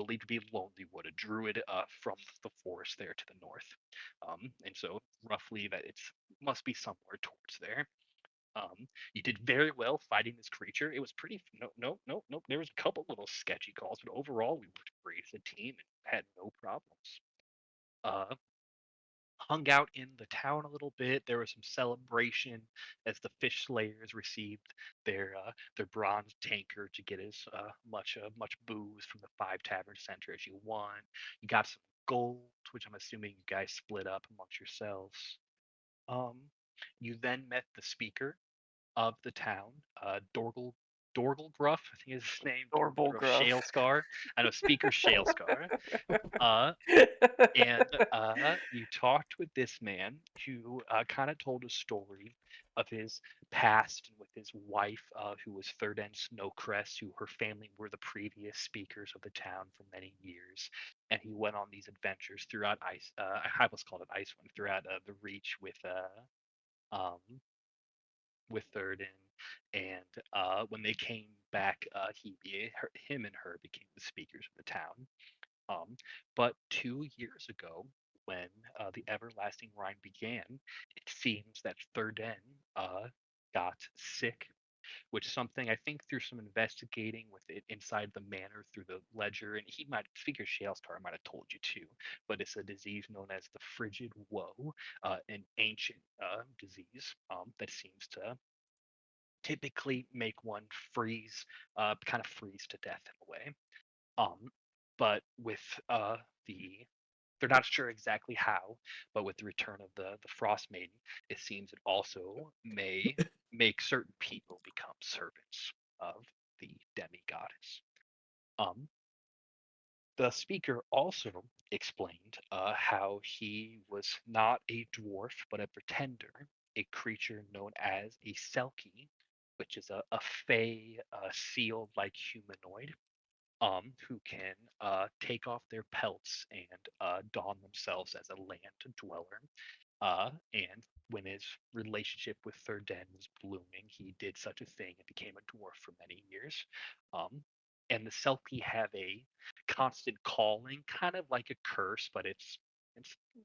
believed to be Lonely Wood, a druid from the forest there to the north. And so roughly that it's must be somewhere towards there. You did very well fighting this creature. It was pretty. No, no, no, nope. There was a couple little sketchy calls, but overall we worked great as a team and had no problems. Uh, Hung out in the town a little bit. There was some celebration as the fish slayers received their bronze tankard to get as much booze from the Five Tavern Center as you want. You got some gold, which I'm assuming you guys split up amongst yourselves. Um, you then met the speaker of the town, Dorgle Gruff, I think is his name, Dorgle Dorble Gruff Gruff. Shalescar. I know Speaker Shalescar. Uh, and you talked with this man who kind of told a story of his past and with his wife, who was Third End Snowcrest, who her family were the previous speakers of the town for many years. And he went on these adventures throughout Ice. I almost called it Icewind, throughout the Reach um, with Third and when they came back, him and her became the speakers of the town. But 2 years ago, when the everlasting rhyme began, it seems that Thurden got sick, which is something I think through some investigating with it inside the manor through the ledger, and he might figure Shalestar might have told you too, but it's a disease known as the frigid woe, an ancient disease that seems to typically make one freeze, kind of freeze to death in a way. Um, but with the they're not sure exactly how, but with the return of the Frostmaiden, it seems it also may make certain people become servants of the demigoddess. Um, the speaker also explained how he was not a dwarf, but a pretender, a creature known as a Selkie, which is a fey, seal-like humanoid who can take off their pelts and don themselves as a land dweller. And when his relationship with Thurden was blooming, he did such a thing and became a dwarf for many years. Um, and the Selkie have a constant calling, kind of like a curse, but it's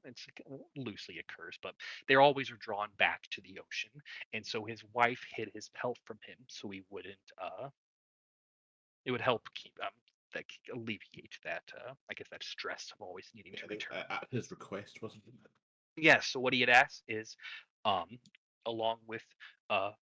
it's loosely a curse, but they always are drawn back to the ocean. And so his wife hid his pelt from him so he wouldn't it would help keep that alleviate that I guess that stress of always needing Yeah, to I think return. at his request, wasn't it? Yes. So what he had asked is, um, along with uh,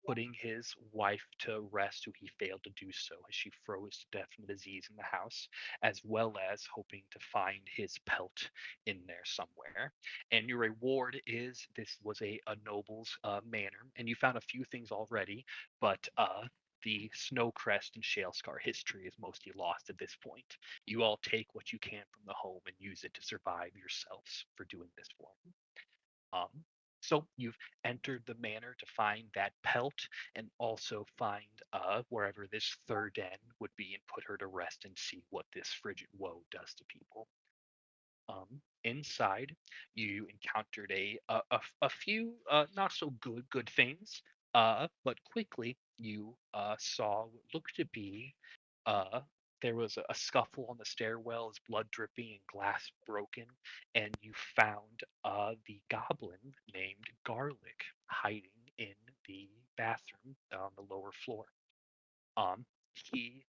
putting his wife to rest, who he failed to do so as she froze to death from the disease in the house, as well as hoping to find his pelt in there somewhere. And your reward is this was a noble's manor, and you found a few things already, but the Snowcrest and Shalescar history is mostly lost at this point. You all take what you can from the home and use it to survive yourselves for doing this for him. Um, so you've entered the manor to find that pelt and also find wherever this third den would be and put her to rest and see what this frigid woe does to people. Inside, you encountered a few not so good things, but quickly you saw what looked to be uh, there was a scuffle on the stairwell as blood dripping and glass broken, and you found the goblin named Garlic hiding in the bathroom on the lower floor. He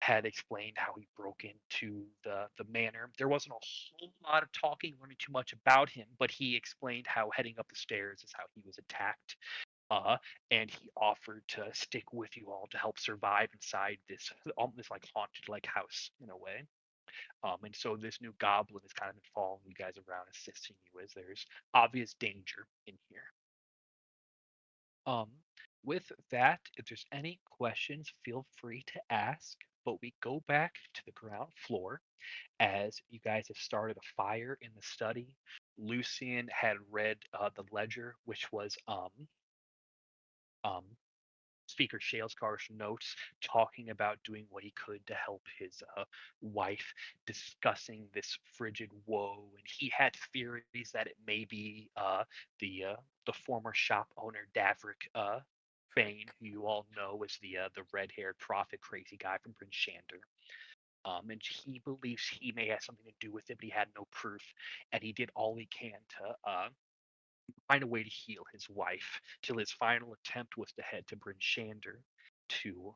had explained how he broke into the manor. There wasn't a whole lot of talking, learning too much about him, but he explained how heading up the stairs is how he was attacked. Uh, and he offered to stick with you all to help survive inside this like haunted like house in a way. And so this new goblin has kind of been following you guys around, assisting you as there's obvious danger in here. Um, with that, if there's any questions, feel free to ask. But we go back to the ground floor as you guys have started a fire in the study. Lucian had read the ledger, which was um, Speaker Shalescar's notes talking about doing what he could to help his wife, discussing this frigid woe, and he had theories that it may be the uh, the former shop owner Davrick Bane, who you all know as the red-haired prophet crazy guy from Prince Shander. And he believes he may have something to do with it, but he had no proof, and he did all he can to find a way to heal his wife. Till his final attempt was to head to Bryn Shander to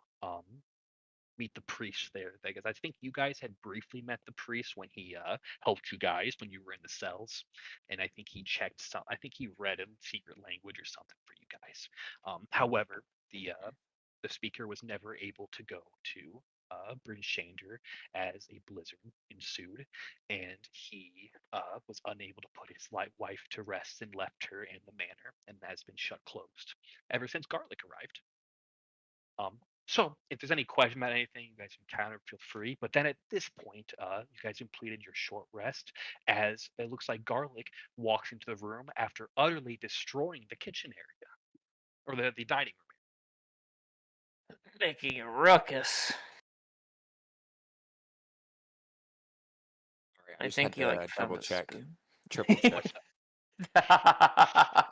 meet the priest there, because I think you guys had briefly met the priest when he helped you guys when you were in the cells, and I think he checked some. I think he read a secret language or something for you guys. However, the speaker was never able to go to Bryn Shander as a blizzard ensued, and he was unable to put his wife to rest and left her in the manor, and that has been shut closed ever since Garlic arrived. So if there's any question about anything you guys encounter, feel free. But then at this point, you guys completed your short rest as it looks like Garlic walks into the room after utterly destroying the kitchen area or the dining room. Making a ruckus. Sorry, I think he like found double a check, spoon. triple check. What's that?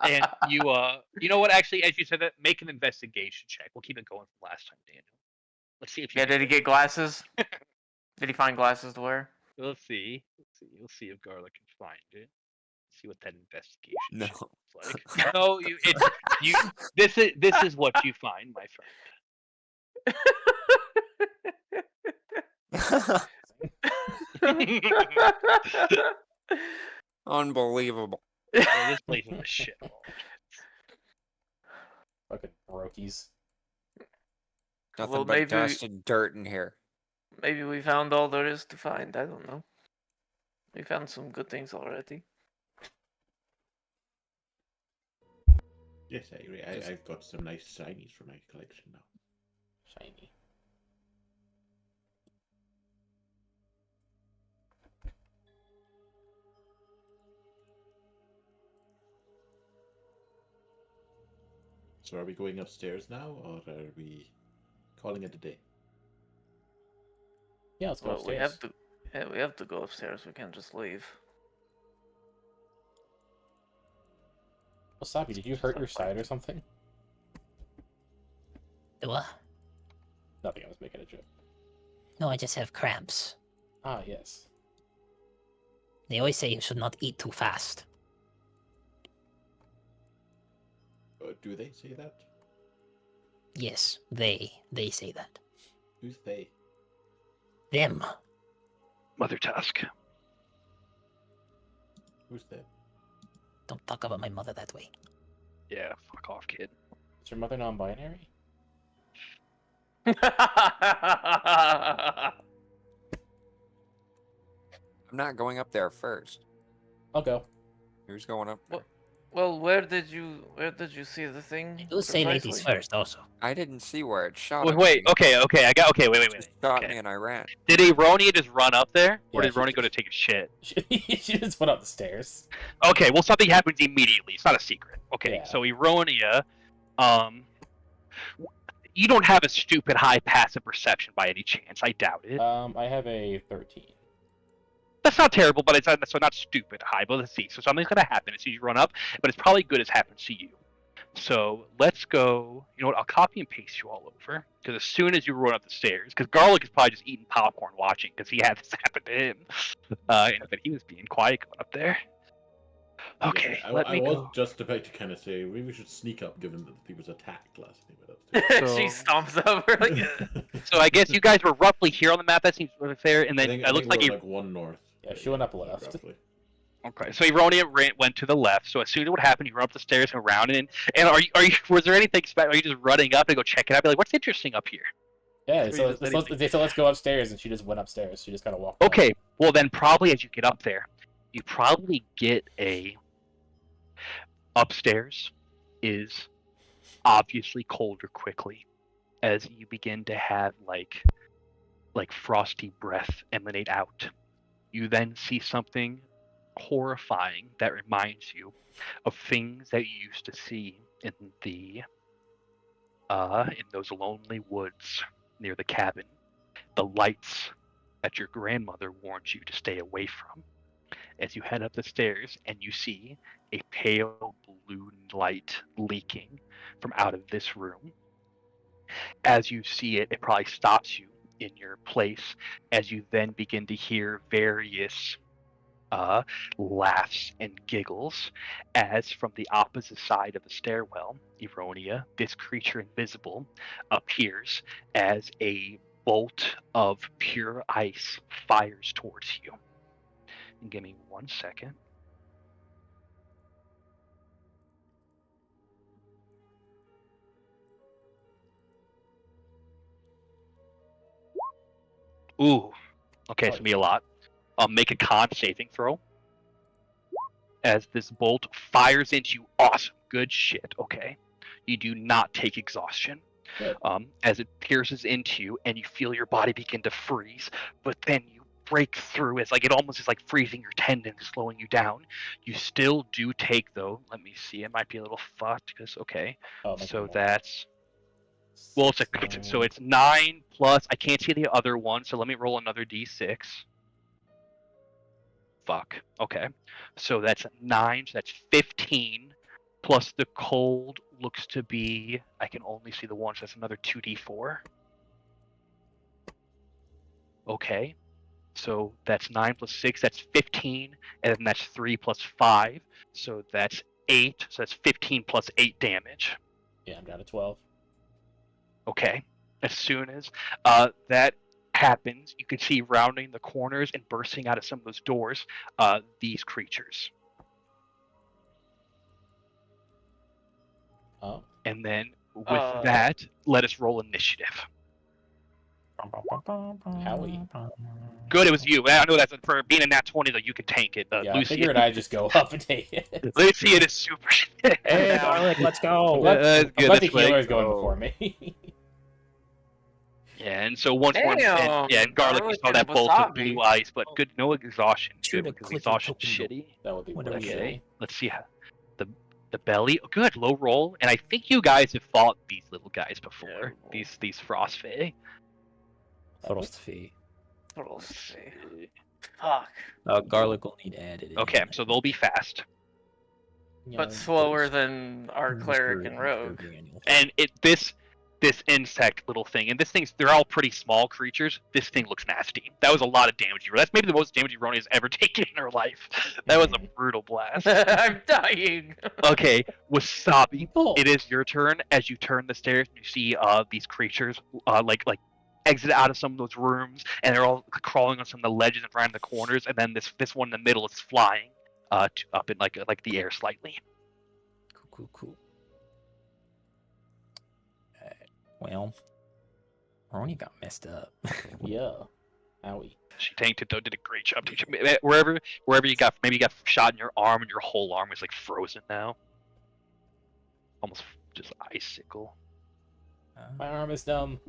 And you know what? Actually, as you said that, make an investigation check. We'll keep it going from last time, Daniel. Let's see if you. Yeah, did he get glasses? Did he find glasses to wear? We'll see. We'll see if Garlic can find it. See what that investigation No. check looks like. No, it's you. This is what you find, my friend. Unbelievable. Yeah, this place is a shithole. Fucking brokies. Nothing Well, but maybe dust and dirt in here. maybe we found all there is to find. I don't know. We found some good things already. Yes, I agree. I've got some nice shinies for my collection now. Shiny. So are we going upstairs now, or are we calling it a day? Yeah, let's go Well, upstairs. we have to go upstairs. We can't just leave. Wasabi, did you hurt your side or something? What? Nothing, I was making a joke. No, I just have cramps. Ah, yes. They always say you should not eat too fast. Do they say that? Yes, they say that. Who's they? Them. Mother Tusk. Who's them? Don't talk about my mother that way. Yeah, fuck off, kid. Is your mother non-binary? I'm not going up there first. I'll go. Who's going up there? Well, where did you see the thing? You say ladies precisely? first, also. I didn't see where it shot. Wait, okay, I got wait. It shot Okay. me and I ran. Did Aronia just run up there, or Yeah, did Aronia go to take a shit? She just went up the stairs. Okay, well something happens immediately. It's not a secret. Okay, Yeah. so Aronia, you don't have a stupid high passive perception by any chance. I doubt it. I have a 13. That's not terrible, but it's not stupid high. But let's see. So something's gonna happen as soon as you run up, but it's probably good as happens to you. So let's go. You know what? I'll copy and paste you all over, because as soon as you run up the stairs, because Garlic is probably just eating popcorn watching, because he had this happen to him, but he was being quiet going up there. Okay, Yeah, let I me was go. just about to kind of say maybe we should sneak up, given that he was attacked last time we went upstairs. She stomps over like. So I guess you guys were roughly here on the map. That seems fair, and I then think, it looks like we're he. like one north. Yeah, she went up left. Roughly. Okay, so Eronia went to the left. So as soon as what happened, you run up the stairs and around, and are you? Was there anything special? Are you just running up and go check it out? Be like, what's interesting up here? Yeah, Sure, so you just anything. let's go upstairs, and she just went upstairs. She just kind of walked up. Okay, well then probably as you get up there, you probably get a. Upstairs is obviously colder quickly, as you begin to have like frosty breath emanate out. You then see something horrifying that reminds you of things that you used to see in those lonely woods near the cabin. The lights that your grandmother warned you to stay away from. As you head up the stairs and you see a pale blue light leaking from out of this room. As you see it, it probably stops you in your place as you then begin to hear various laughs and giggles as from the opposite side of the stairwell, Eronia, this creature invisible, appears as a bolt of pure ice fires towards you. And give me 1 second. Ooh, okay, it's gonna be a lot. Make a con saving throw. As this bolt fires into you, awesome, good shit. Okay, you do not take exhaustion. Good. As it pierces into you, and you feel your body begin to freeze, but then you break through. It's like it almost is like freezing your tendons, slowing you down. You still do take though. Let me see. It might be a little fucked because okay. Oh, make So it more. that's well, so it's 9 plus. I can't see the other one, so let me roll another d6. Fuck. Okay. So that's 9. So that's 15. Plus the cold looks to be. I can only see the one. So that's another 2d4. Okay. So that's 9 plus 6. That's 15. And then that's 3 plus 5. So that's 8. So that's 15 plus 8 damage. Yeah, I'm down to 12. Okay. As soon as that happens, you can see rounding the corners and bursting out of some of those doors these creatures. Oh. And then with that, let us roll initiative. Howie. Good, it was you. I know that's for being a nat 20 though. You could tank it. Yeah, I Lucy, figured I'd just go up and take it. Lucy, it is super. Hey, Garlic, let's I'm go. glad, that's I'm good, glad the that's right. healer is going Oh. before me. Yeah, and so once more, Damn, and Garlic, you Garlic saw and that bolt of wasabi. blue ice, but good, no exhaustion. Should Good, have because clicked your exhaustion's token shitty. That would be Whatever you Okay, say. let's see how the belly. Good, low roll, and I think you guys have fought these little guys before. Yeah. These Frostfae. Frostfee. Let's see. Fuck. Garlic will need added. in. Okay, so they'll be fast. But slower than our cleric and rogue. And this insect little thing, and they're all pretty small creatures. This thing looks nasty. That was a lot of damage. That's maybe the most damage Roni has ever taken in her life. That was a brutal blast. I'm dying. Okay, Wasabi, Oh. it is your turn. As you turn the stairs, you see these creatures like exit out of some of those rooms, and they're all crawling on some of the ledges and around the corners. And then this one in the middle is flying up in like the air slightly. Cool. Well, Roni got messed up. Yeah. Howie. She tanked it though, did a great job. Wherever you got, maybe you got shot in your arm, and your whole arm is like frozen now, almost just icicle. My arm is numb.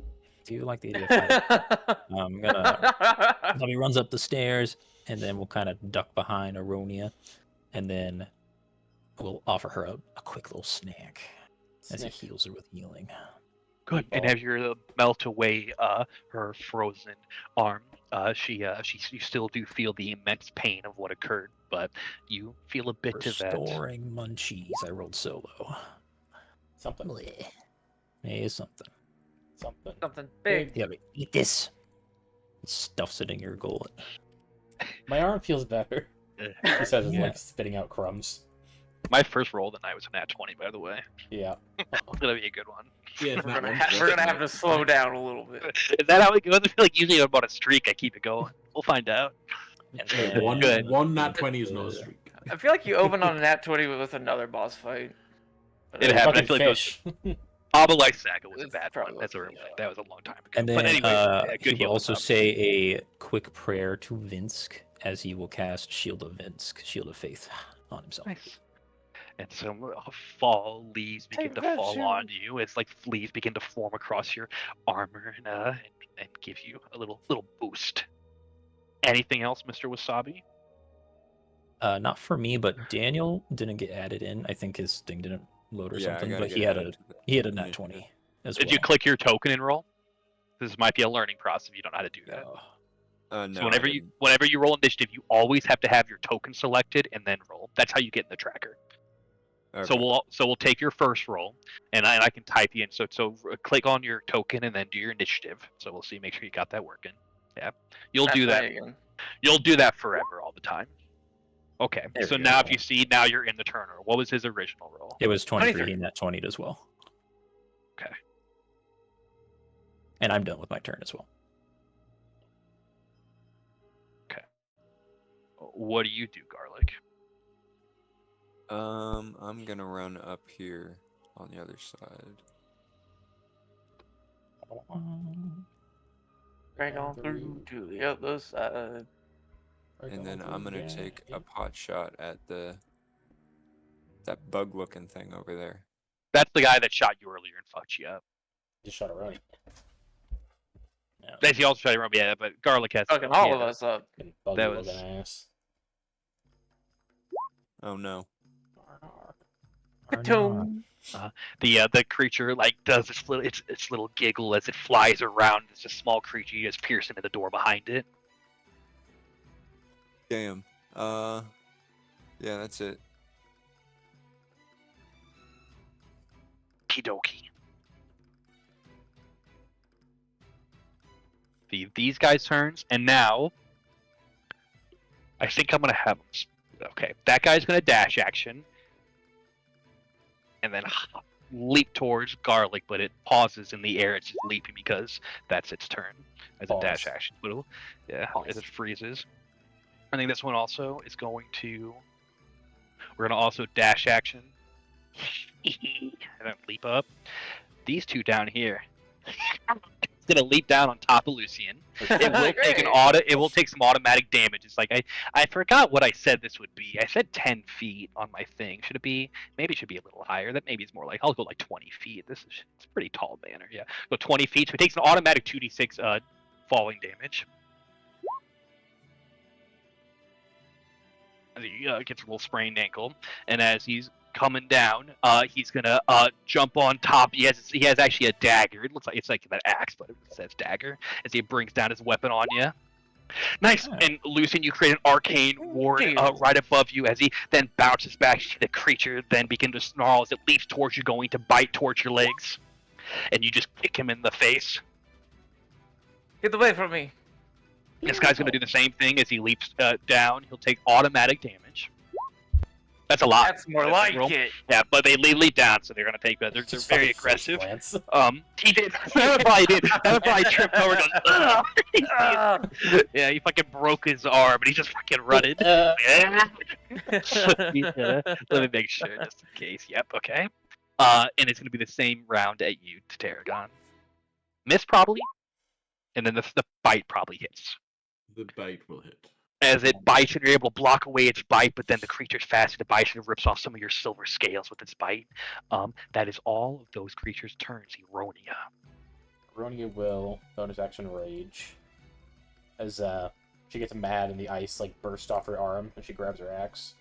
Do you like the idea of fighting? I'm gonna. Tommy runs up the stairs, and then we'll kind of duck behind Aronia, and then we'll offer her a quick little snack as he Snick. heals her with healing. Good. And Oh. as you melt away her frozen arm, you still do feel the immense pain of what occurred, but you feel a bit of that. Restoring munchies. I rolled solo. Something. Bleh. Hey, something. Something. Something big. Yeah, but eat this. It stuffs it in your gullet. My arm feels better. He says it's Yeah. like spitting out crumbs. My first roll of the night was a nat 20, by the way. Yeah. It's gonna be a good one. Yeah, We're gonna have to slow down a little bit. Is that how it goes? I feel like usually about a streak, I keep it going. We'll find out. And Hey, then- one Good. one nat 20 is no streak. I feel like you opened on a nat 20 with another boss fight. It happened. I Fucking feel like it was fish. Abelai Saga was a It's bad one. probably- That's a real thing. That was a long time ago. And then but anyway, yeah, he good will healing also stuff. say a quick prayer to Vinsk as he will cast Shield of Vinsk, Shield of Faith, on himself. Nice. And some leaves begin to that fall shield. on you. It's like leaves begin to form across your armor and give you a little boost. Anything else, Mr. Wasabi? Not for me, but Daniel didn't get added in. I think his thing didn't load or Yeah, I something, gotta but get he had added to the a nat initiative. 20 as Did well. you click your token and roll? This might be a learning process if you don't know how to do that. Oh, No, So I whenever didn't. you roll initiative, you always have to have your token selected and then roll. That's how you get in the tracker. So we'll take your first roll, and I can type you in. So click on your token and then do your initiative. So we'll see. Make sure you got that working. Yeah, you'll do that. Again. You'll do that forever, all the time. Okay. There So we now, go. if you see, now you're in the turner. What was his original roll? It was 23. 23. He net 20 as well. Okay. And I'm done with my turn as well. What do you do, Garlic? I'm gonna run up here on the other side. Drag on through to the other side. And then I'm gonna take a pot shot at that bug-looking thing over there. That's the guy that shot you earlier and fucked you up. Just shot a running. He also shot you up, yeah, but Garlic has Fucking all of us up. That was- ass. Oh no. Toom. the creature like does its little giggle as it flies around. It's a small creature. You just pierce into the door behind it. Damn. Yeah, that's it. Kidoki. These guys' turns, and now I think I'm gonna have. Okay, that guy's gonna dash action, and then leap towards Garlic, but it pauses in the air. It's just leaping because that's its turn as a Pause. dash action. Yeah, as it freezes. I think this one also is going to. We're gonna also dash action, and then leap up. These two down here. It's gonna leap down on top of Lucian. It will take It will take some automatic damage. It's like I forgot what I said this would be. I said 10 feet on my thing. Should it be? Maybe it should be a little higher. That maybe is more like I'll go like 20 feet. It's a pretty tall banner. Yeah, go 20 feet. So it takes an automatic 2d6 falling damage. As he gets a little sprained ankle, and as he's coming down, he's gonna jump on top. He has actually a dagger. It looks like it's like an axe, but it says dagger. As he brings down his weapon on you. Nice. Oh. And Lucian, you create an arcane ward right above you. As he then bounces back, the creature then begins to snarl as it leaps towards you, going to bite towards your legs, and you just kick him in the face. Get away from me. This guy's gonna do the same thing as he leaps down. He'll take automatic damage. That's a lot. That's more like roll. it. Yeah, but they lead down, so they're gonna take. They're Just very fucking face aggressive. plants. He did. That probably did. That probably tripped over. Yeah, he fucking broke his arm, and he's just fucking running. Yeah. Let me make sure, just in case. Yep. Okay. And it's gonna be the same round at you to Tarragon. Miss probably, and then the bite probably hits. The bite will hit. As it bites and you're able to block away its bite, but then the creature's faster to bite and it rips off some of your silver scales with its bite. That is all of those creatures' turns, Eronia. Ronia will bonus action rage. As she gets mad and the ice like bursts off her arm and she grabs her axe.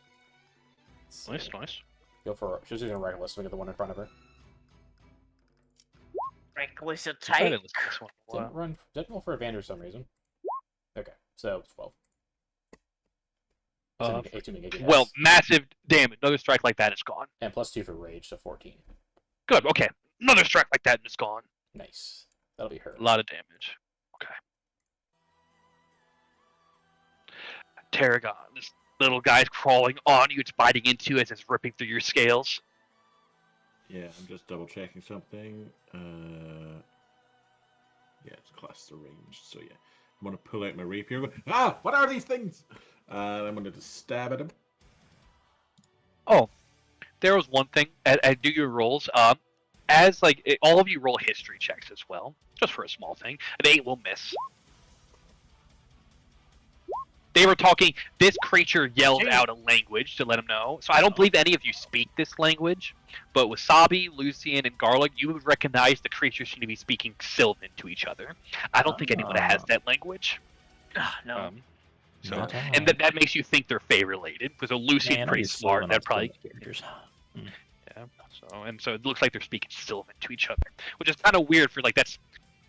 Nice, nice. Go for she's using reckless, so we get the one in front of her. Reckless I attack. didn't listen to this one in a while. Didn't roll for advantage for some reason. Okay, so 12. Well, massive damage. Another strike like that, it's gone. And +2 for rage, so 14. Good, okay. Another strike like that and it's gone. Nice. That'll be her. A lot of damage. Okay. Tarragon, this little guy's crawling on you. It's biting into you as it's ripping through your scales. Yeah, I'm just double checking something. Yeah, it's classed as ranged, so yeah. I'm gonna pull out my rapier. And go, what are these things? I'm gonna just stab at him. Oh, there was one thing. I do your rolls. As like all of you roll history checks as well, just for a small thing. An 8 will miss. They were talking. This creature yelled out a language to let him know. So I don't believe any of you speak this language. But Wasabi, Lucian, and Garlic, you would recognize the creatures seem to be speaking Sylvan to each other. I don't think anyone has that language. No. So, and that makes you think they're Fey related because Lucian's pretty smart. That probably. Characters. Yeah. So it looks like they're speaking Sylvan to each other, which is kind of weird for like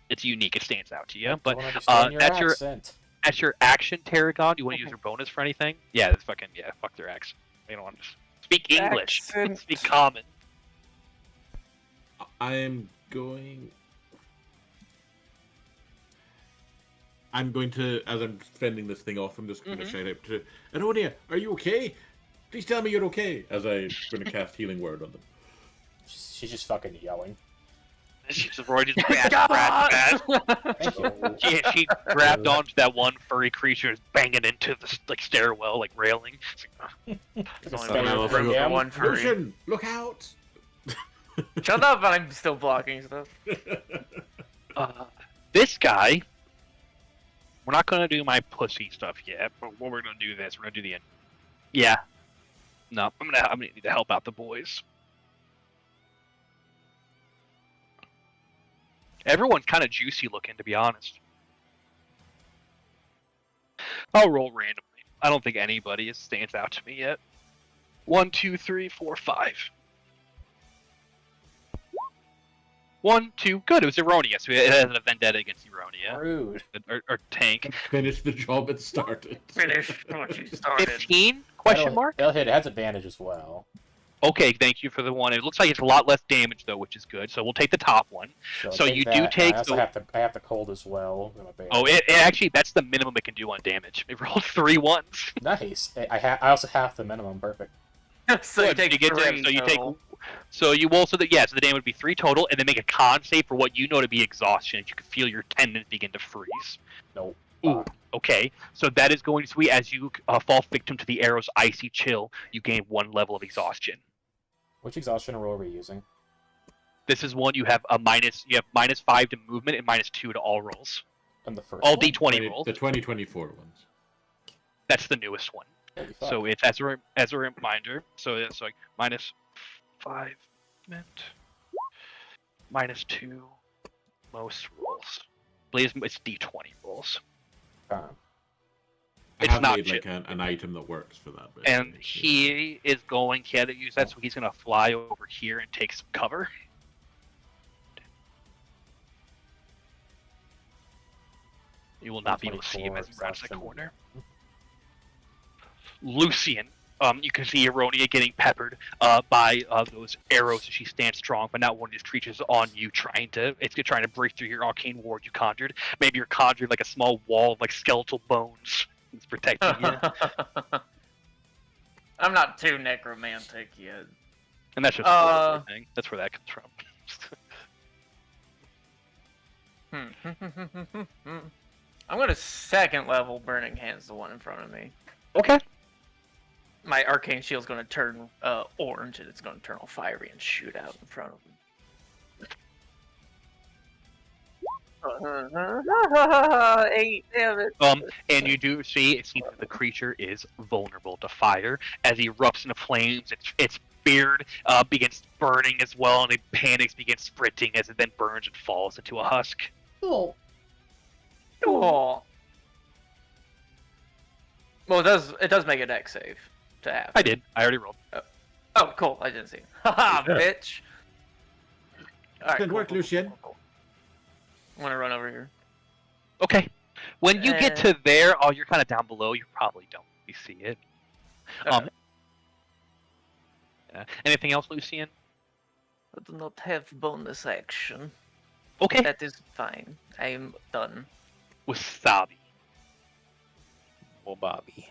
it's unique. It stands out to you. But that's your. As your action, Tarragon, you want to use your bonus for anything? Yeah, that's fucking fuck their axe. You don't want to. Speak English. Accent. Speak common. I'm going to, as I'm fending this thing off, I'm just going to shout out to Aronia, are you okay? Please tell me you're okay. As I'm going to cast Healing Word on them. She's just fucking yelling. She's just already bad. Thank you. She grabbed onto that one furry creature, is banging into the like stairwell, like railing. There's only Spanish room bring for down. one furry. Lucian, look out! Shut up! I'm still blocking stuff. This guy, we're not gonna do my pussy stuff yet, but what we're gonna do this, we're gonna do the end. Yeah. No, I'm gonna need to help out the boys. Everyone's kind of juicy looking, to be honest. I'll roll randomly. I don't think anybody stands out to me yet. 1, 2, 3, 4, 5. 1, 2. Good. It was Erroneous. So it has a vendetta against Eronia. Rude. Or Tank. Finish the job it started. Finish what you started. 15? Question mark? That'll hit. It has advantage as well. Okay, thank you for the one. It looks like it's a lot less damage though, which is good. So we'll take the top one. So take you that, do and take I also the- have to cold as well. Oh, it actually that's the minimum it can do on damage. It rolled 3 ones. Nice. I also have the minimum. Perfect. So you Good, take get three. so you take total. so you will so the damage would be 3 total, and then make a con save for what you know to be exhaustion. You can feel your tendons begin to freeze. Nope. Ooh, okay. So that is going to be as you fall victim to the arrow's icy chill. You gain 1 level of exhaustion. Which exhaustion roll are we using? This is one you have -5 to movement and -2 to all rolls. And the first All one? D20 rolls. The 2024 ones. That's the newest one. Holy fuck. So it's as a reminder. So it's like -5 movement, -2 most rolls. Please, it's D20 rolls. I It's have not made like chip. an item that works for that. But And he had to use that, so he's gonna fly over here and take some cover. You will not be able to see him as he rounds the 24 corner. Lucian, you can see Eronia getting peppered by those arrows as she stands strong, but not one of these creatures on you trying to break through your arcane ward you conjured. Maybe you're conjuring like a small wall of like skeletal bones. It's protecting you. I'm not too necromantic yet. And that's just a thing. That's where that comes from. I'm going to second level Burning Hands the one in front of me. Okay. My arcane shield's going to turn orange, and it's going to turn all fiery and shoot out in front of him. Eight, damn it. And you do see, it seems that the creature is vulnerable to fire as he erupts into flames. Its beard begins burning as well, and it panics, begins sprinting as it then burns and falls into a husk. Oh. Oh. Well, it does make a dex save to have. I did. I already rolled. Oh, cool. I didn't see it. Haha, bitch. Alright, Good work, Lucian. Cool. I'm gonna run over here. Okay. When you get to there, you're kind of down below. You probably don't really see it. Okay. Anything else, Lucian? I do not have bonus action. Okay. That is fine. I am done. Wasabi. Well, Bobby.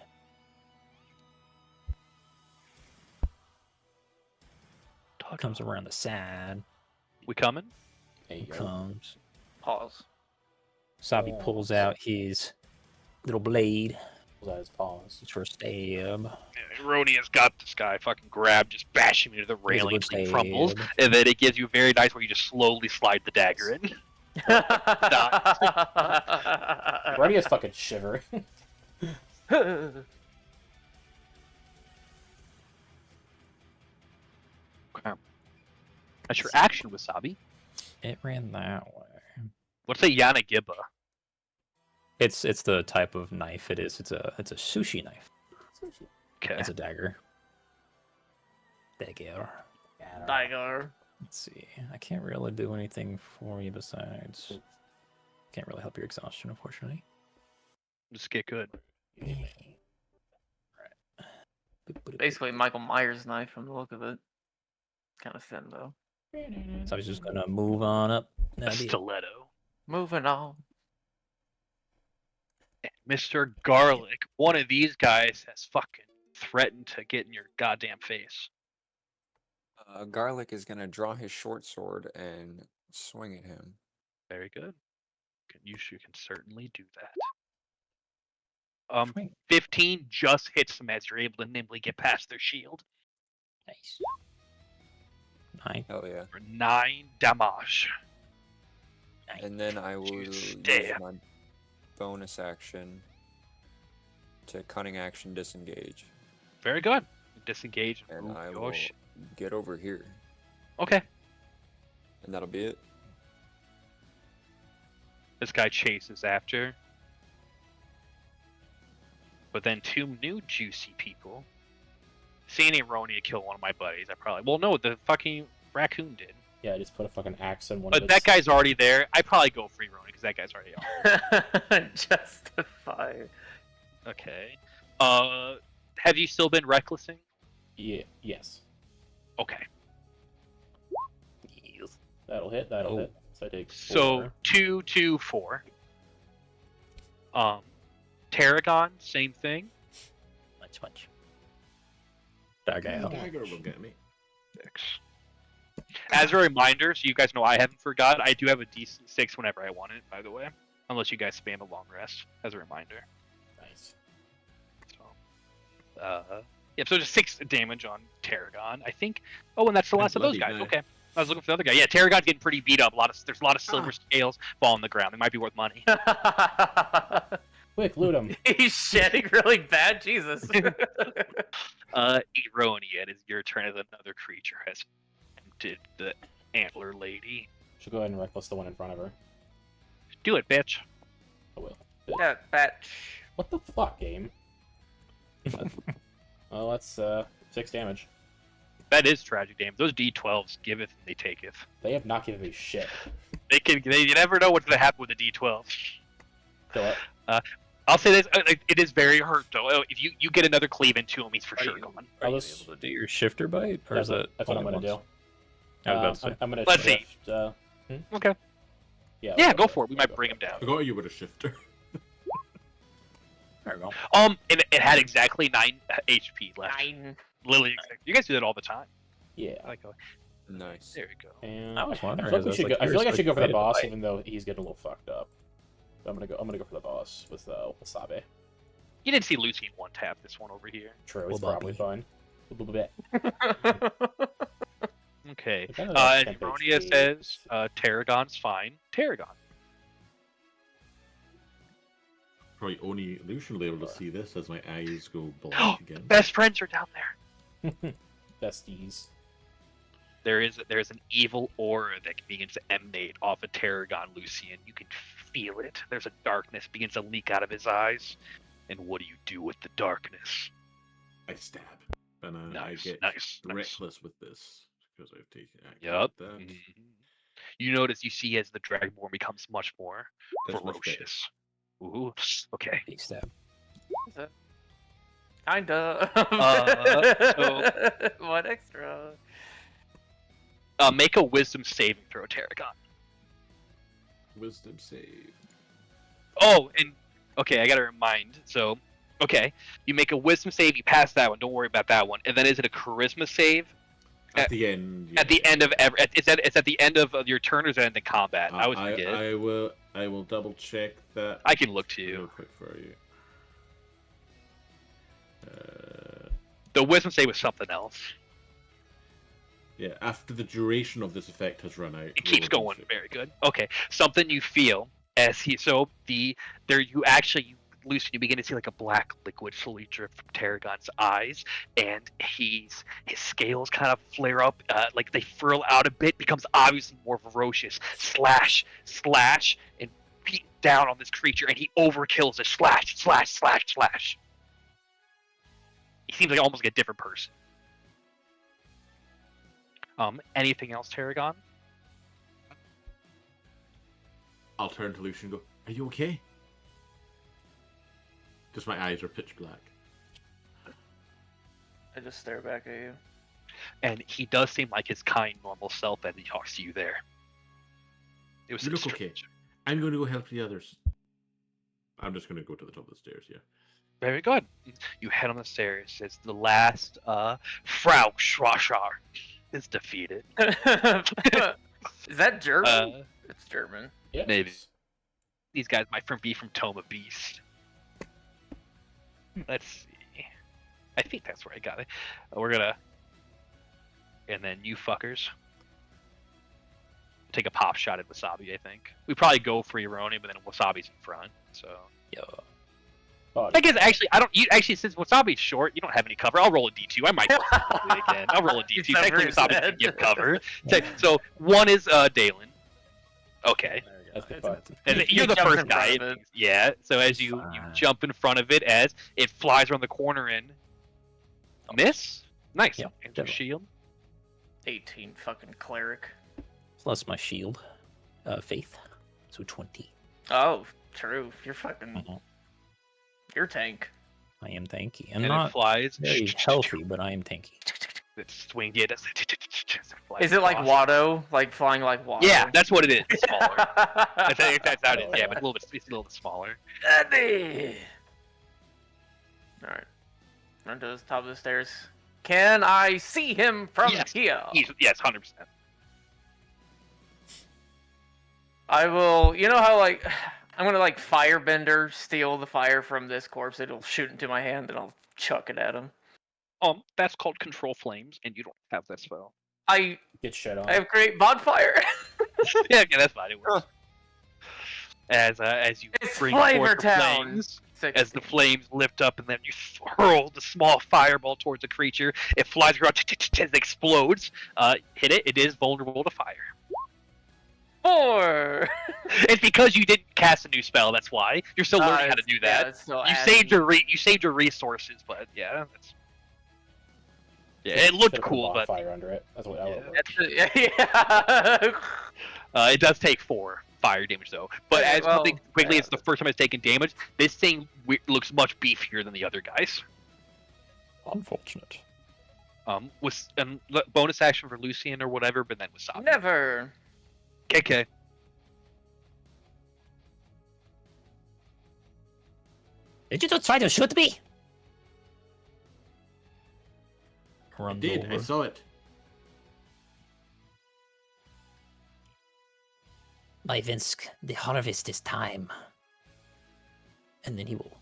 Comes around the side. We coming? There you go. Comes. Pause. Sabi pulls out his little blade. Pulls out his paws. It's for a stab. Yeah, Eronia's got this guy fucking grabbed, just bashing him into the Here's a railing good until he crumbles, stab. and then it gives you very nice where you just slowly slide the dagger in. Radia's fucking shivering. That's your action, Wasabi. It ran that way. What's a Yanagibba? It's the type of knife it is. It's a sushi knife. Okay. It's a dagger. Dagger. Tiger. Let's see. I can't really do anything for you besides. Can't really help your exhaustion, unfortunately. Just get good. Right. Boop. Basically, Michael Myers knife from the look of it. Kind of thin though. So I was just gonna move on up. A That'd be it. stiletto. Moving on. And Mr. Garlic, one of these guys has fucking threatened to get in your goddamn face. Garlic is gonna draw his short sword and swing at him. Very good. You can certainly do that. Swing. 15 just hits them as you're able to nimbly get past their shield. Nice. 9. Hell yeah! For 9 damage. And then I will use stab. my bonus action to cunning action disengage, Very good. Disengage and and move I your will sh- get over here, Okay. and that'll be it. This guy chases after. But then 2 new juicy people. Seeing Aronia kill one of my buddies, I probably... Well, no, the fucking raccoon did. Yeah, I just put a fucking axe in one But of that its... guy's already there. I probably go for Aronia because that guy's already on. Justify. Okay. Have you still been recklessing? Yeah, yes. Okay. That'll hit, that'll Oh. hit. So I take 4. So 2, 2, 4. Tarragon, same thing. Punch. Dagger. Dagger will get me. 6. As a reminder, so you guys know I haven't forgot, I do have a D6 whenever I want it, by the way. Unless you guys spam a long rest, as a reminder. Nice. So, yep, so just 6 damage on Tarragon. I think... Oh, and that's the last of those bloody guys. knife. Okay. I was looking for the other guy. Yeah, Tarragon's getting pretty beat up. There's a lot of silver scales falling on the ground. They might be worth money. Quick, loot him. He's shedding really bad. Jesus. Eronia, it is your turn as another creature has tempted the antler lady. Should go ahead and reckless the one in front of her. Do it, bitch. I will. Yeah, batch. What the fuck, game? Well, that's 6 damage. That is tragic damage. Those D12s giveth and they taketh. They have not given me shit. You never know what's gonna happen with the D12. Kill it. I'll say this: it is very hurt though. If you get another cleave into him, he's for Are sure you- gone. Are you I'll just- able to do your shifter bite, or is that That's what I'm only gonna once? do. I was about to say. I'm gonna Let's see. shift. Okay. Yeah, Yeah, I'll go for it. We Yeah, might go bring for him it. down. Forgot you were a shifter. There we go. And it had exactly 9 HP left. 9. Literally, you guys do that all the time. Yeah. I like, Nice. there we go. And I was wondering. I feel like, I feel like I should go for the boss, Bite. even though he's getting a little fucked up. But I'm gonna go for the boss with Wasabi. You didn't see Lucian one tap this one over here. True, it's Wasabi. probably fine. A little bit. Okay. Depends on the And temp Bronia HP. says Tarragon's fine. Tarragon. Probably only Lucian will be able to see this as my eyes go black again. Best friends are down there. Besties. There's an evil aura that begins to emanate off of Tarragon Lucian. You can feel it. There's a darkness begins to leak out of his eyes. And what do you do with the darkness? I stab. And Nice, I get nice. reckless with this because I've taken action Yup. with that. Mhm. You notice you see as the Dragonborn becomes much more That's much better. ferocious. Ooh, okay. Big stab. Kinda. What extra? Make a wisdom saving throw, Tarragon. Wisdom save. Oh, and okay, I gotta remind. So, okay, you make a wisdom save, you pass that one. Don't worry about that one. And then is it a charisma save? At the end. At the end of every, it's at the end of your turn, or is it at the combat? I always forget. I will double check that. I can look real too. quick for you. The wisdom save was something else. Yeah, after the duration of this effect has run out. It keeps roll a going. d6. Very good. Okay, something you feel as he Lucian, you begin to see like a black liquid slowly drip from Tarragon's eyes, and his scales kind of flare up, like they furl out a bit, becomes obviously more ferocious. Slash, and beat down on this creature, and he overkills it. Slash. He seems like almost like a different person. Anything else, Tarragon? I'll turn to Lucian and go, "Are you okay?" Just my eyes are pitch black. I just stare back at you. And he does seem like his kind, normal self as he talks to you there. It was You look strange. okay. I'm going to go help the others. I'm just going to go to the top of the stairs, yeah. Very good. You head on the stairs as the last Frau Schwaschar is defeated. Is that German? Uh, It's German. Yeah. Maybe. These guys might be from Tome of Beast. Let's see. I think that's where I got it. We're gonna. And then you fuckers. Take a pop shot at Wasabi, I think. We probably go for Ironi, but then Wasabi's in front, so. Yeah. Oh, I guess actually, I don't. You actually, since Wasabi's short, you don't have any cover. I'll roll a D2. I might roll it again. I'll roll a D2. He's over Technically, his Wasabi can head. give cover. So one is Dalen. Okay, There we That's go. good fun. and You you're the jump first in front guy. of it. Yeah. So as you Fine. jump in front of it, as it flies around the corner and miss. Nice. Yeah, And your definitely. shield. 18 fucking cleric. Plus my shield. Faith. So 20. Oh, true. You're fucking. Mhm. You're tank. I am tanky. I'm And it not flies. very healthy, but I am tanky. It swings. Yeah, it does. Flies Is it like across. Watto? Like flying like Watto? Yeah, that's what it is. It's smaller. I think that's how it is. Oh, Yeah, yeah. but it's a little bit smaller. Eddie! Alright. Run to the top of the stairs. Can I see him from Yes. here? Yes, 100%. I will. You know how, like. I'm gonna, like, firebender, steal the fire from this corpse. It'll shoot into my hand, and I'll chuck it at him. That's called control flames, and you don't have that spell. I Get shit on. have great bonfire. Yeah, okay, that's fine. It works. As you It's bring Flavor forth the Town. flames, 60. as the flames lift up, and then you hurl the small fireball towards the creature. It flies around, it explodes. Hit it. It is vulnerable to fire. 4. It's because you didn't cast a new spell. That's why you're still learning how to do that. Yeah, it's still You adding- saved your resources, but yeah, it looked Should've put a cool, but bonfire under it. That's what I would. Yeah. it does take 4 fire damage though. But Okay, as well, something quickly, yeah. it's the first time it's taken damage. This thing looks much beefier than the other guys. Unfortunate. With bonus action for Lucian or whatever, but then with Sabi. Never. Okay. Did you just try to shoot me? I Runs did. I over. saw it. My Vinsk, the harvest is time. And then he will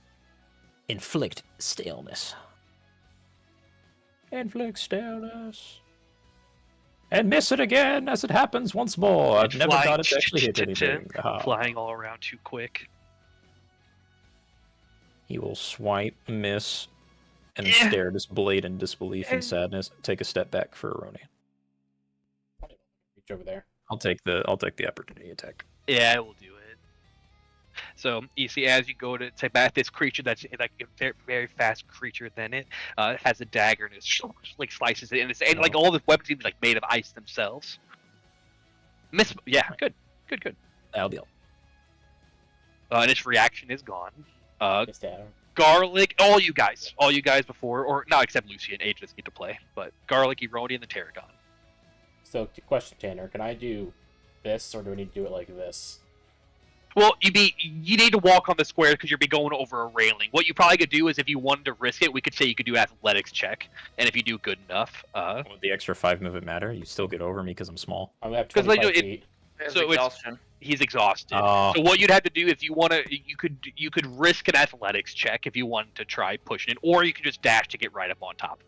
inflict staleness. Inflict staleness. And miss it again as it happens once more. I've never got it to actually hit anything. Ah. Flying all around too quick. He will swipe, miss, and Yeah. stare at his blade in disbelief and And- sadness. Take a step back for Aroni. Reach over there. I'll take the opportunity attack. Yeah, it will do it. So you see, as you go to bat this creature that's like a very, very fast creature, then it has a dagger and it like slices it, and like all the weapons seem like made of ice themselves. Miss, yeah, good. That'll be all. And its reaction is gone. It's down. Garlic, all you guys before, or not except Lucian, Aegis need to play, but Garlic, Eroni, and the Tarragon. So, question, Tanner, can I do this, or do I need to do it like this? Well, you need to walk on the square because you'll be going over a railing. What you probably could do is, if you wanted to risk it, we could say you could do athletics check, and if you do good enough, Would the extra 5 movement matter? You still get over me because I'm small. I'm gonna have 'Cause, like, 25 it- feet. There's So it's- exhaustion. he's exhausted. Oh, So what you'd have to do if you want to, you could risk an athletics check if you wanted to try pushing it, or you could just dash to get right up on top.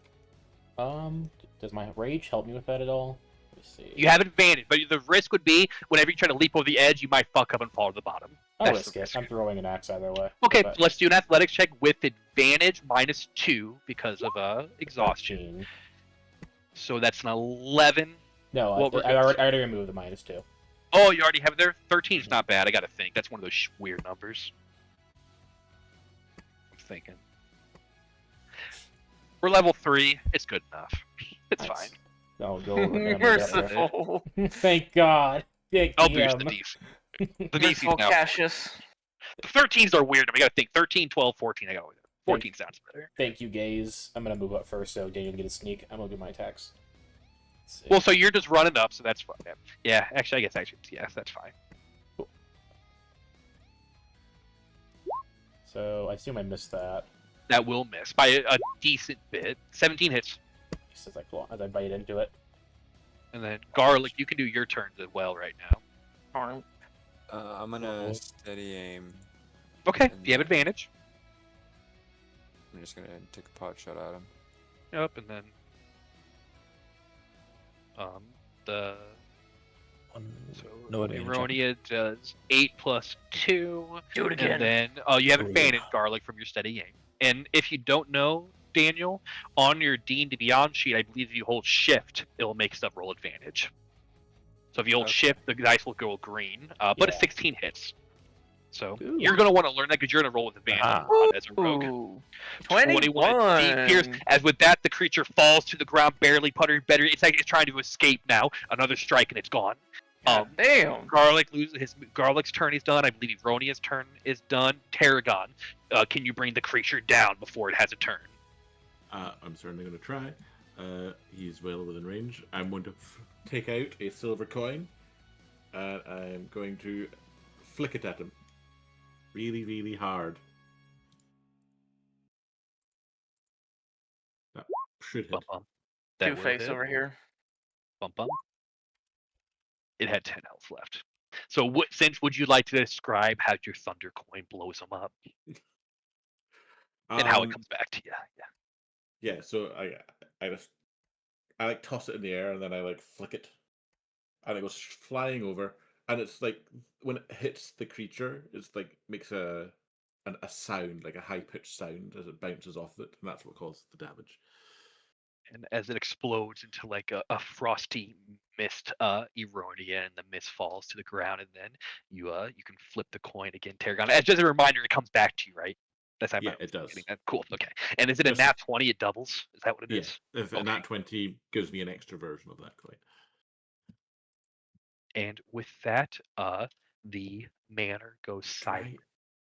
Does my rage help me with that at all? Let's see. You have advantage, but the risk would be whenever you try to leap over the edge, you might fuck up and fall to the bottom. I'll That's risk the it. risk. I'm throwing an axe either way. Okay, but- let's do an athletics check with advantage -2 because of exhaustion. 13. So that's an 11. No, What we're I gonna- already removed the -2. Oh, you already have it there? 13 is not bad, I gotta think. That's one of those weird numbers. I'm thinking. For level 3, it's good enough. It's Nice. fine. No, go over. I'm gonna get Merciful. there. Thank God. Thank I'll you. boost the DC. The DC's Merciful now. Cassius. The 13s are weird. I gotta think. 13, 12, 14, I gotta 14 sounds better. Thank you, Gaze. I'm gonna move up first, so Daniel can get a sneak. I'm gonna do my attacks. Let's see. Well, so you're just running up, so that's fine. Yeah, actually, I guess yes, that's fine. So I assume I missed that. That will miss by a decent bit. 17 hits. Just as I bite into it. And then Garlic, you can do your turns as well right now. Darn. I'm gonna steady aim. Okay, And you have advantage. I'm just gonna take a pot shot at him. Yep, and then the so No advantage. Ironia does 8 plus 2. Do it again. And then you have Oh, advantage, yeah. Garlic, from your steady aim. And if you don't know, Daniel, on your D&D Beyond sheet, I believe if you hold Shift, it will make stuff roll advantage. So if you hold Okay. Shift, the dice will go green. But it's Yeah. 16 hits. So Ooh. you're going to want to learn that because you're going to roll with advantage as a rogue. Ooh. 21 deep pierce. As with that, the creature falls to the ground, barely puttering better. It's like it's trying to escape now. Another strike and it's gone. Damn. Garlic loses his Garlic's turn is done. I believe Eronia's turn is done. Tarragon, can you bring the creature down before it has a turn? I'm certainly going to try. He's well within range. I'm going to take out a silver coin, and I'm going to flick it at him. Really, really hard. That should hit. Bum bum. That will Two-Face hit. over here. Bum bum. It had 10 health left. So, would you like to describe how your thunder coin blows them up and how it comes back to you? Yeah, so I like toss it in the air and then I like flick it, and it goes flying over, and it's like when it hits the creature, it's like makes a sound, like a high pitched sound as it bounces off it, and that's what causes the damage. And as it explodes into like a frosty mist, Eronia, and the mist falls to the ground, and then you can flip the coin again, Tarragon. As just a reminder, it comes back to you, right? That's how Yeah, it does. that. Cool. Okay. And is it a Just- nat 20? It doubles. Is that what it Yeah, is? if Okay. that 20 gives me an extra version of that coin. And with that, the manor goes silent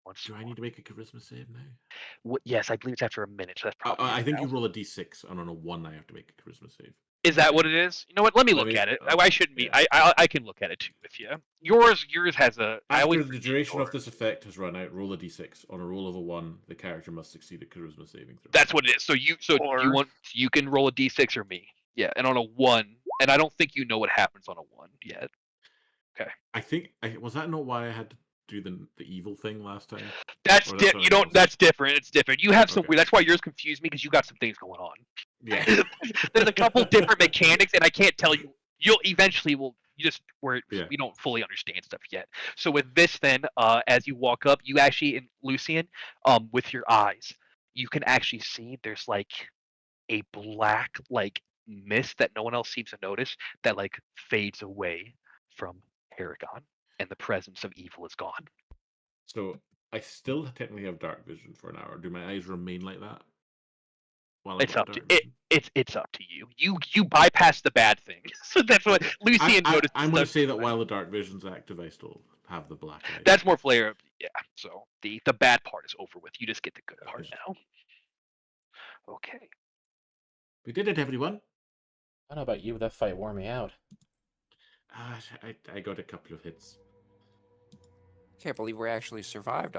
once Do more. I need to make a charisma save now? Yes, I believe it's after a minute. So that's probably. I think you now. roll a d6, and on a 1 I have to make a charisma save. Is that what it is? You know what? Let me Let look me- at it. oh, I shouldn't be. yeah. I can look at it too with you. Yours has a. I After always the forget duration of yours. this effect has run out, roll a d6. On a roll of a 1, the character must succeed a charisma saving throw. That's what it is. So you Or- you can roll a d6 or me. Yeah, and on a 1, and I don't think you know what happens on a 1 yet. I think was that not why I had to do the evil thing last time? That's Or that's you what it don't. was. That's different. It's different. You have some Okay. weird. That's why yours confused me because you got some things going on. Yeah. There's a couple different mechanics, and I can't tell you. You'll eventually will. You just Yeah. we don't fully understand stuff yet. So with this, then, as you walk up, you actually, in Lucian, with your eyes, you can actually see there's like a black like mist that no one else seems to notice that like fades away from Paragon, and the presence of evil is gone. So I still technically have dark vision for an hour. Do my eyes remain like that? While It's got up to dark vision? it's up to you. You bypass the bad thing. So that's what Lucian noticed. I'm going to stuff say that too. while the dark vision's active, I still have the black eye. That's more flair. Yeah. So the bad part is over with. You just get the good part Yes. now. Okay. We did it, everyone. I don't know about you, but that fight wore me out. I got a couple of hits. Can't believe we actually survived.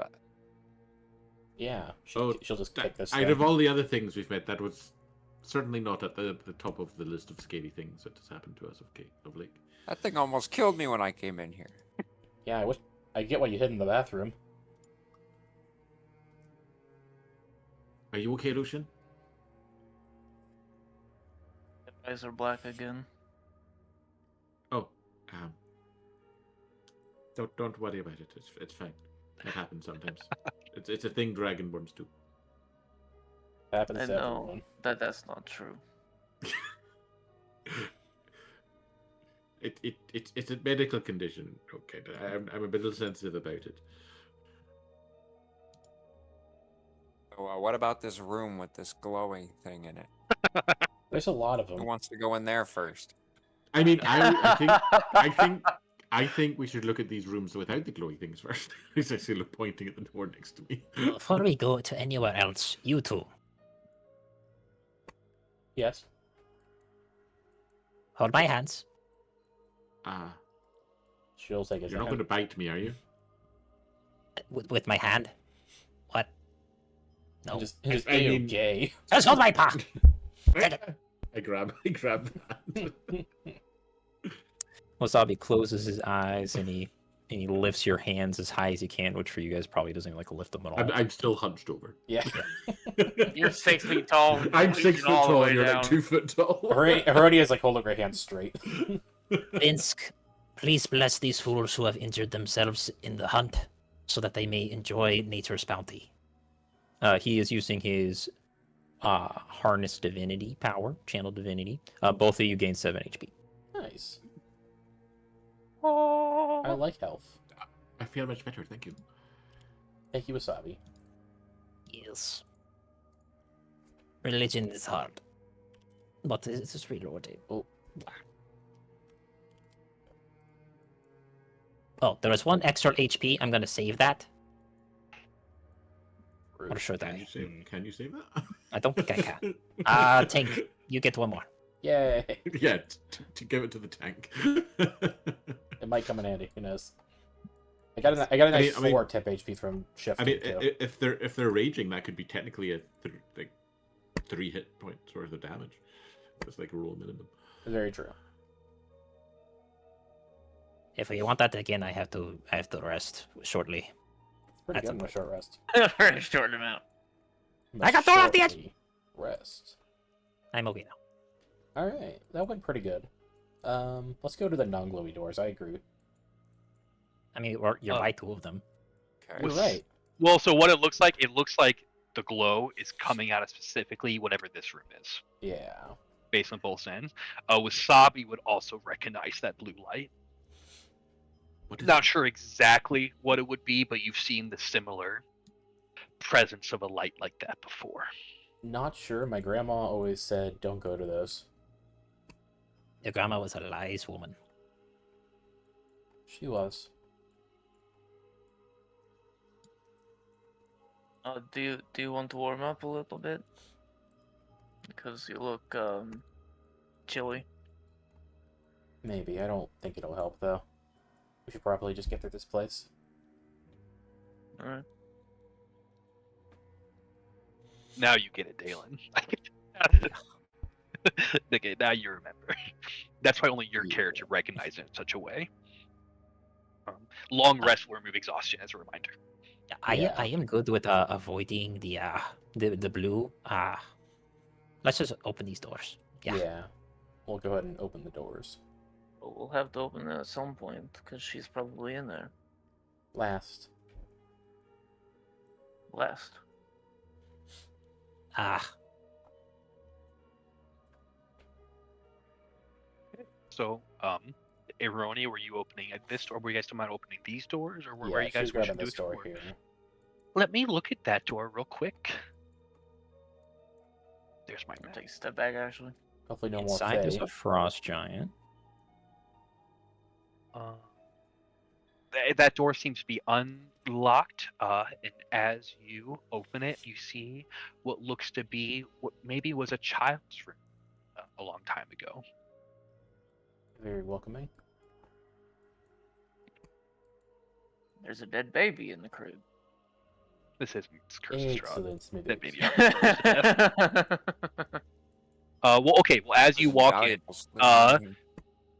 Yeah, Oh, she'll just kick this Out thing. of all the other things we've met, that was certainly not at the top of the list of scary things that has happened to us of late. That thing almost killed me when I came in here. Yeah, I get why you hid in the bathroom. Are you okay, Lucian? Eyes are black again. Oh, don't worry about it. It's fine. It happens sometimes. it's a thing dragonborns do. Happens I to know everyone. that's not true. It's a medical condition. Okay, I'm a little sensitive about it. So, what about this room with this glowing thing in it? There's a lot of Who them. wants to go in there first? I mean, I think I think we should look at these rooms without the glowy things first. He's actually pointing at the door next to me. Before we go to anywhere else, you two, Yes. hold my hands. Ah, She'll take his you're not hand. going to bite me, are you? With my hand. What? No. Just I mean- gay. Just hold my paw. I grab the hand. Wasabi closes his eyes and he lifts your hands as high as he can, which for you guys probably doesn't even like lift them at all. I'm still hunched over. Yeah. You're 6 feet tall. I'm reaching 6 foot all the tall way and you're down. like 2 foot tall. Herodia's like holding her hands straight. Vinsk, please bless these fools who have injured themselves in the hunt, so that they may enjoy nature's bounty. He is using his harness divinity power, channel divinity. Both of you gain 7 HP. Nice. Oh. I like health. I feel much better, thank you. Thank you, Wasabi. Yes. Religion is hard, but it is rewarding. Oh, there is 1 extra HP. I'm gonna save that. Or should Can I? Can you save that? I don't think I can. Tank, you get 1 more. Yay. Yeah, to give it to the tank. It might come in handy. Who knows? I got a nice 4 tip HP from I mean, shifting too. if they're raging, that could be technically a 3 hit points worth of damage. It's like a roll minimum. Very true. If we want that again, I have to rest shortly. It's pretty That's good in a short rest. For a short amount. I got thrown off the edge! Shortly Rest. I'm okay now. All right, that went pretty good. Let's go to the non-glowy doors. I agree. I mean, you're by 2 of them. You're right. Well, so what it looks like the glow is coming out of specifically whatever this room is, Yeah. based on both ends. Wasabi would also recognize that blue light. What is Not sure exactly what it would be, but you've seen the similar presence of a light like that before. Not sure. My grandma always said, "Don't go to those." Your grandma was a lies woman. She was. Do you want to warm up a little bit? Because you look chilly. Maybe. I don't think it'll help though. We should probably just get through this place. All right. Now you get it, Dalen. Okay, now you remember. That's why only your character recognizes it in such a way. Long rest will remove exhaustion, as a reminder. Yeah. I am good with avoiding the blue. Let's just open these doors. Yeah. We'll go ahead and open the doors. But we'll have to open it at some point because she's probably in there. Last. Last. So, Eroni, were you opening at this door? Were you guys talking about opening these doors, or where Yeah, are you guys she's grabbing wishing to this door explore? here. Let me look at that door real quick. There's my I'm gonna map. take a step back actually. Hopefully no Inside there's more a frost giant. That door seems to be unlocked, and as you open it, you see what looks to be what maybe was a child's room a long time ago. Very welcoming. There's a dead baby in the crib. This is cursed straw. Excellent, Smithy. That baby already froze to death. Well, okay. Well, as you walk in,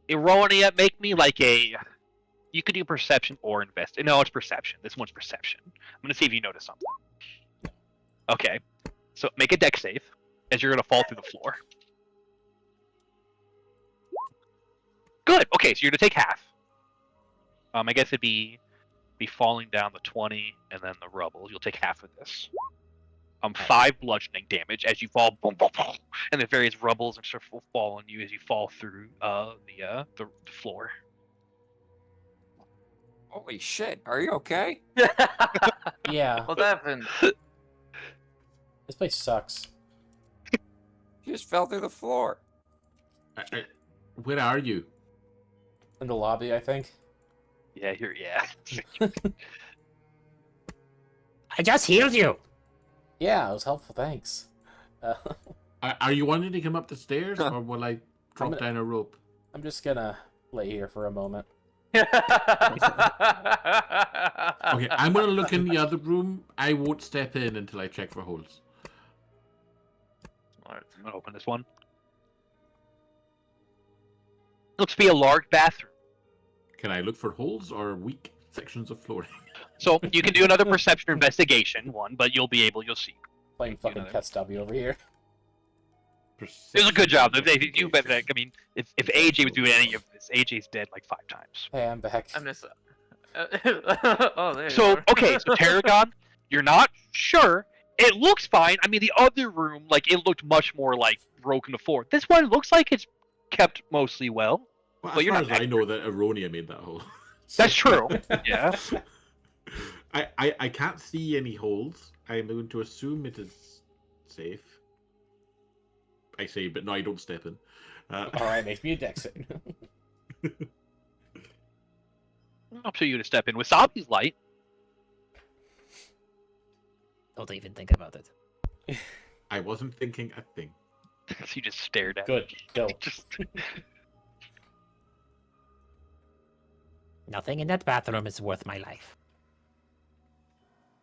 Ironia, make me like a. You could do perception or invest. No, it's perception. This one's perception. I'm gonna see if you notice something. Okay, so make a deck save, as you're gonna fall through the floor. Good. Okay, so you're gonna take half. I guess it'd be falling down the 20 and then the rubble. You'll take half of this. 5 bludgeoning damage as you fall, boom, boom, boom, and the various rubbles and stuff will fall on you as you fall through the floor. Holy shit, are you okay? Yeah, What happened? this place sucks. You just fell through the floor. Where are you? In the lobby, I think. Yeah, yeah. I just healed you. Yeah, it was helpful. Thanks. Are you wanting to come up the stairs, or will I drop gonna- down a rope? I'm just gonna lay here for a moment. Okay, I'm gonna look in the other room. I won't step in until I check for holes. Smart. I'm gonna open this one. Looks to be a large bathroom. Can I look for holes or weak sections of flooring? So you can do another perception investigation one, but you'll see. Playing Do fucking another. Test W over here. It was a good job. If Investigation. if AJ was doing any of this, AJ's dead like 5 times. Hey, I'm back. I miss that. Oh, there you So are. okay, so Tarragon, you're not sure. It looks fine. I mean, the other room, like it looked much more like broken before. This one looks like it's kept mostly well. Well, But as you're far not as I know, that Aronia made that hole. That's true. Yeah. I can't see any holes. I'm going to assume it is safe. I say, but no, I don't step in. All right, make me a dex save. Up to you to step in. Wasabi's light. Don't even think about it. I wasn't thinking a thing. She just stared at. Good, go. Just Nothing in that bathroom is worth my life.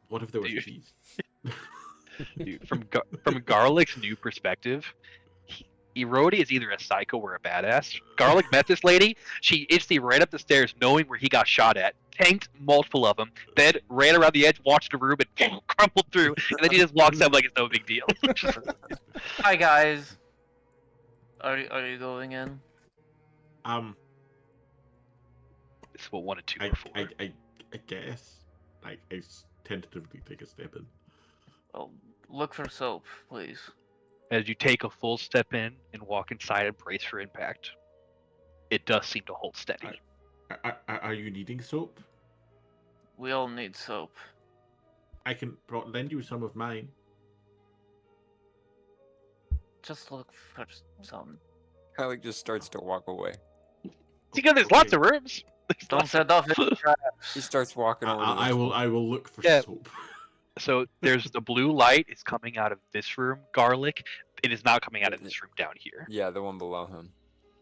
What if there was Dude. cheese? dude, from Garlic's new perspective, Erodi is either a psycho or a badass. Garlic met this lady. She instantly ran up the stairs, knowing where he got shot at. Tanked multiple of them. Then ran around the edge, watched the room, and crumpled through. And then he just walks out like it's no big deal. Hi guys. Are you going in? It's what 1 and 2 I, or 4. I guess. I tentatively take a step in. Well, look for soap, please. As you take a full step in and walk inside and brace for impact, it does seem to hold steady. Are you needing soap? We all need soap. I can lend you some of mine. Just look for some. Alec just starts to walk away. Because there's lots of rooms. There's Don't lots set off any He traps. starts walking over. to I this will. one. I will look for Yeah. soap. So there's the blue light is coming out of this room, Garlic. It is not coming out of this room down here. Yeah, the one below him.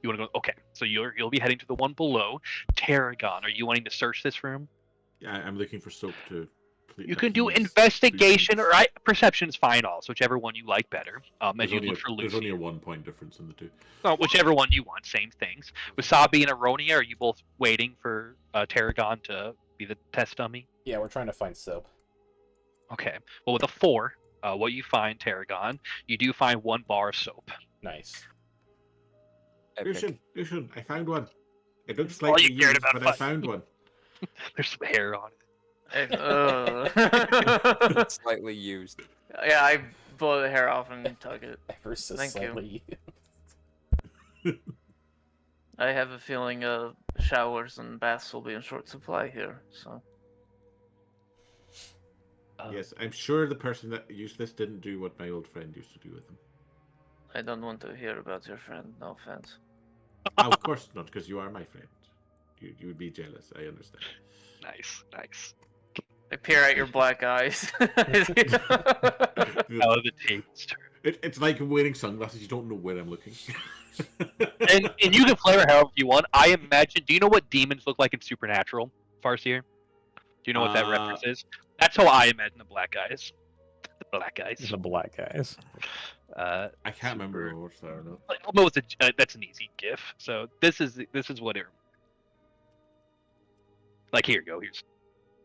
You want to go? Okay, so you'll be heading to the one below. Tarragon, are you wanting to search this room? Yeah, I'm looking for soap to. You can do appease investigation Lucius. or perception is fine. Also, whichever one you like better. As There's you only, look for there's only a Lucy. 1 point difference in the two. Whichever one you want, same things. Wasabi and Aronia, are you both waiting for Tarragon to be the test dummy? Yeah, we're trying to find soap. Okay. Well, with a 4, what you find, Tarragon, you do find 1 bar of soap. Nice. Epic. Lucian, I found one. It looks All like you cared about but I fun. found one. There's some hair on it. Slightly used. Yeah, I blow the hair off and tuck it. Ever so Thank you. slightly. I have a feeling showers and baths will be in short supply here, so. Yes, I'm sure the person that used this didn't do what my old friend used to do with them. I don't want to hear about your friend, no offense. Of course not, because you are my friend. You would be jealous. I understand. Nice. I peer at your black eyes. How the tables turn. It's like wearing sunglasses. You don't know where I'm looking. And you can flavor however you want. I imagine. Do you know what demons look like in Supernatural, Farseer? Do you know what that reference is? That's how I imagine the black guys. The black guys. The black guys. I can't remember what's there or not. Well, that's an easy GIF. So this is what it. Like here you go. Here's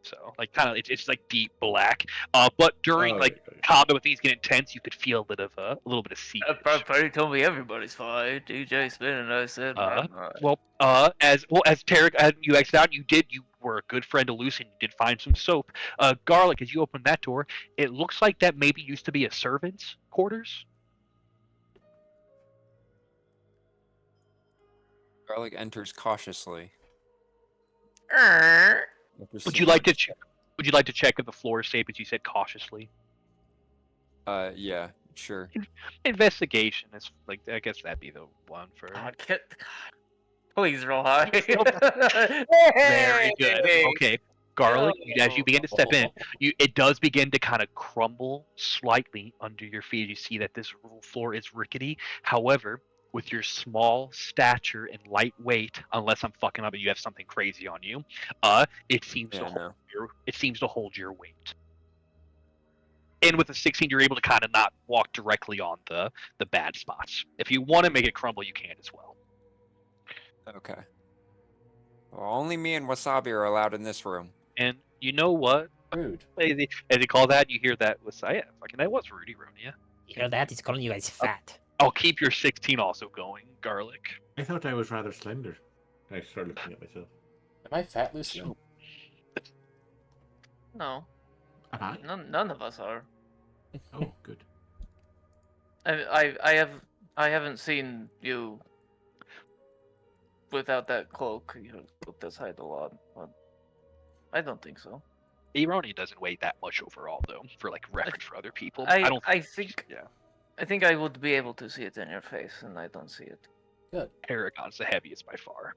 so like kind of it's like deep black. But during Oh, like okay. combat when things get intense, you could feel a little bit of seepage. Party told me everybody's fine. DJ Spin and I said, As Tarek, as you exit out, you were a good friend to Lucy, and you did find some soap. Garlic, as you open that door, it looks like that maybe used to be a servant's quarters. Garlic enters cautiously. Would you like to check? Would you like to check if the floor is safe, as you said cautiously? Yeah, sure. Investigation is like I guess that'd be the one for. God, Please roll high. Very good. Hey! Okay. Garlic, as you begin to step in, Oh. it does begin to kind of crumble slightly under your feet. You see that this floor is rickety. However, with your small stature and light weight, unless I'm fucking up and you have something crazy on you, it seems Yeah, to hold no. it seems to hold your weight. And with a 16, you're able to kind of not walk directly on the bad spots. If you want to make it crumble, you can as well. Okay. Well, only me and Wasabi are allowed in this room. And you know what? Rude. As he call that, you hear that was fucking that was Rudy Ronia. You hear that? He's calling you guys fat. I'll keep your 16 also going, Garlic. I thought I was rather slender. I started looking at myself. Am I fat, Lucian? No, Am I? none of us are. Oh, good. I haven't seen you without that cloak. You look this height a lot, but I don't think so. Ironi doesn't weigh that much overall, though, for like reference for other people. I don't. think Yeah. I think I would be able to see it in your face, and I don't see it. Good. Paragon's the heaviest by far.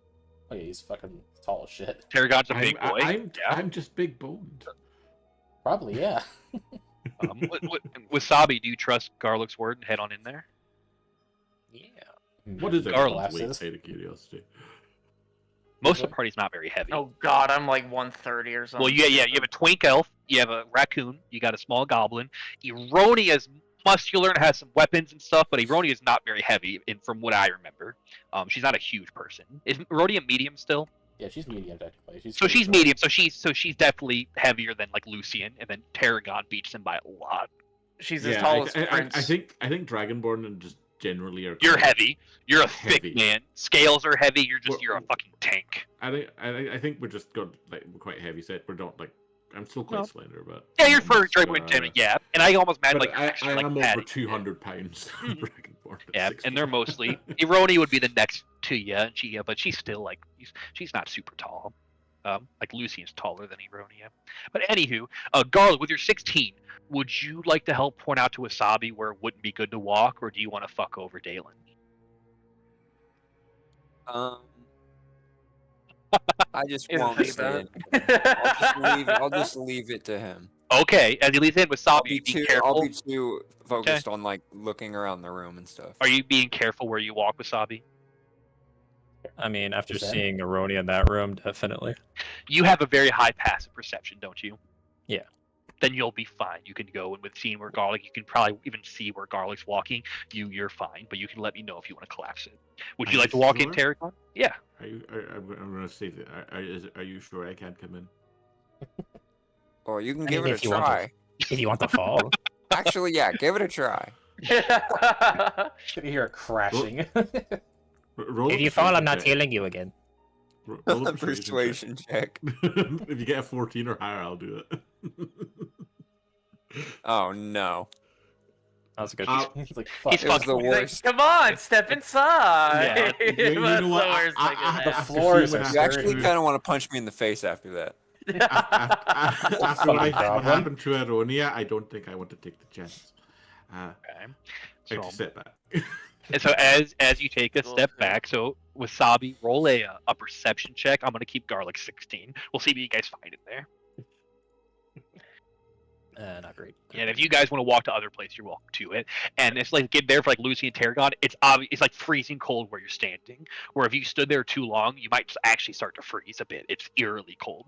Oh yeah, he's fucking tall as shit. Paragon's a big boy. I'm yeah. just big boned. Probably, yeah. Wasabi, do you trust Garlic's word and head on in there? Yeah. What is it? Garlic Weight, collapses. out of curiosity. Most of the party's not very heavy. Oh God, I'm like 130 or something. Well, you have a twink elf, you have a raccoon, you got a small goblin. Eronia's muscular and has some weapons and stuff, but Eronia is not very heavy, from what I remember. She's not a huge person. Is Eronia medium still? Yeah, she's medium technically. So she's medium. So she's definitely heavier than like Lucian, and then Tarragon beats him by a lot. She's as tall as Prince. I think Dragonborn and just generally are. You're heavy. You're a heavy. thick man. Scales are heavy. You're We're- a fucking tank. I think we're just got like we're quite heavy set. We're not like I'm still quite No. slender, but Yeah, you're for But, Dragonborn. Yeah, and I almost imagine But like I extra, like, am over padding. 200 pounds. Dragonborn. at Yeah, 6 and they're feet. mostly Eroni would be the next to you, and but she's still like she's not super tall. Like Lucian's taller than Eronia. But anywho, Garlic, with your 16, would you like to help point out to Wasabi where it wouldn't be good to walk, or do you want to fuck over Dalen? I just Isn't won't think say about it. it. I'll just leave it to him. Okay, as he leads in, I'll Wasabi, be be too careful. focused on like looking around the room and stuff. Are you being careful where you walk, Wasabi? I mean, after Is that- seeing Aronia in that room, definitely. You have a very high passive perception, don't you? Yeah. Then you'll be fine. You can go and with seeing where Garlic, you can probably even see where Garlic's walking. You're fine, but you can let me know if you want to collapse it. Would Are you like you to walk in, sure? Tarragon? Yeah. I'm going to say that. Are you sure I can't come in? Or you can I give mean, it if a you want to- try. If you want to fall. Actually, yeah, give it a try. Should you hear it crashing? Roll a If you fall, I'm not persuasion healing you again. check. Roll a Persuasion check. if you get a 14 or higher, I'll do it. Oh no. That was a good. He's like, fuck. He's It was fucking the He's like, worst. come on, step inside. Yeah, you know That's what? the worst I could The have. floors are You actually dirty. kind of want to punch me in the face after that. After what Fucking goblin. happened to Aronia, I don't think I want to take the chance. Okay. I So, just step back. and so as you take a Roll step save. back, so Wasabi, roll a perception check. I'm gonna keep Garlic 16. We'll see what you guys find in there. Not great. And if you guys want to walk to other places, you're welcome to it. And it's like get there for like Lucy and Tarragon. It's obvious. It's like freezing cold where you're standing. Where if you stood there too long, you might actually start to freeze a bit. It's eerily cold.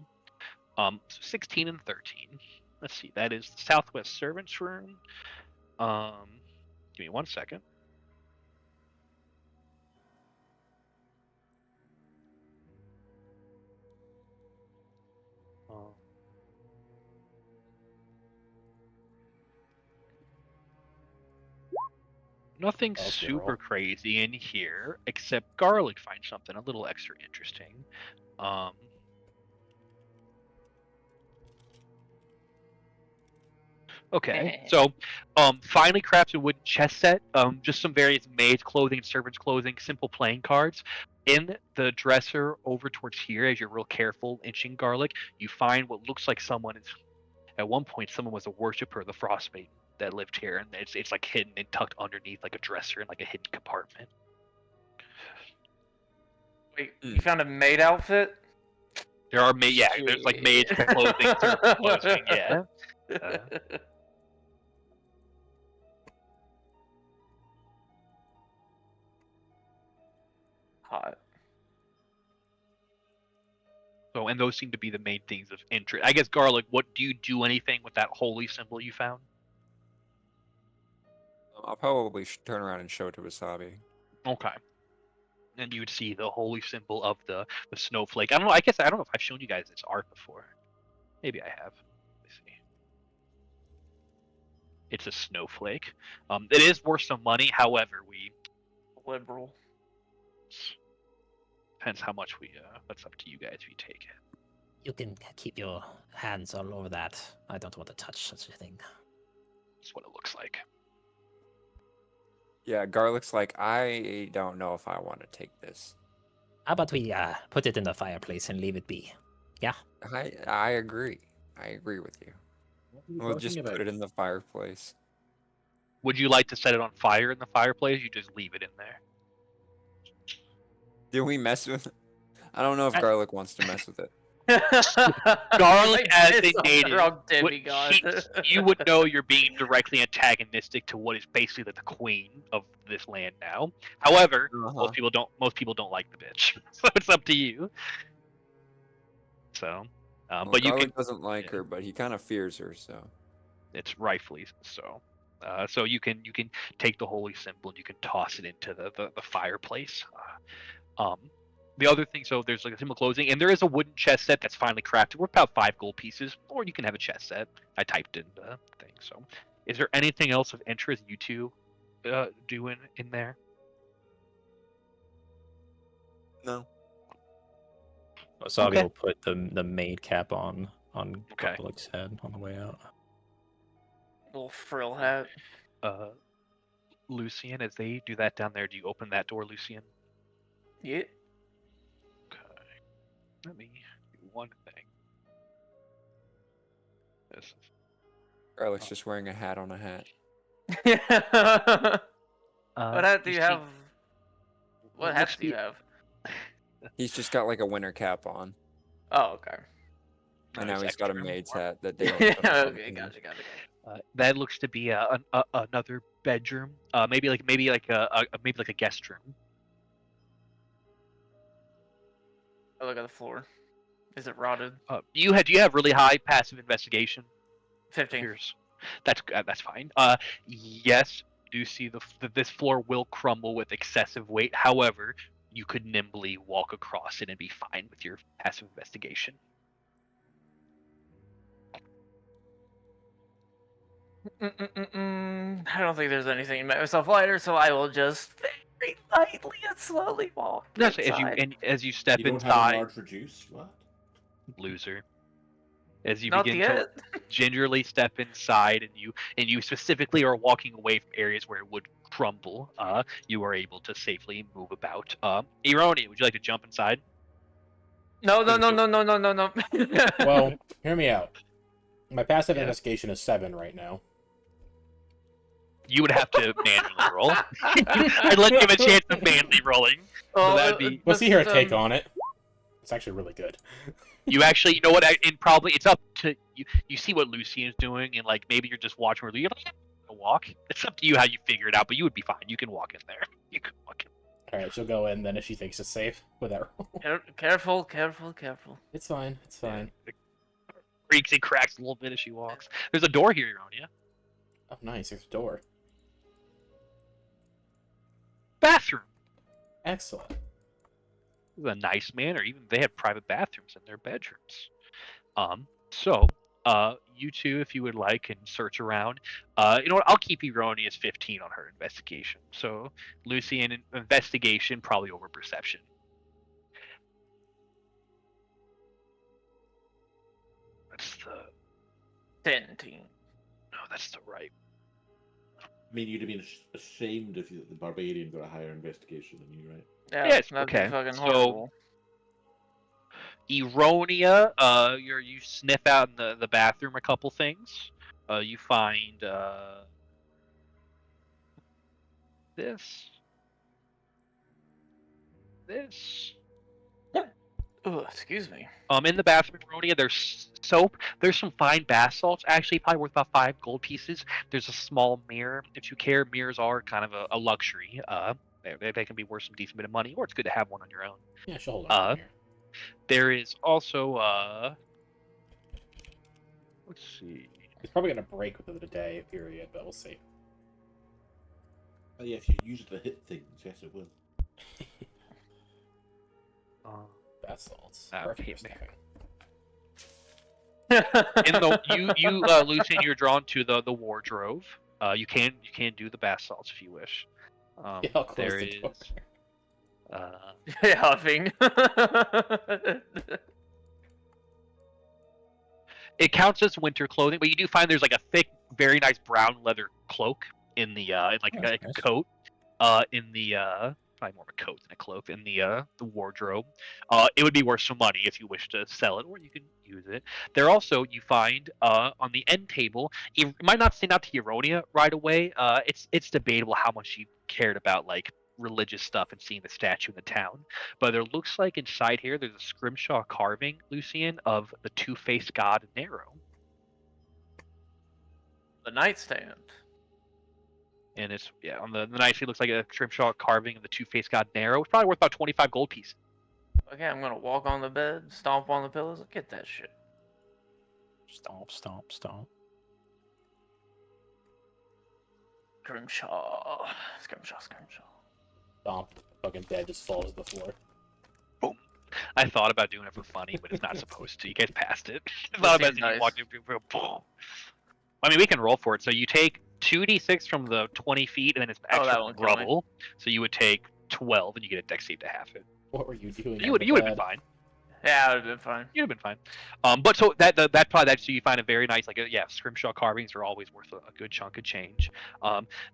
So 16 and 13. Let's see. That is the Southwest Servants Room. Give me 1 second. Nothing That was a good super roll. crazy in here, except Garlic finds something a little extra interesting. Okay, so finely crafted wooden chess set, just some various maids' clothing and servants' clothing, simple playing cards. In the dresser over towards here, as you're real careful inching Garlic, you find what looks like someone is. At one point, someone was a worshiper of the Frostmaiden that lived here, and it's like hidden and tucked underneath like a dresser in like a hidden compartment. Wait, Mm. you found a maid outfit? There are there's like maids clothing, servant clothing, yeah. Hot. So, and those seem to be the main things of interest. I guess, Garlic, what do you do anything with that holy symbol you found? I'll probably turn around and show it to Wasabi. Okay. And you would see the holy symbol of the snowflake. I don't know. I guess I don't know if I've shown you guys its art before. Maybe I have. Let's see. It's a snowflake. It is worth some money. However, we Liberal. depends how much we. That's up to you guys if you take it. You can keep your hands all over that. I don't want to touch such a thing. That's what it looks like. Yeah, Garlic's like, I don't know if I want to take this. How about we put it in the fireplace and leave it be? I agree. I agree with you. We'll just put it in the fireplace. Would you like to set it on fire in the fireplace? You just leave it in there. Did we mess with it? I don't know if Garlic wants to mess with it. Garlic as a It's a native, drunk would- demigod. you would know you're being directly antagonistic to what is basically the queen of this land now. However, Uh-huh. most people don't. Most people don't like the bitch, so it's up to you. So, Well, but you Garlic can. doesn't like yeah. her, but he kind of fears her, so. It's rightfully so. So you can take the holy symbol and you can toss it into the fireplace. The other thing, so there's like a symbol closing, and there is a wooden chest set that's finely crafted. We're about 5 gold pieces, or you can have a chest set. I typed in the thing. So, is there anything else of interest you two do in there? No. Wasabi Okay. will put the maid cap on Okay. Garlic's head on the way out. Little frill hat. Lucian, as they do that down there, do you open that door, Lucian? Yeah. Okay. Let me do one thing. This is Garlic's just wearing a hat on a hat. What hat do you see- have? What Well, hats let's do you be- have? He's just got like a winter cap on. Oh, okay. And Nice now he's got a extra. maid's hat that they don't Yeah, put on okay, him. gotcha. That looks to be another bedroom. Maybe like a guest room. Oh, look at the floor. Is it rotted? Do you have really high passive investigation? 15. Here's that's fine. Yes, do see this floor will crumble with excessive weight. However, you could nimbly walk across it and be fine with your passive investigation. I don't think there's anything to make myself lighter, so I will just very lightly and slowly walk Yes, inside. as you step You don't have a inside, large reduce? What? loser. As you Not begin yet. to gingerly step inside, and you specifically are walking away from areas where it would crumble, you are able to safely move about. Ironi, would you like to jump inside? No. Well, hear me out. My passive Yeah. investigation is 7 right now. You would have to manually roll. I'd let you have a chance of manually rolling. So that'd be We'll see her take on it. It's actually really good. you actually. You know what? And probably it's up to you. You see what Lucian's doing, and like maybe you're just watching her. You're like, "Yeah, walk. It's up to you how you figure it out, but you would be fine. You can walk in there. You can walk in. Alright, she'll go in then if she thinks it's safe with that roll. Careful. It's fine, it's fine. It creaks and cracks a little bit as she walks. There's a door here, Ironia. Oh, nice, there's a door. Bathroom. Excellent. This is a nice manor. Even they have private bathrooms in their bedrooms. So, you two, if you would like, can search around. You know what? I'll keep Ironia's 15 on her investigation. So, Lucian, investigation probably over perception. That's the 17. no. That's the right. I mean, you'd have been ashamed if the barbarian got a higher investigation than you, right? Yeah, Yes, that'd okay. be fucking So- horrible. Ironia, you sniff out in the bathroom a couple things. You find this, Oh, excuse me. In the bathroom, Ronia, there's soap. There's some fine bath salts, actually, probably worth about 5 gold pieces. There's a small mirror. If you care, mirrors are kind of a luxury. They can be worth some decent bit of money, or it's good to have one on your own. Yeah, she'll hold on here. There is also let's see. It's probably gonna break within the day period, but we'll see. Oh, yeah, if you use it to hit things, yes, it will. Bath salts. Ah, Perfect hit for me. stuffing. Lucian, you're drawn to the wardrobe. You can do the bath salts if you wish. Yeah, I'll close There the door. is Huffing. it counts as winter clothing, but you do find there's like a thick, very nice brown leather cloak in the in like, That's like nice. a coat in the probably more of a coat than a cloak in the wardrobe. It would be worth some money if you wish to sell it, or you can use it. There also you find on the end table. It might not stand out to Euronia right away. It's debatable how much you cared about like religious stuff and seeing the statue in the town. But there looks like inside here there's a scrimshaw carving, Lucian, of the two-faced god Nero. The nightstand. And it's on the knife. It looks like a scrimshaw carving of the two-faced god Nero. It's probably worth about 25 gold pieces. Okay, I'm gonna walk on the bed, stomp on the pillows. Look at that shit. Stomp, stomp, stomp. Scrimshaw. Scrimshaw. Stomp. Fucking bed just falls to the floor. I thought about doing it for funny, but it's not supposed to. You guys passed it. It's not about seems you nice. walk in, boom. I mean, we can roll for it. So you take 2d6 from the 20 feet, and then it's Oh, extra that won't kill me. rubble. So you would take 12, and you get a dex save to half it. What were you doing? You on would the have been bed? fine. Yeah, it would have been fine. You'd have been fine. But so that probably that so you find a very nice scrimshaw carvings are always worth a good chunk of change.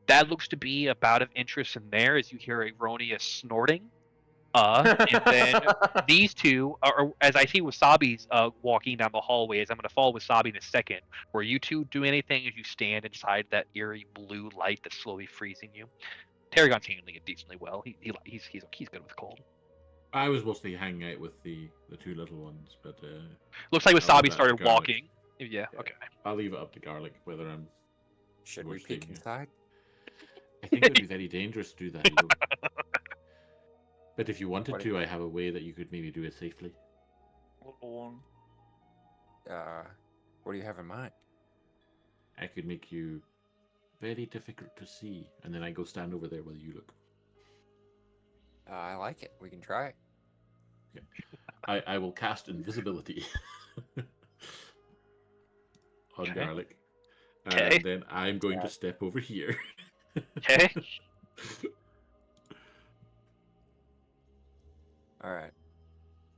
That looks to be about of interest in there as you hear Aronia snorting. And then these two are, as I see Wasabi's walking down the hallway, as I'm going to follow Wasabi in a second, where you two do anything as you stand inside that eerie blue light that's slowly freezing you. Tarragon's handling it decently well. He's good with cold. I was mostly hanging out with the two little ones, but Looks like leave Wasabi that started to Garlic. walking. Yeah, okay. I'll leave it up to Garlic whether I'm. Should we Worst peek thing, yeah. inside? I think it would be very dangerous to do that. Alone. But if you wanted What- to, I have a way that you could maybe do it safely. What do you have in mind? I could make you very difficult to see, and then I go stand over there while you look. I like it. We can try it. I will cast invisibility on Okay. Garlic, Okay. and then I'm going to step over here. Okay. All right.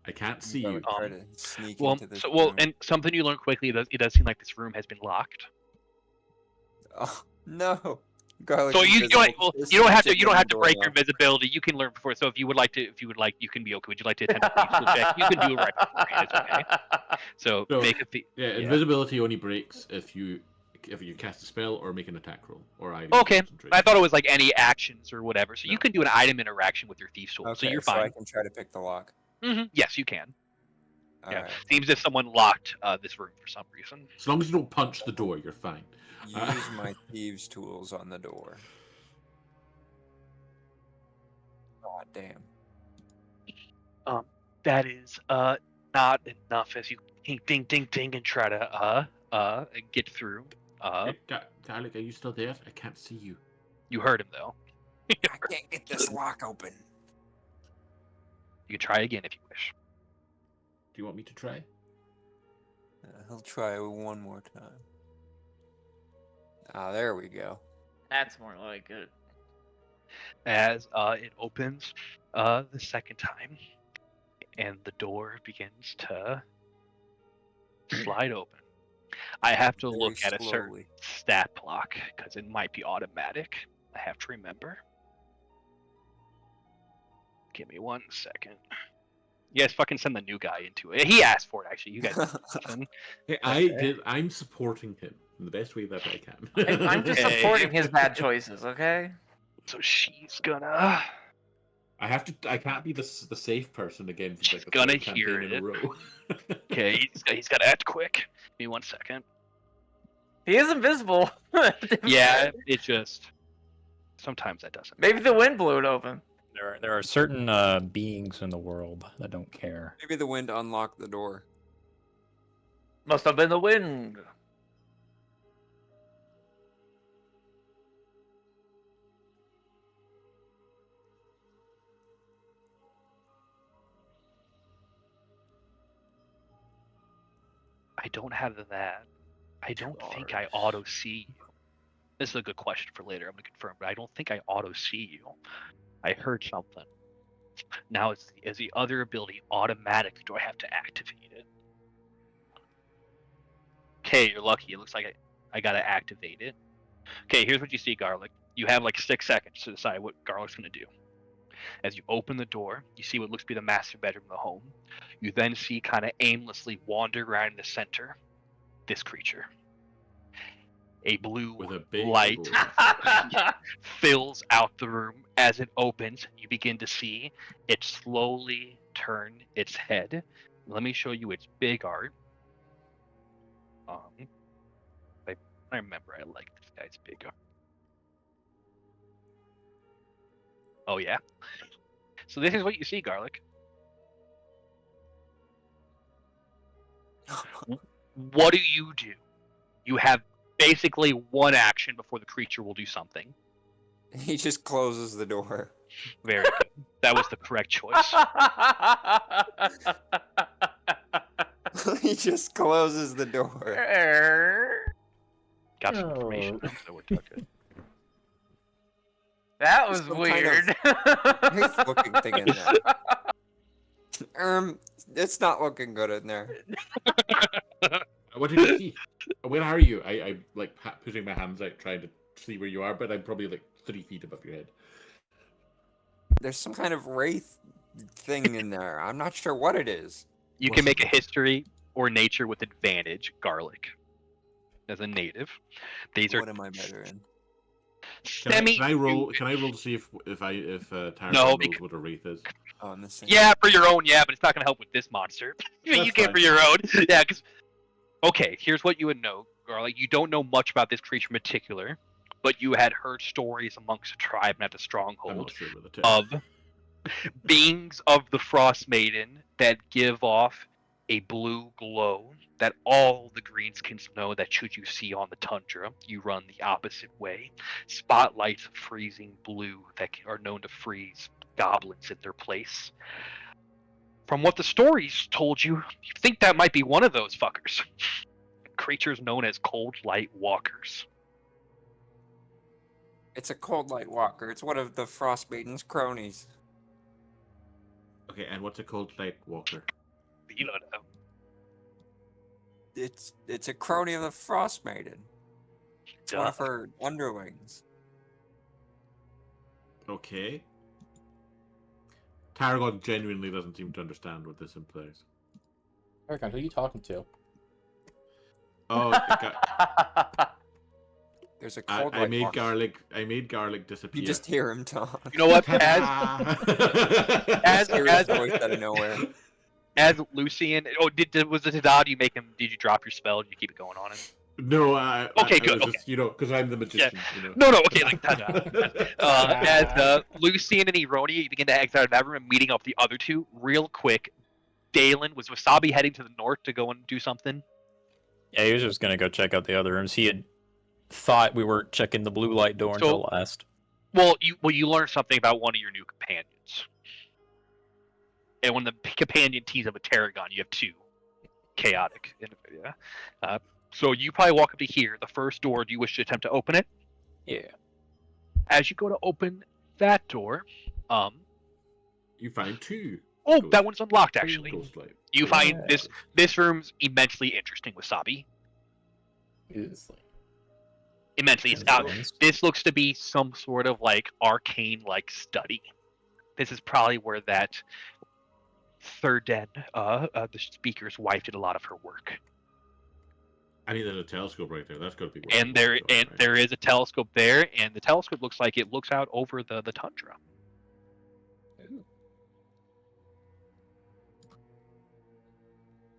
I can't see I you. would try to sneak Well, into this so well, room. and something you learn quickly. It does seem like this room has been locked. Oh no, Garlic. So you invisible. well, There's you don't some have to chicken you don't have to door break now. your visibility. You can learn before. So if you would like, you can be okay. Would you like to attempt a thieves' tool check? You can do it right before. It's okay. So So, make a Yeah, invisibility only breaks if you cast a spell or make an attack roll, or I. Okay, I thought it was like any actions or whatever. So you No. can do an item interaction with your thieves' tool. Okay, so you're so I fine. can try to pick the lock. Yes, you can. All Yeah. right. Seems as if someone locked this room for some reason. As long as you don't punch the door, you're fine. Use my thieves' tools on the door. God damn. That is not enough as you ding ding ding and try to get through. Hey, Garlic, are you still there? I can't see you. You heard him though. I can't get this lock open. You can try again if you wish. Do you want me to try? He'll try one more time. Ah, there we go. That's more like it. As it opens the second time, and the door begins to slide open. I have to Very look at a certain slowly. stat block because it might be automatic. I have to remember. Give me 1 second. You guys fucking send the new guy into it. He asked for it, actually. You guys. Listen. Hey, Okay. I'm supporting him in the best way that I can. I'm just Okay. supporting his bad choices, okay? So she's gonna. I can't be the safe person again for She's like the gonna third hear campaign in a it. row. Okay, he's got to act quick. Give me 1 second. He is invisible. Yeah, it just sometimes that doesn't. Maybe the matter. wind blew it open. There are certain beings in the world that don't care. Maybe the wind unlocked the door. Must have been the wind. I don't have that. I don't think I Darn. auto see you. This is a good question for later. I'm gonna confirm, but I don't think I auto see you. I heard something. Now is the other ability automatic? Do I have to activate it? Okay, you're lucky. It looks like I gotta activate it. Okay, here's what you see, Garlic. You have like 6 seconds to decide what Garlic's gonna do. As you open the door, you see what looks to be the master bedroom of the home. You then see kind of aimlessly wander around the center this creature. A blue With a big light bowl. fills out the room. As it opens, you begin to see it slowly turn its head. Let me show you its big art. I remember I like this guy's big art. Oh yeah. So this is what you see, Garlic. What do? You have basically one action before the creature will do something. He just closes the door. Very good. That was the correct choice. He just closes the door. Got some information Oh. now, so we're good. That was Some kind weird. Wraith looking thing in there. It's not looking good in there. What did you see? Where are you? I like putting my hands out trying to see where you are, but I'm probably like 3 feet above your head. There's some kind of wraith thing in there. I'm not sure what it is. You What's can make a it? history or nature with advantage, Garlic. As a native, these are What am I better in? semi. Can I roll? Can I roll to see if Tarragon No, knows what a wraith is? Oh, I'm the same. Yeah, for your own, yeah, but it's not going to help with this monster. You That's get fine. for your own. Yeah, because... Okay, here's what you would know, Garlic. You don't know much about this creature in particular, but you had heard stories amongst the tribe and at the I'm stronghold not sure with the of beings of the Frostmaiden that give off a blue glow that all the greenskins know that should you see on the tundra, you run the opposite way. Spotlights of freezing blue that are known to freeze goblins in their place. From what the stories told you, you think that might be one of those fuckers. Creatures known as cold light walkers. It's a cold light walker. It's one of the Frostmaiden's cronies. Okay, and what's a cold light walker? You don't know. It's a crony of the Frostmaiden. It's one Duh. of her underlings. Okay. Tarragon genuinely doesn't seem to understand what this implies. Tarragon, who are you talking to? Oh, There's a cold I light made walker. I made garlic disappear. You just hear him talk. You know what? Ta-da! As Hear his voice out of nowhere. as Lucian, was it Hadad? Did you drop your spell? Did you keep it going on him? No, Okay, I good, was just, because I'm the magician. No, okay, like as Lucian and Eronia, you begin to exit out of that room and meeting up the other two real quick. Dalen, was Wasabi heading to the north to go and do something? Yeah, he was just gonna go check out the other rooms. He had thought we were checking the blue light door until last. Well, you learned something about one of your new companions. And when the companion teams up with Tarragon, you have two. Chaotic. Yeah. So you probably walk up to here, the first door. Do you wish to attempt to open it? Yeah. As you go to open that door, You find two. oh, Ghost- that one's unlocked two actually. ghost light. You find this room's immensely interesting, Wasabi. Is like Immensely. This looks to be some sort of like arcane like study. This is probably where that third den, the speaker's wife, did a lot of her work. I mean, there's a telescope right there. That's got to be. And there is a telescope there, and the telescope looks like it looks out over the tundra.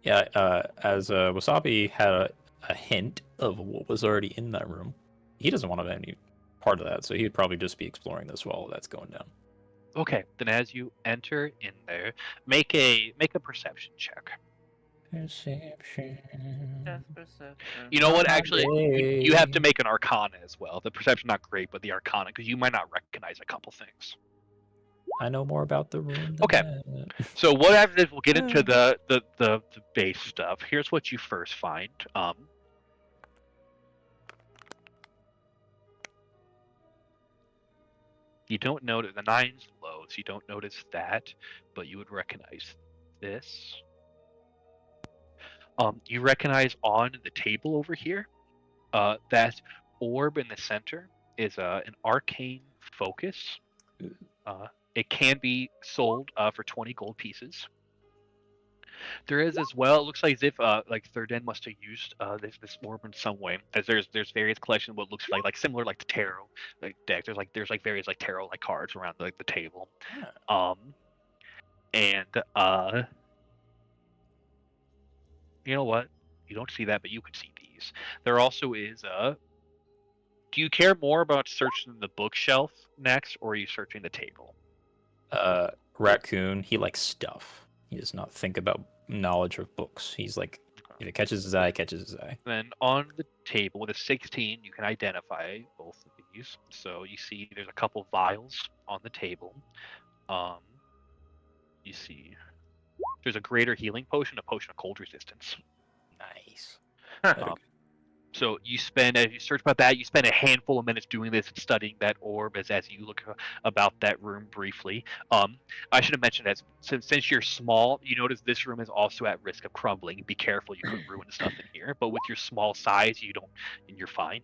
Yeah, as Wasabi had a hint of what was already in that room, he doesn't want to have any part of that, so he'd probably just be exploring this while that's going down. Okay, then as you enter in there, make a perception check. Perception. You know what? Not my Actually, you have to day. make an Arcana as well. The perception not great, but the Arcana because you might not recognize a couple things. I know more about the room than Okay. that. So what happens is we'll get into the base stuff. Here's what you first find. You don't notice the nines low, so you don't notice that, but you would recognize this. You recognize on the table over here, that orb in the center is an arcane focus. It can be sold for 20 gold pieces. There is as well. It looks like as if like Thurden must have used this orb in some way, as there's various collections of what looks like similar like the tarot deck. There's various like tarot like cards around like the table. And you know what? You don't see that, but you could see these. There also is do you care more about searching the bookshelf next, or are you searching the table? Raccoon, he likes stuff. He does not think about knowledge of books. He's like, if it catches his eye, it catches his eye. Then on the table with a 16, you can identify both of these. So you see there's a couple vials on the table. You see there's a greater healing potion, a potion of cold resistance. Nice. So you spend, as you search about that, you spend a handful of minutes doing this and studying that orb as you look about that room briefly. I should have mentioned that since you're small, you notice this room is also at risk of crumbling. Be careful, you could ruin stuff in here. But with your small size, you don't, and you're fine.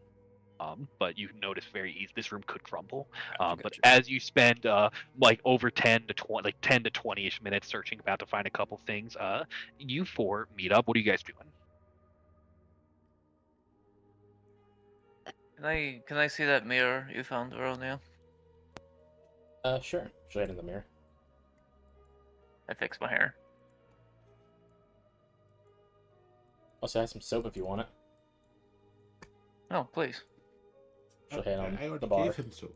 But you notice very easy this room could crumble. But Gotcha. as you spend like over 10 to 20, like 10 to 20ish minutes searching about to find a couple things, you four meet up. What are you guys doing? Can I see that mirror you found, Aronia? Sure. Show it in the mirror. I fixed my hair. Also, I have some soap if you want it. Oh, please. She'll hit on I already the bar. gave him soap.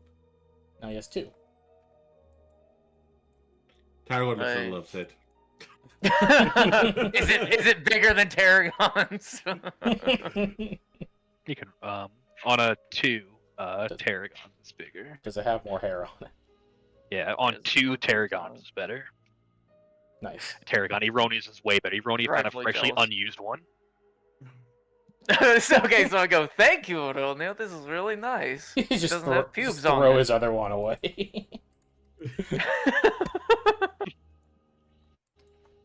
Now he has two. Tarragon I- still loves it. Is it bigger than Tarragon's? You can on a 2, Tarragon is bigger. Because I have more hair on it. Yeah, on Yes, 2, Tarragon jealous. is better. Nice. Tarragon, Eronius is way better. Eronius found a Rightfully freshly jealous. unused one. Okay, so I go, thank you, Aronia. This is really nice. He It just doesn't have pubes just on throw it. his other one away.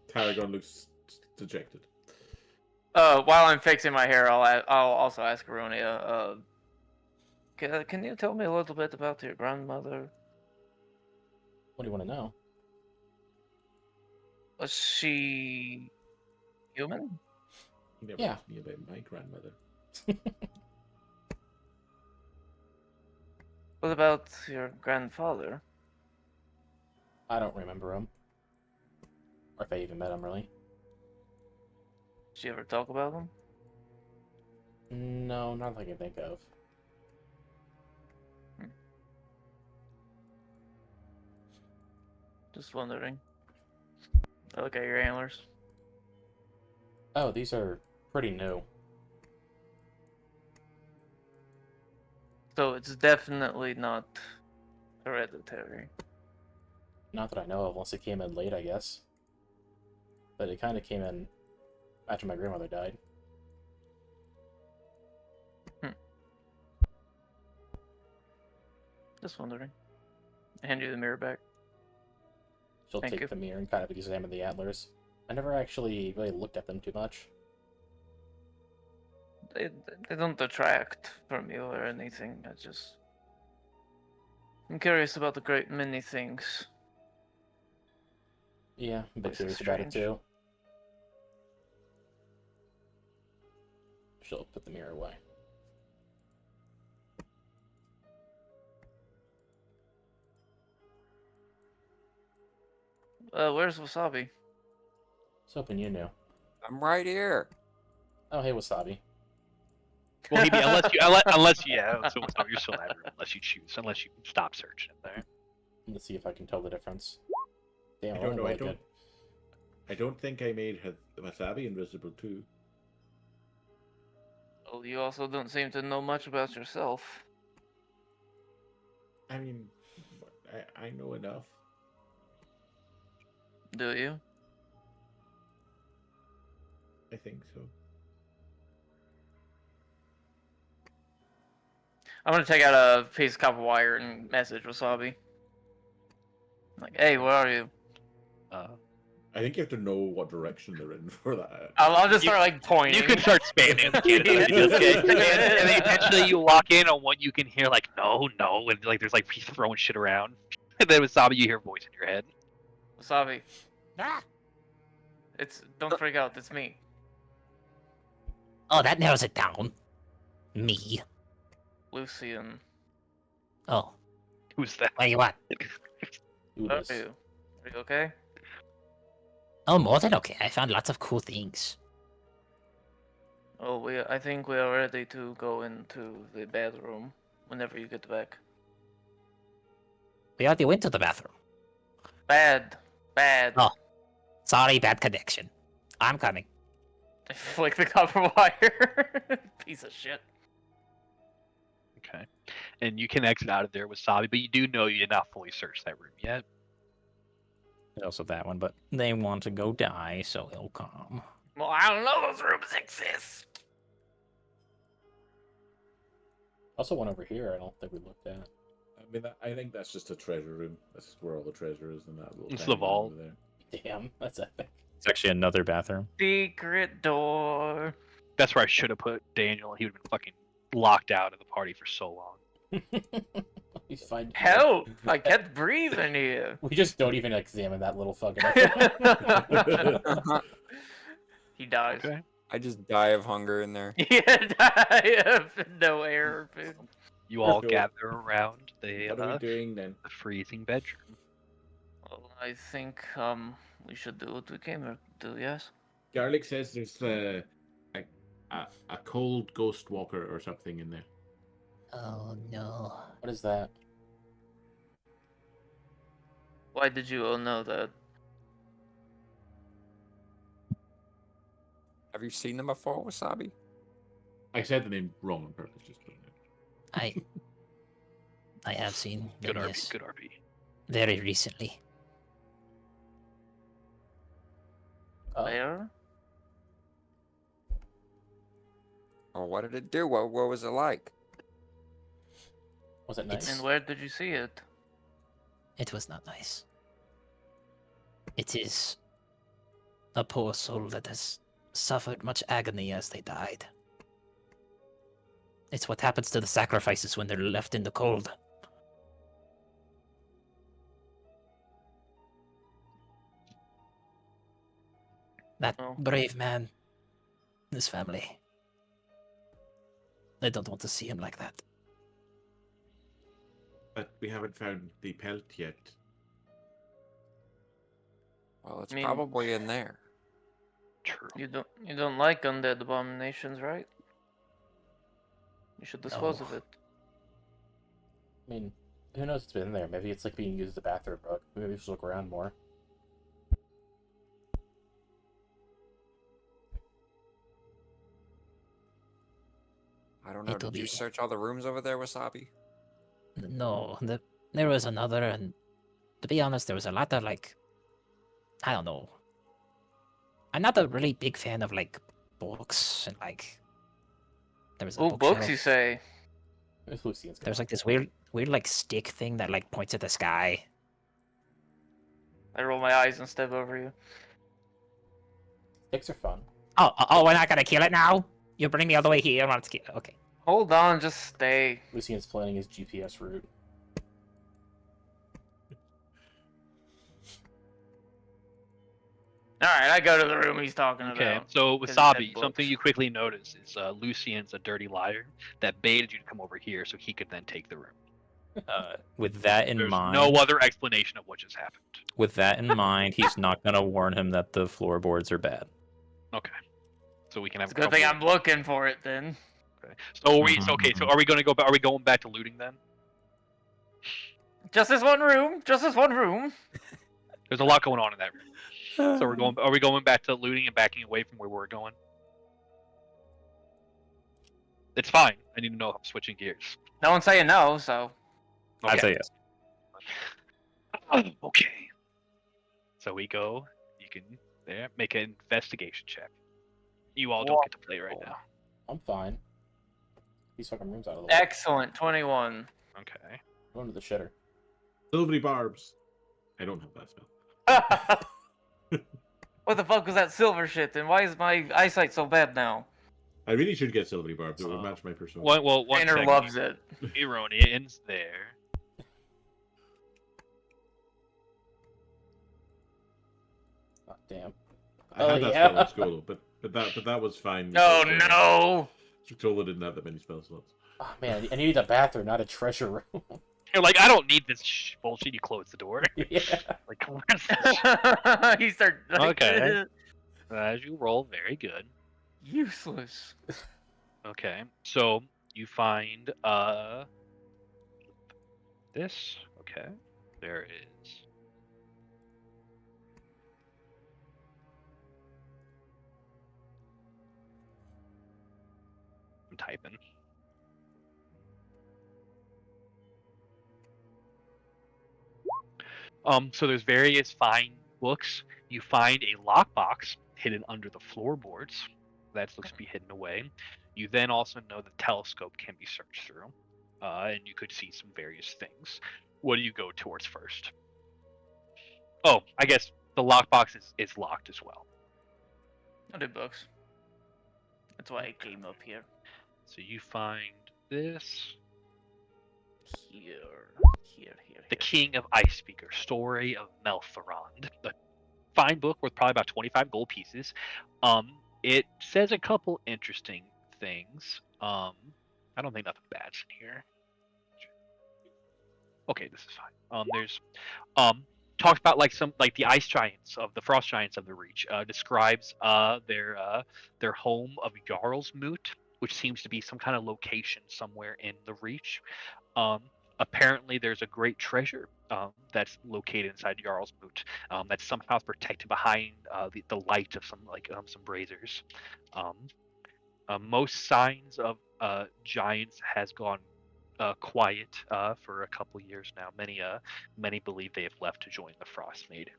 Tarragon looks dejected. While I'm fixing my hair, I'll also ask Aronia. Can you tell me a little bit about your grandmother? What do you want to know? Was she human? You never Yeah. asked me about my grandmother. What about your grandfather? I don't remember him. Or if I even met him, really. Did you ever talk about him? No, not that I can think of. Just wondering. I look at your antlers. Oh, these are pretty new. So it's definitely not hereditary. Not that I know of, unless it came in late, I guess. But it kind of came in after my grandmother died. Just wondering. I hand you the mirror back. She'll Thank take you. the mirror and kind of examine the antlers. I never actually really looked at them too much. They don't detract from you or anything. I'm curious about the great many things. Yeah, I'm a bit This is curious about it strange. too. She'll put the mirror away. Where's Wasabi? I was hoping you knew. I'm right here. Oh, hey, Wasabi. Well, he'd be unless you yeah. So you're still in that room unless you choose, unless you stop searching it there. Let's see if I can tell the difference. Damn, I I don't know. really good. I don't think I made Wasabi invisible too. Well, you also don't seem to know much about yourself. I mean, I know enough. Do you? I think so. I'm gonna take out a piece of copper wire and message Wasabi. Like, hey, where are you? I think you have to know what direction they're in for that. I'll just start like pointing. You can start spamming the cannon. Yeah, okay. and then eventually you lock in on what you can hear, like no, and like there's like people throwing shit around. And then with Wasabi, you hear a voice in your head. Wasabi. Don't freak out. It's me. Oh, that narrows it down. Me. Lucian. Oh, Who's that? where you at? Who Where is? are you? Are you okay? Oh, more than okay. I found lots of cool things. Oh, I think we are ready to go into the bedroom whenever you get back. We already went to the bathroom. Bad. Oh. Sorry, bad connection. I'm coming. I flick the copper wire. Piece of shit. Okay. And you can exit out of there with Wasabi, but you do know you did not fully search that room yet. Also that one, but they want to go die, so they'll come. Well, I don't know those rooms exist. Also one over here I don't think we looked at. I mean, I think that's just a treasure room. That's where all the treasure is in that little. It's tiny the room vault. over there. Damn, that's epic. It's actually another bathroom. Secret door. That's where I should have put Daniel. He would have been fucking locked out of the party for so long. He's fine. Help! I can't breathe in here. We just don't even examine that little fucking. He dies. Okay. I just die of hunger in there. Yeah, die of no air or food. You all Cool. gather around What are we doing then? the freezing bedroom. Well, I think we should do what we came here to do. Yes. Garlic says there's a cold ghost walker or something in there. Oh no. What is that? Why did you all know that? Have you seen them before, Wasabi? I said the name wrong on purpose. Just putting it. I have seen Good them, RP. yes, Good RP. very recently. Where? Oh, what did it do? What was it like? Was it nice? And where did you see it? It was not nice. It is a poor soul that has suffered much agony as they died. It's what happens to the sacrifices when they're left in the cold. That Oh. brave man, his family. I don't want to see him like that. But we haven't found the pelt yet. Well, it's I mean- probably in there. True. You don't like undead abominations, right? You should dispose of No. it. I mean, who knows what's been in there? Maybe it's like being used as a bathroom rug. Maybe we should look around more. I don't know. It'll Did you be- search all the rooms over there, Wasabi? No, there was another, and to be honest, there was a lot of like, I don't know. I'm not a really big fan of like books and like. There was a Oh, books, bookshelf. you say? It's Lucian's. There's like this weird like stick thing that like points at the sky. I roll my eyes and step over you. Sticks are fun. Oh, we're not gonna kill it now. You bring me all the way here. I want to kill. Okay. Hold on, just stay. Lucian's planning his GPS route. Alright, I go to the room he's talking Okay, about. so 'cause it had Wasabi, something books. you quickly notice is Lucian's a dirty liar that baited you to come over here so he could then take the room. With that in There's mind, no other explanation of what just happened. he's not gonna warn him that the floorboards are bad. Okay. So we can have It's a good thing I'm looking for it then. Okay. So Mhm, are we going to go? Are we going back to looting then? Just this one room. Just this one room. There's a lot going on in that room. So we're going. Are we going back to looting and backing away from where we're going? It's fine. I need to know if I'm switching gears. No one's saying no, so. I'd say yes. Okay. So we go. You can there make an investigation check. You all don't get to play right now. I'm fine. These fucking rooms out of the way. Excellent. 21. Okay. Going to the shitter. Silvery barbs. I don't have that spell. What the fuck was that silver shit then? Why is my eyesight so bad now? I really should get silvery barbs. It would match my persona. One Tanner second. loves it. Ironian's there. Oh, damn. I had that yeah. spell in school, but that was fine. No, because, no. Victrola didn't have that many spell slots. Oh, man, I needed a bathroom, not a treasure room. You're like, I don't need this bullshit. You close the door. Yeah. Like, where's this? He started. Like, Okay. As you roll, very good. Useless. Okay, so you find this. Okay, there is. I'm typing. So there's various fine books. You find a lockbox hidden under the floorboards. That looks to be hidden away. You then also know the telescope can be searched through, and you could see some various things. What do you go towards first? Oh, I guess the lockbox is locked as well. I did books. That's why I came up here. So you find this. Here. The King of Ice Speaker, Story of Melthorond. A fine book worth probably about 25 gold pieces. It says a couple interesting things. I don't think nothing bad's in here. Okay, this is fine. There's talks about like the ice giants of the frost giants of the Reach. Describes their home of Jarlsmoot, which seems to be some kind of location somewhere in the Reach. Apparently, there's a great treasure that's located inside Jarlsmoot that's somehow protected behind the light of some braziers. Most signs of giants has gone quiet for a couple years now. Many believe they have left to join the Frostmaiden.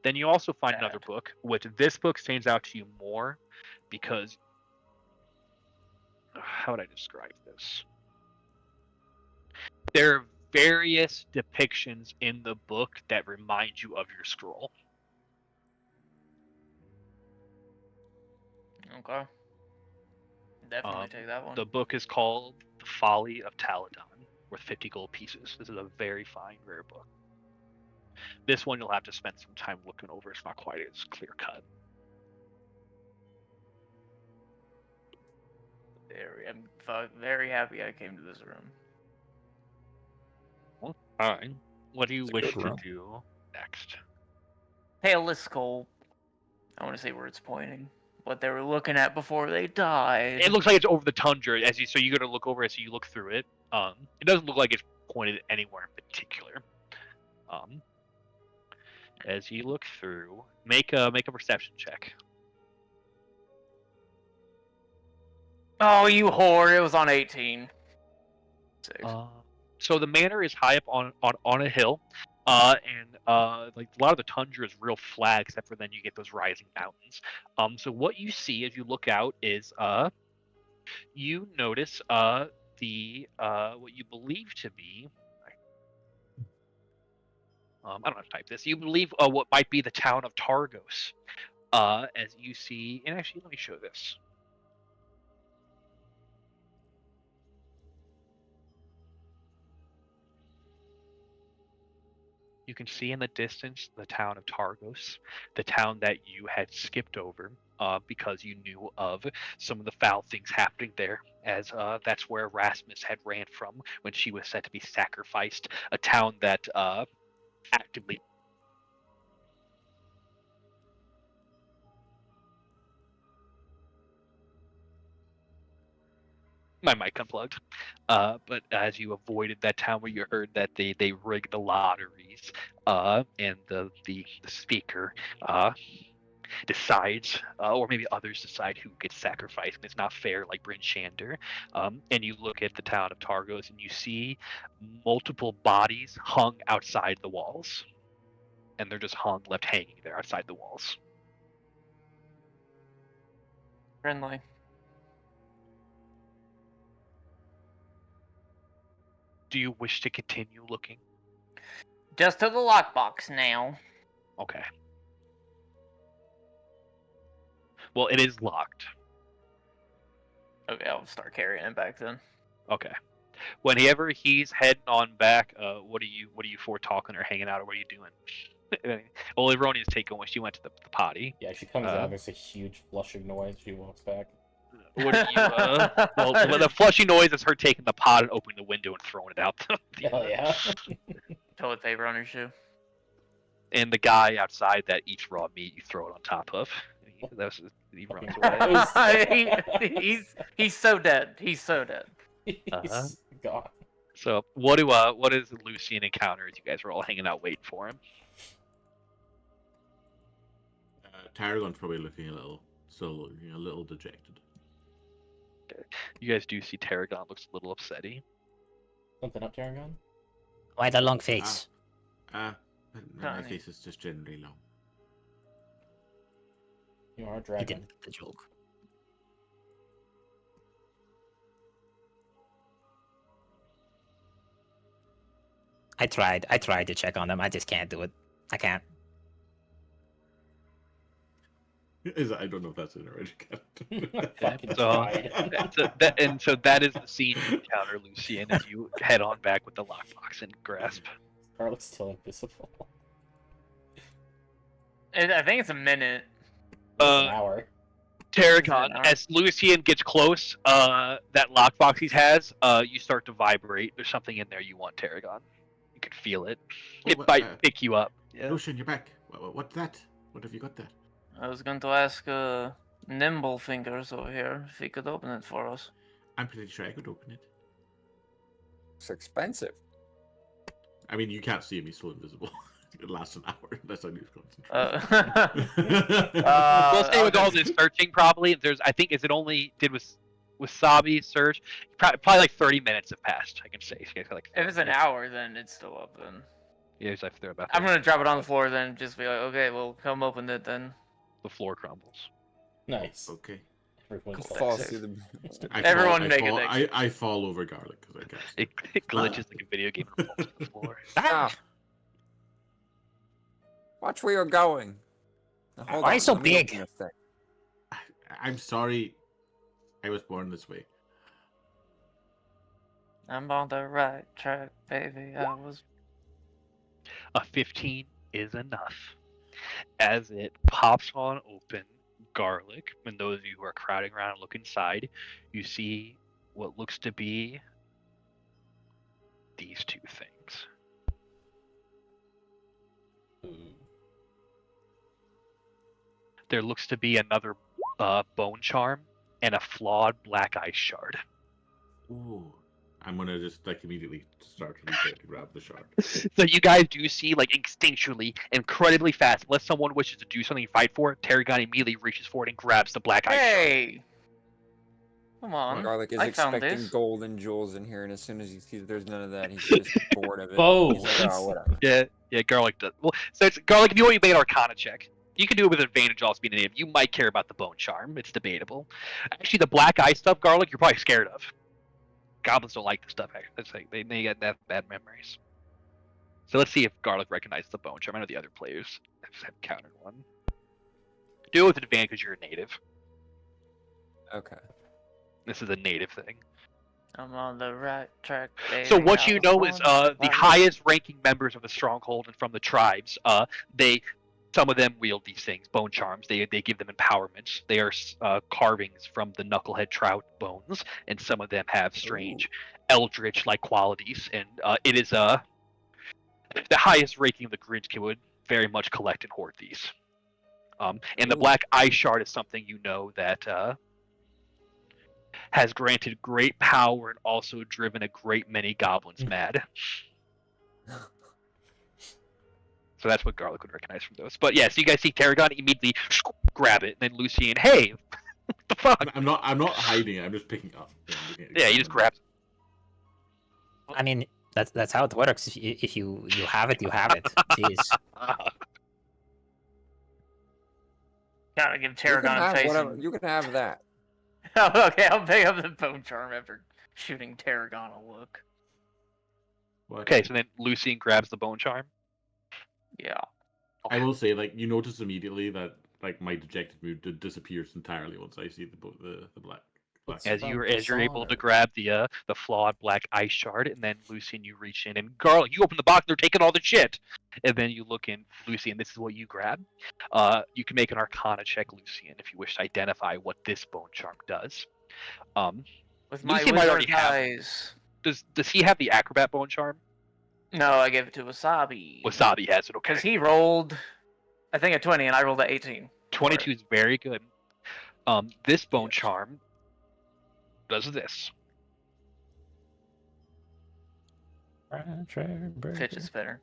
Then you also find another book, which this book stands out to you more because how would I describe this? There are various depictions in the book that remind you of your scroll. Okay. Definitely take that one. The book is called The Folly of Taladon, worth 50 gold pieces. This is a very fine, rare book. This one you'll have to spend some time looking over. It's not quite as clear cut. I'm very happy I came to this room. Well, all right. What do you It's a wish good to room. do next? Telescope. I want to see where it's pointing. What they were looking at before they died. It looks like it's over the tundra. So you're gonna look over it. So you look through it. It doesn't look like it's pointed anywhere in particular. As you look through, make a perception check. Oh, you whore! It was on 18. 6. So the manor is high up on a hill, and like a lot of the tundra is real flat, except for then you get those rising mountains. So what you see as you look out is you notice the what you believe to be. I don't have to type this. You believe what might be the town of Targos, as you see. And actually, let me show this. You can see in the distance the town of Targos, the town that you had skipped over because you knew of some of the foul things happening there, as that's where Erasmus had ran from when she was set to be sacrificed. A town that actively My mic unplugged. But as you avoided that town where you heard that they rigged the lotteries, and the speaker decides, or maybe others decide who gets sacrificed. And it's not fair, like Bryn Shander. And you look at the town of Targos, and you see multiple bodies hung outside the walls, and they're just left hanging there outside the walls. Friendly. Do you wish to continue looking? Just to the lockbox now. Okay. Well, it is locked. Okay, I'll start carrying it back then. Okay. Whenever he's heading on back, what are you four talking or hanging out, or what are you doing? Well, Ironia's taking when she went to the potty. Yeah, she comes out. There's a huge flushing noise. She walks back. What are you? Well, the flushing noise is her taking the pot and opening the window and throwing it out. Hell yeah. Toilet paper on her shoe. And the guy outside that eats raw meat, you throw it on top of. He runs away. he's so dead. He's so dead. He's gone. So what does Lucian encounter as you guys are all hanging out waiting for him? Tarragon's probably looking a little dejected. You guys do see Tarragon looks a little upsetty. Something up, Tarragon? Why the long face? My Honey. face is just generally long. You are a I dragon. didn't get the joke. I tried to check on them. I just can't do it. I can't. I don't know if that's an already. Fucking So- tried. So that is the scene you encounter Lucian as you head on back with the lockbox and grasp. Scarlet's still invisible. I think it's a minute. An hour. Tarragon, Alright. as Lucian gets close, that lockbox he has, you start to vibrate. There's something in there you want, Tarragon. You can feel it. It what, might pick you up. Yeah. Lucian, you're back. What's that? What have you got there? I was going to ask Nimble Fingers over here if he could open it for us. I'm pretty sure I could open it. It's expensive. I mean, you can't see me so invisible. It lasts an hour unless I lose concentration. We'll say I'll with all just- this searching, probably is it only did Wasabi search? Probably like 30 minutes have passed. I can say. So you guys got like If it's an hour, then it's still up. Then yeah, it's like they're about. I'm gonna drop it on the floor. Then just be like, okay, well, come open it then. The floor crumbles. Nice. Okay. Everyone's Cool. Fall like, through the. Everyone make a dex. I fall over garlic because I guess. It glitches like a video game and falls to the floor. Ah! Watch where you're going. Now, hold Why on, so let me open big? this thing. I'm sorry. I was born this way. I'm on the right track, baby. I was. A 15 is enough. As it pops on open, garlic, and those of you who are crowding around and look inside, you see what looks to be these two things. There looks to be another bone charm and a flawed black ice shard. Ooh. I'm gonna just immediately start to reach out to grab the shard. So you guys do see, instinctually, incredibly fast, unless someone wishes to do something and fight for it, Tarragon immediately reaches forward and grabs the black ice shard. Hey, come on! Garlic is I found expecting this. gold and jewels in here, and as soon as he sees there's none of that, he's just bored of it. Bones. He's like, oh, whatever. Yeah, Garlic does. Well, so it's Garlic. If you want, you make an Arcana check. You can do it with advantage, also being a native. You might care about the bone charm. It's debatable. Actually, the black eye stuff, Garlic, you're probably scared of. Goblins don't like the stuff. Actually, it's like they get that bad memories. So let's see if Garlic recognizes the bone charm. I know the other players have encountered one. Do it with advantage because you're a native. Okay. This is a native thing. I'm on the right track, baby. So what I you was know born is this the way. highest ranking members of the stronghold and from the tribes, some of them wield these things, bone charms. They give them empowerment. They are carvings from the knucklehead trout bones, and some of them have strange eldritch-like qualities. And it is the highest ranking of the Grinchkin would very much collect and hoard these. And the Ooh. black eye shard is something you know that has granted great power and also driven a great many goblins mad. So that's what Garlic would recognize from those. But yeah, so you guys see Tarragon immediately grab it, and then Lucian, hey, what the fuck? I'm not hiding it. I'm just picking it up. Yeah, I'm looking at it. Yeah, he just grabs it. I mean, that's how it works. If you have it, you have it. Jeez. Gotta give You can Tarragon have face. whatever. You can have that. Oh, okay, I'll pick up the bone charm after shooting Tarragon a look. What? Okay, so then Lucian grabs the bone charm. Yeah. I will say, like, you notice immediately that like my dejected mood disappears entirely once I see the black. What's As from you're the able to saucer? grab the flawed black ice shard, and then Lucian, you reach in and Garlic, you open the box, they're taking all the shit. And then you look in, Lucian, this is what you grab. You can make an Arcana check, Lucian, if you wish to identify what this bone charm does. With my Lucian might already wizard have. eyes. Does he have the acrobat bone charm? No, I gave it to Wasabi. Wasabi has it. Okay. Because he rolled, I think, a 20, and I rolled a 18. 22 is very good. This bone Yes. charm does this. Fidget spinner.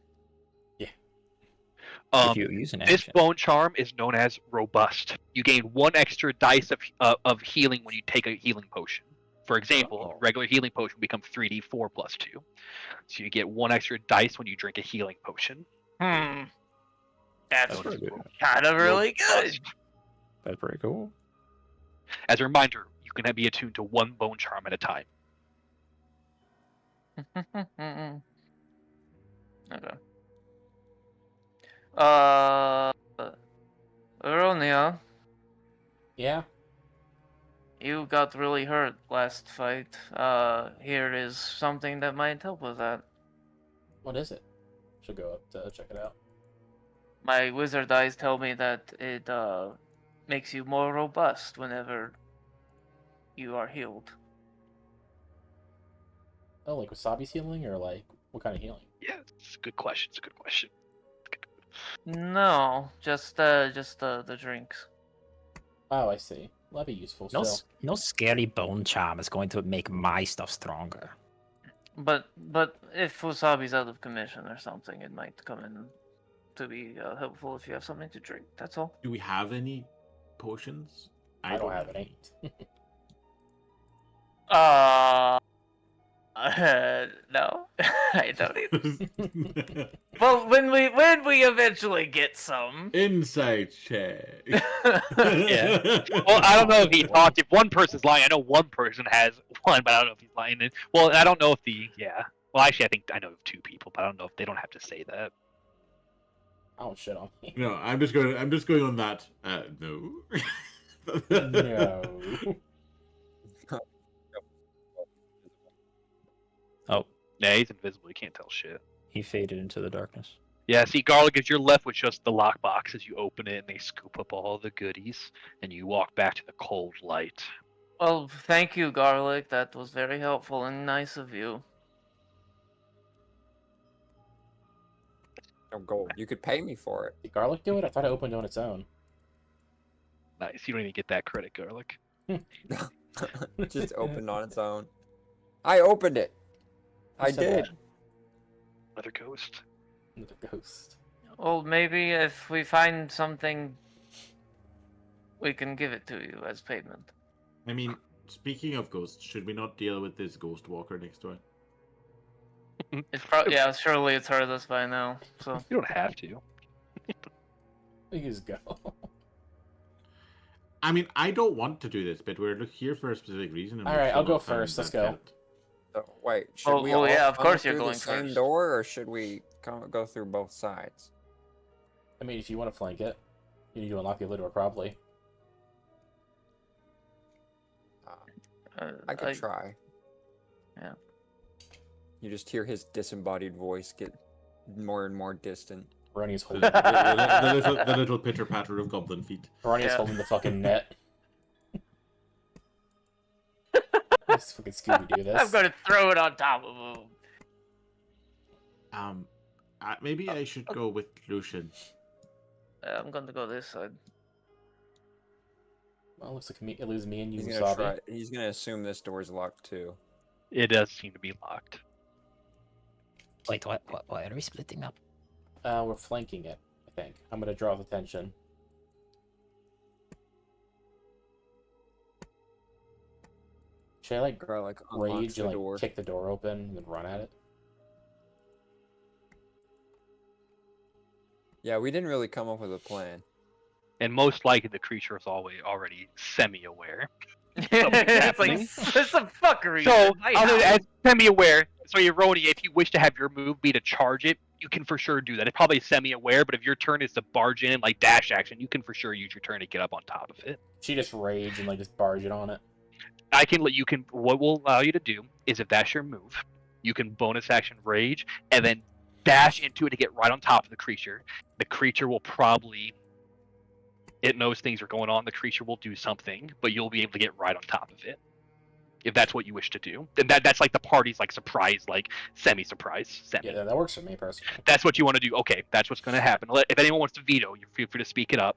If you use an This action. bone charm is known as robust. You gain 1 extra dice of healing when you take a healing potion. For example, Oh. regular healing potion becomes 3d4 plus 2. So you get 1 extra dice when you drink a healing potion. That's That's pretty good. kind of really good. Robust. That's pretty cool. As a reminder, you can be attuned to 1 bone charm at a time. Okay. Aronia, Yeah. you got really hurt last fight. Here is something that might help with that. What is it? Should go up to check it out. My wizard eyes tell me that it makes you more robust whenever you are healed. Oh, like Wasabi's healing, or like what kind of healing? Yeah, it's a good question. It's a good question. No, just the drinks. Oh, I see. Well, that'd be useful. No, Still, no scary bone charm is going to make my stuff stronger. But if Wasabi's out of commission or something, it might come in to be helpful if you have something to drink. That's all. Do we have any potions? I don't have any. No, I don't either. Well, when we eventually get some. Insight check. Yeah. Well, I don't know if he talked. If one person's lying, I know one person has one, but I don't know if he's lying. Well, I don't know if yeah. Well, actually, I think I know of 2 people, but I don't know if they don't have to say that. I don't shit on me. No, I'm just going on that. No. No. Oh, Yeah, he's invisible. You can't tell shit. he faded into the darkness. Yeah, see, Garlic, is you're left with just the lockbox as you open it and they scoop up all the goodies, and you walk back to the cold light. Well, thank you, Garlic. That was very helpful and nice of you. No gold. You could pay me for it. Did garlic do it? I thought it opened on its own. Nice. You don't even get that credit, Garlic. Just opened on its own. I opened it. I said did. that? Another ghost. Another ghost. Well, maybe if we find something, we can give it to you as payment. I mean, speaking of ghosts, should we not deal with this ghost walker next door? It's yeah, surely it's heard us by now. So You don't have to. We can just go. I mean, I don't want to do this, but we're here for a specific reason. And All we've right, still I'll go not found first, let's that go. cat. So, wait, should Well- we well, all yeah, of funnel course you're through going the same first. door, or should we go through both sides? I mean, if you want to flank it, you need to unlock the other door, probably. I could try. Yeah. You just hear his disembodied voice get more and more distant. Baroni's holding. The little pitter patter of goblin feet. Baroni's Yeah. holding the fucking net. Just fucking Scooby Doo this. I'm going to throw it on top of him. Maybe I should go with Lucian. I'm going to go this side. Well, looks like it leaves me and you, He's gonna try. Wasabi. He's gonna assume this door's locked too. It does seem to be locked. Wait, what? Why are we splitting up? We're flanking it, I think. I'm gonna draw the attention. Should I like Girl like unlocks rage the and like door. kick the door open and then run at it? Yeah, we didn't really come up with a plan. And most likely the creature is already semi-aware. It's like happening. it's some fuckery. So, My other house. as semi-aware, so Eroni, if you wish to have your move be to charge it, you can for sure do that. It's probably semi-aware, but if your turn is to barge in, like dash action, you can for sure use your turn to get up on top of it. She just rage and like just barge it on it. What will allow you to do is if that's your move, you can bonus action rage and then dash into it to get right on top of the creature. The creature will probably, it knows things are going on, the creature will do something, but you'll be able to get right on top of it. If that's what you wish to do. Then that's like the party's like surprise, like semi-surprise. Yeah, that works for me personally. That's what you want to do. Okay, that's what's going to happen. If anyone wants to veto, you feel free to speak it up.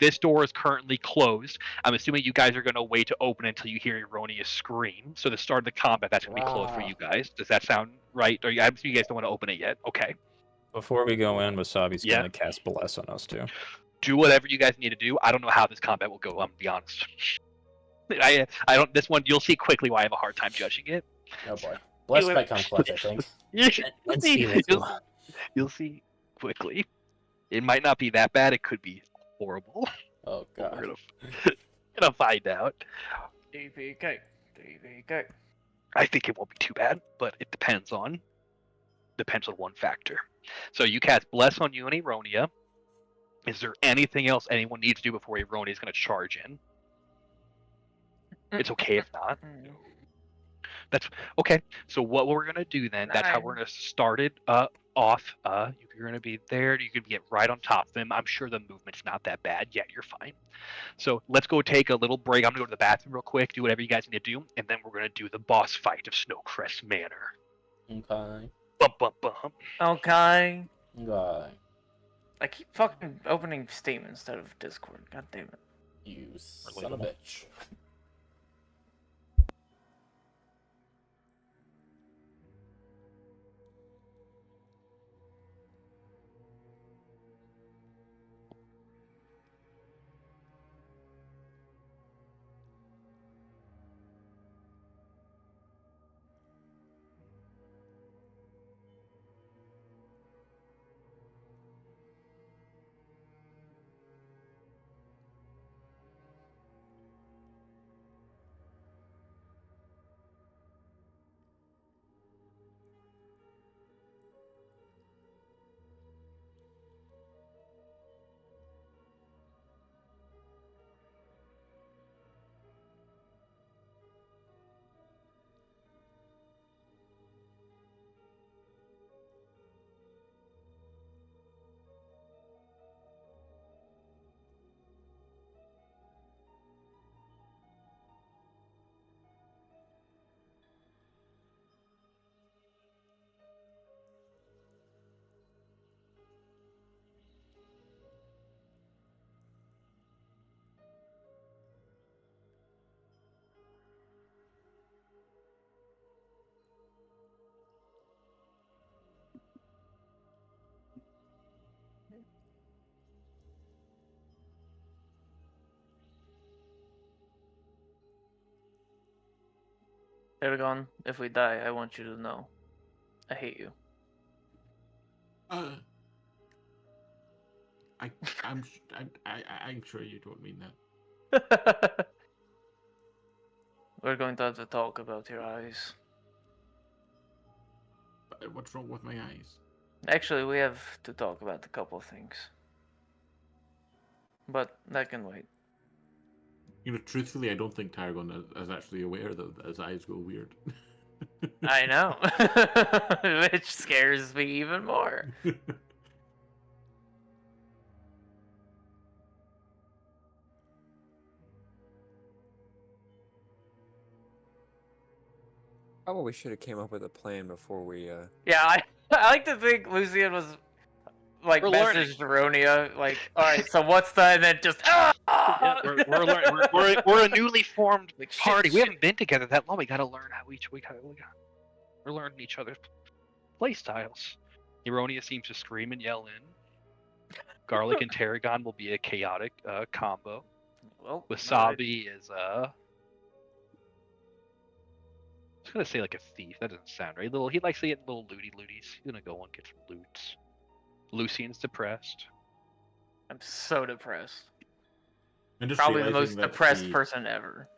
This door is currently closed. I'm assuming you guys are going to wait to open until you hear Erroneous scream. So the start of the combat, that's going to be closed for Wow. you guys. Does that sound right? Or I'm assuming you guys don't want to open it yet. Okay. Before we go in, Wasabi's Yeah. gonna cast Bless on us too. Do whatever you guys need to do. I don't know how this combat will go. I'm gonna be honest. I don't. This one you'll see quickly why I have a hard time judging it. Oh boy. Blessed by Conquest, I think. Let's see this. You'll see quickly. It might not be that bad. It could be horrible. Oh But we're god. gonna find out. DPK. DPK. I think it won't be too bad, but it depends on one factor. So you cast Bless on you and Eronia. Is there anything else anyone needs to do before Eronia is going to charge in? It's okay if not. That's okay. So what we're gonna do then? That's how we're gonna start it off. You're gonna be there. You can get right on top of him. I'm sure the movement's not that bad. Yeah, you're fine. So let's go take a little break. I'm gonna go to the bathroom real quick. Do whatever you guys need to do, and then we're gonna do the boss fight of Snowcrest Manor. Okay. Bum bum bum. Okay. Okay. I keep fucking opening Steam instead of Discord. God damn it. You son of a Relatable. bitch. Eragon, if we die, I want you to know. I hate you. I'm sure you don't mean that. We're going to have to talk about your eyes. What's wrong with my eyes? Actually, we have to talk about a couple of things. But that can wait. You know, truthfully, I don't think Targon is actually aware that his eyes go weird. I know. Which scares me even more. Probably should have came up with a plan before we. Yeah, I like to think Lucian was like We're learning. messaged Ronia, like, alright, so what's the, and then just, ah! Yeah, we're a newly formed Like, party. We shit. haven't been together that long. We gotta learn how we're learning each other's play styles. Ironia seems to scream and yell in. Garlic and tarragon will be a chaotic combo. Well, Wasabi is I was gonna say like a thief. That doesn't sound right. He likes to get little looties. He's gonna go and get some loots. Lucian's depressed. I'm so depressed. I'm just Probably the realizing most that depressed the- person ever.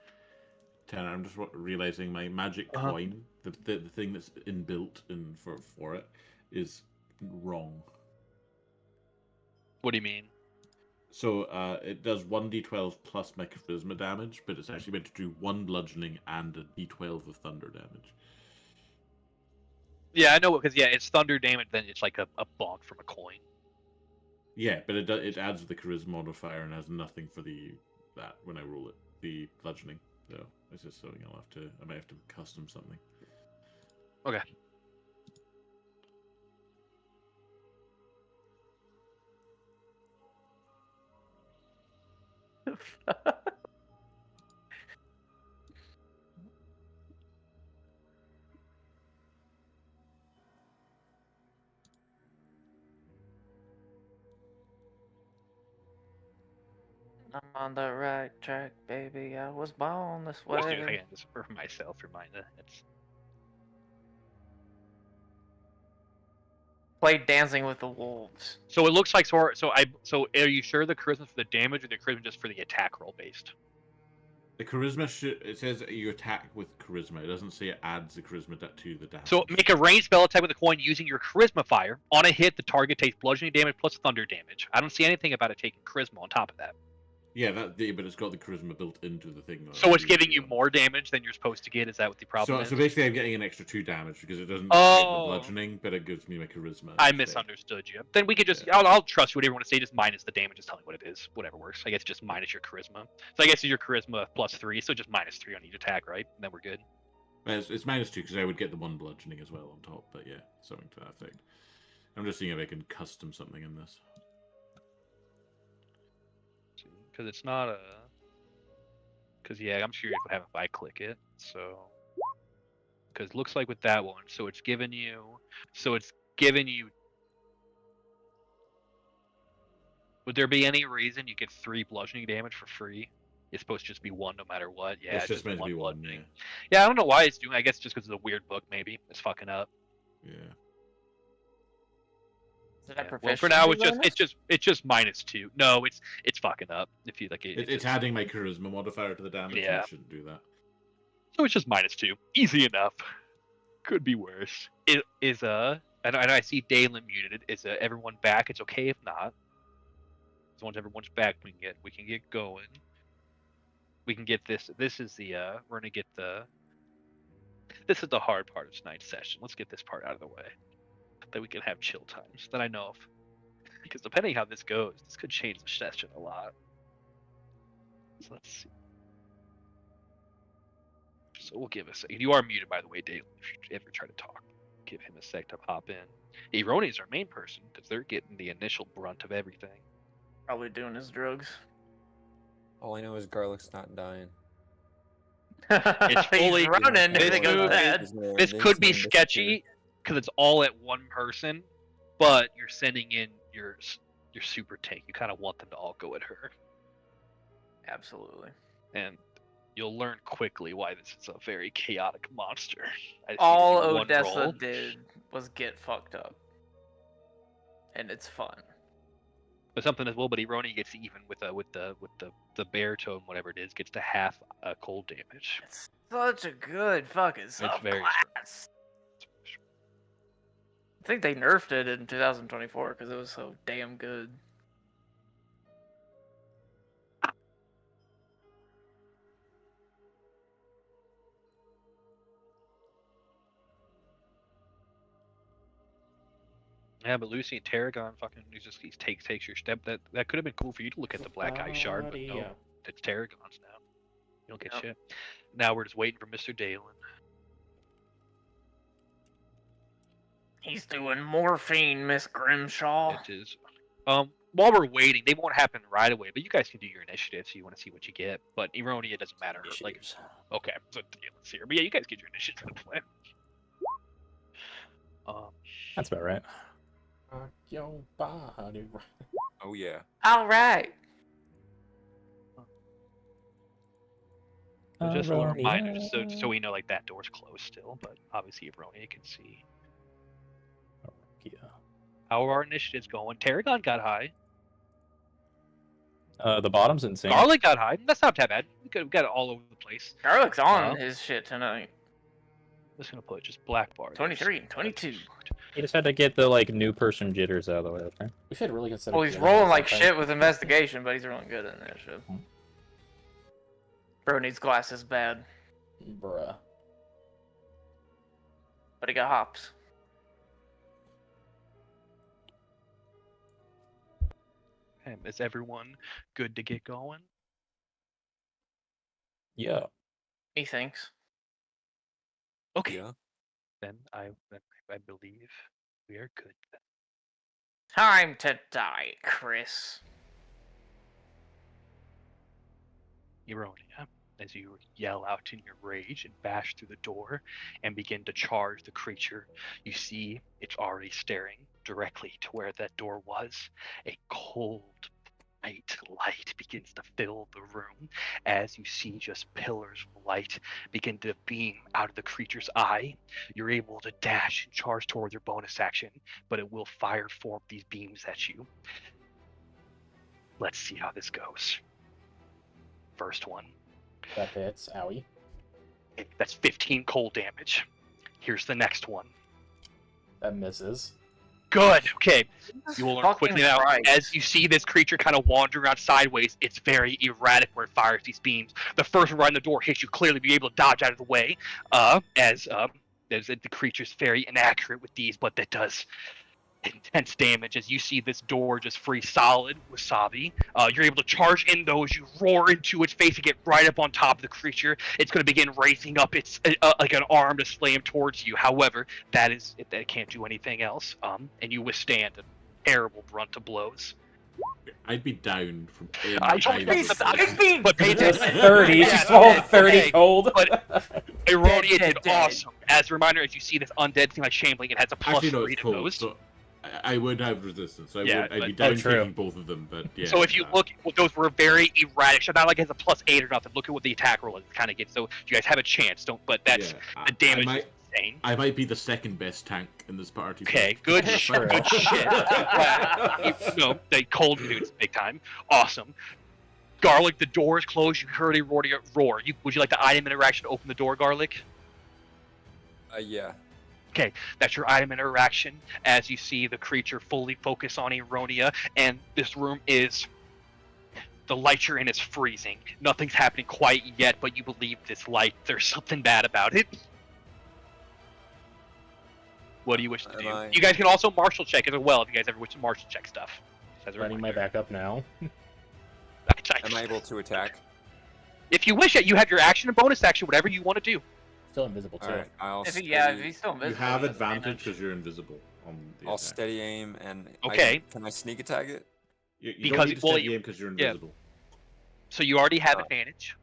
Tanner, I'm just realizing my magic Uh-huh. coin, the thing that's inbuilt in for it, is wrong. What do you mean? So it does 1d12 plus my charisma damage, but it's actually meant to do 1 bludgeoning and a d12 of thunder damage. Yeah, I know because it's thunder damage. Then it's like a bonk from a coin. Yeah, but it adds the charisma modifier and has nothing for that when I roll it, the bludgeoning. So it's just something I might have to custom something. Okay. I'm on the right track, baby. I was born this Let's do it way. again, just for myself. Reminder. It's Play Dancing with the Wolves. so it looks like so are you sure the charisma for the damage or the charisma just for the attack roll based? The charisma it says you attack with charisma. It doesn't say it adds the charisma to the damage. So make a ranged spell attack with a coin using your charisma fire. On a hit, the target takes bludgeoning damage plus thunder damage. I don't see anything about it taking charisma on top of that. Yeah, but it's got the charisma built into the thing. So it's giving you more damage than you're supposed to get. Is that what the problem is? So basically, I'm getting an extra 2 damage because it doesn't get the bludgeoning, but it gives me my charisma. I instead. misunderstood you. Then we could just Yeah. I'll trust you whatever you want to say. Just minus the damage. Just tell me what it is. Whatever works. I guess just minus your charisma. So I guess your charisma plus 3. So just minus 3 on each attack, right? And then we're good. It's minus 2 because I would get the 1 bludgeoning as well on top. But yeah, something to that effect. I'm just seeing if I can custom something in this. Because it's not a. Because I'm curious what happens if I click it. So. Because it looks like with that one, so it's giving you. Would there be any reason you get 3 bludgeoning damage for free? It's supposed to just be 1 no matter what. Yeah, it's just meant to be 1. Yeah. bludgeoning. Yeah, I don't know why it's doing. I guess just because it's a weird book. Maybe it's fucking up. Yeah. Is that Well, for now, proficiency bonus? it's just minus 2. No, it's fucking up. If you like, It's adding my charisma modifier to the damage. Yeah. And it shouldn't do that. So it's just minus 2. Easy enough. Could be worse. It is and I see Dalen muted. Is everyone back? It's okay if not. So once everyone's back, we can get going. We can get this. This is the we're gonna get the. This is the hard part of tonight's session. Let's get this part out of the way. That we can have chill times that I know of. Because depending how this goes, this could change the session a lot. So let's see. So we'll give a second. You are muted, by the way, Dale. If you ever try to talk, give him a sec to hop in. Ironi is our main person because they're getting the initial brunt of everything. Probably doing his drugs. All I know is Garlic's not dying. It's fully He's running. this If it goes move bad. This could be sketchy because it's all at one person, but you're sending in your super tank. You kind of want them to all go at her, Absolutely. and you'll learn quickly why this is a very chaotic monster. I just All need to do one Odessa roll. did was get fucked up. And it's fun. But something as well, but Ironi gets even with the baritone, whatever it is, gets to half cold damage. It's such a good fucking very subclass. I think they nerfed it in 2024 because it was so damn good. Yeah, but Lucy and Tarragon fucking he takes your step. That could have been cool for you to look at the black eye shard, but no, it's Tarragon's now. You don't get shit. Now we're just waiting for Mr. Dalen. He's doing morphine, Miss Grimshaw. It is. while we're waiting, they won't happen right away. But you guys can do your initiative, so you want to see what you get. But Eronia doesn't matter. Like, Initiatives. okay, so yeah, let's see here. But yeah, you guys get your initiative for the plan. That's about right. Rock your body. Oh yeah. All right. So just a Aronia. reminder, so we know like that door's closed still, but obviously Eronia can see. Yeah. How are our initiatives going? Tarragon got high. The bottom's insane. Garlic got high. That's not that bad. We got it all over the place. Garlic's on Uh, his shit tonight. I'm just gonna put just black bar. there, 23 and so 22. He just had to get the like new person jitters out of the way. Okay. We should really consider. Well, he's doing rolling that like sometime. shit with investigation, but he's rolling good in that shit. Bro needs glasses bad, Bruh. but he got hops. Is everyone good to get going? Yeah. He thinks. Okay, Yeah. then I believe we are good. Then. Time to die, Chris. Eronia, as you yell out in your rage and bash through the door and begin to charge the creature, you see it's already staring directly to where that door was. A cold, bright light begins to fill the room as you see just pillars of light begin to beam out of the creature's eye. You're able to dash and charge towards your bonus action, but it will fire four of these beams at you. Let's see how this goes. First one. That hits. Owie. That's 15 cold damage. Here's the next one. That misses. Good. Okay. You will learn Fucking quickly now. Christ. As you see this creature kind of wander around sideways, it's very erratic where it fires these beams. The first one right in the door hits you clearly, be able to dodge out of the way. As the creature's very inaccurate with these, but that does intense damage as you see this door just freeze solid, Wasabi. You're able to charge in those. You roar into its face and get right up on top of the creature. It's going to begin raising up its like an arm to slam towards you. However, that can't do anything else. And you withstand a terrible brunt of blows. I'd be down from any I told you kind that's of- the- I've been But pay attention. 30. Yeah, She swallowed okay, 30 okay. cold. But Eronia Dead. did awesome. As a reminder, as you see this undead thing like Shambling, it has a plus Actually, no, 3 it's to cold. those. So I would have resistance. So Yeah, I'd be but- down true. taking both of them. But yeah. So if you look, well, those were very erratic. So not like it has a +8 or nothing. Look at what the attack roll is kind of gets. So you guys have a chance. Don't. But that's yeah, the damage I is insane. might be the second best tank in this party. so- Okay, good, Sure. good shit. No, they cold dudes big time. Awesome. Garlic, the door is closed. You heard a roar. Would you like the item interaction to open the door, Garlic? Yeah. Okay, that's your item interaction as you see the creature fully focus on Eronia, and this room is. The light you're in is freezing. Nothing's happening quite yet, but you believe this light. There's something bad about it. What do you wish to do? I- You guys can also martial check as well if you guys ever wish to martial check stuff. As a Running my reminder. backup now. Am I able to attack? If you wish it, you have your action and bonus action, whatever you want to do. Still invisible too. All right. I'll If steady, he, yeah, if he's still You invisible. have he has advantage because you're invisible on the I'll attack. steady aim and Okay. can I sneak attack it? You because don't need to well, steady you- aim because you're yeah. invisible. So you already have Oh. advantage.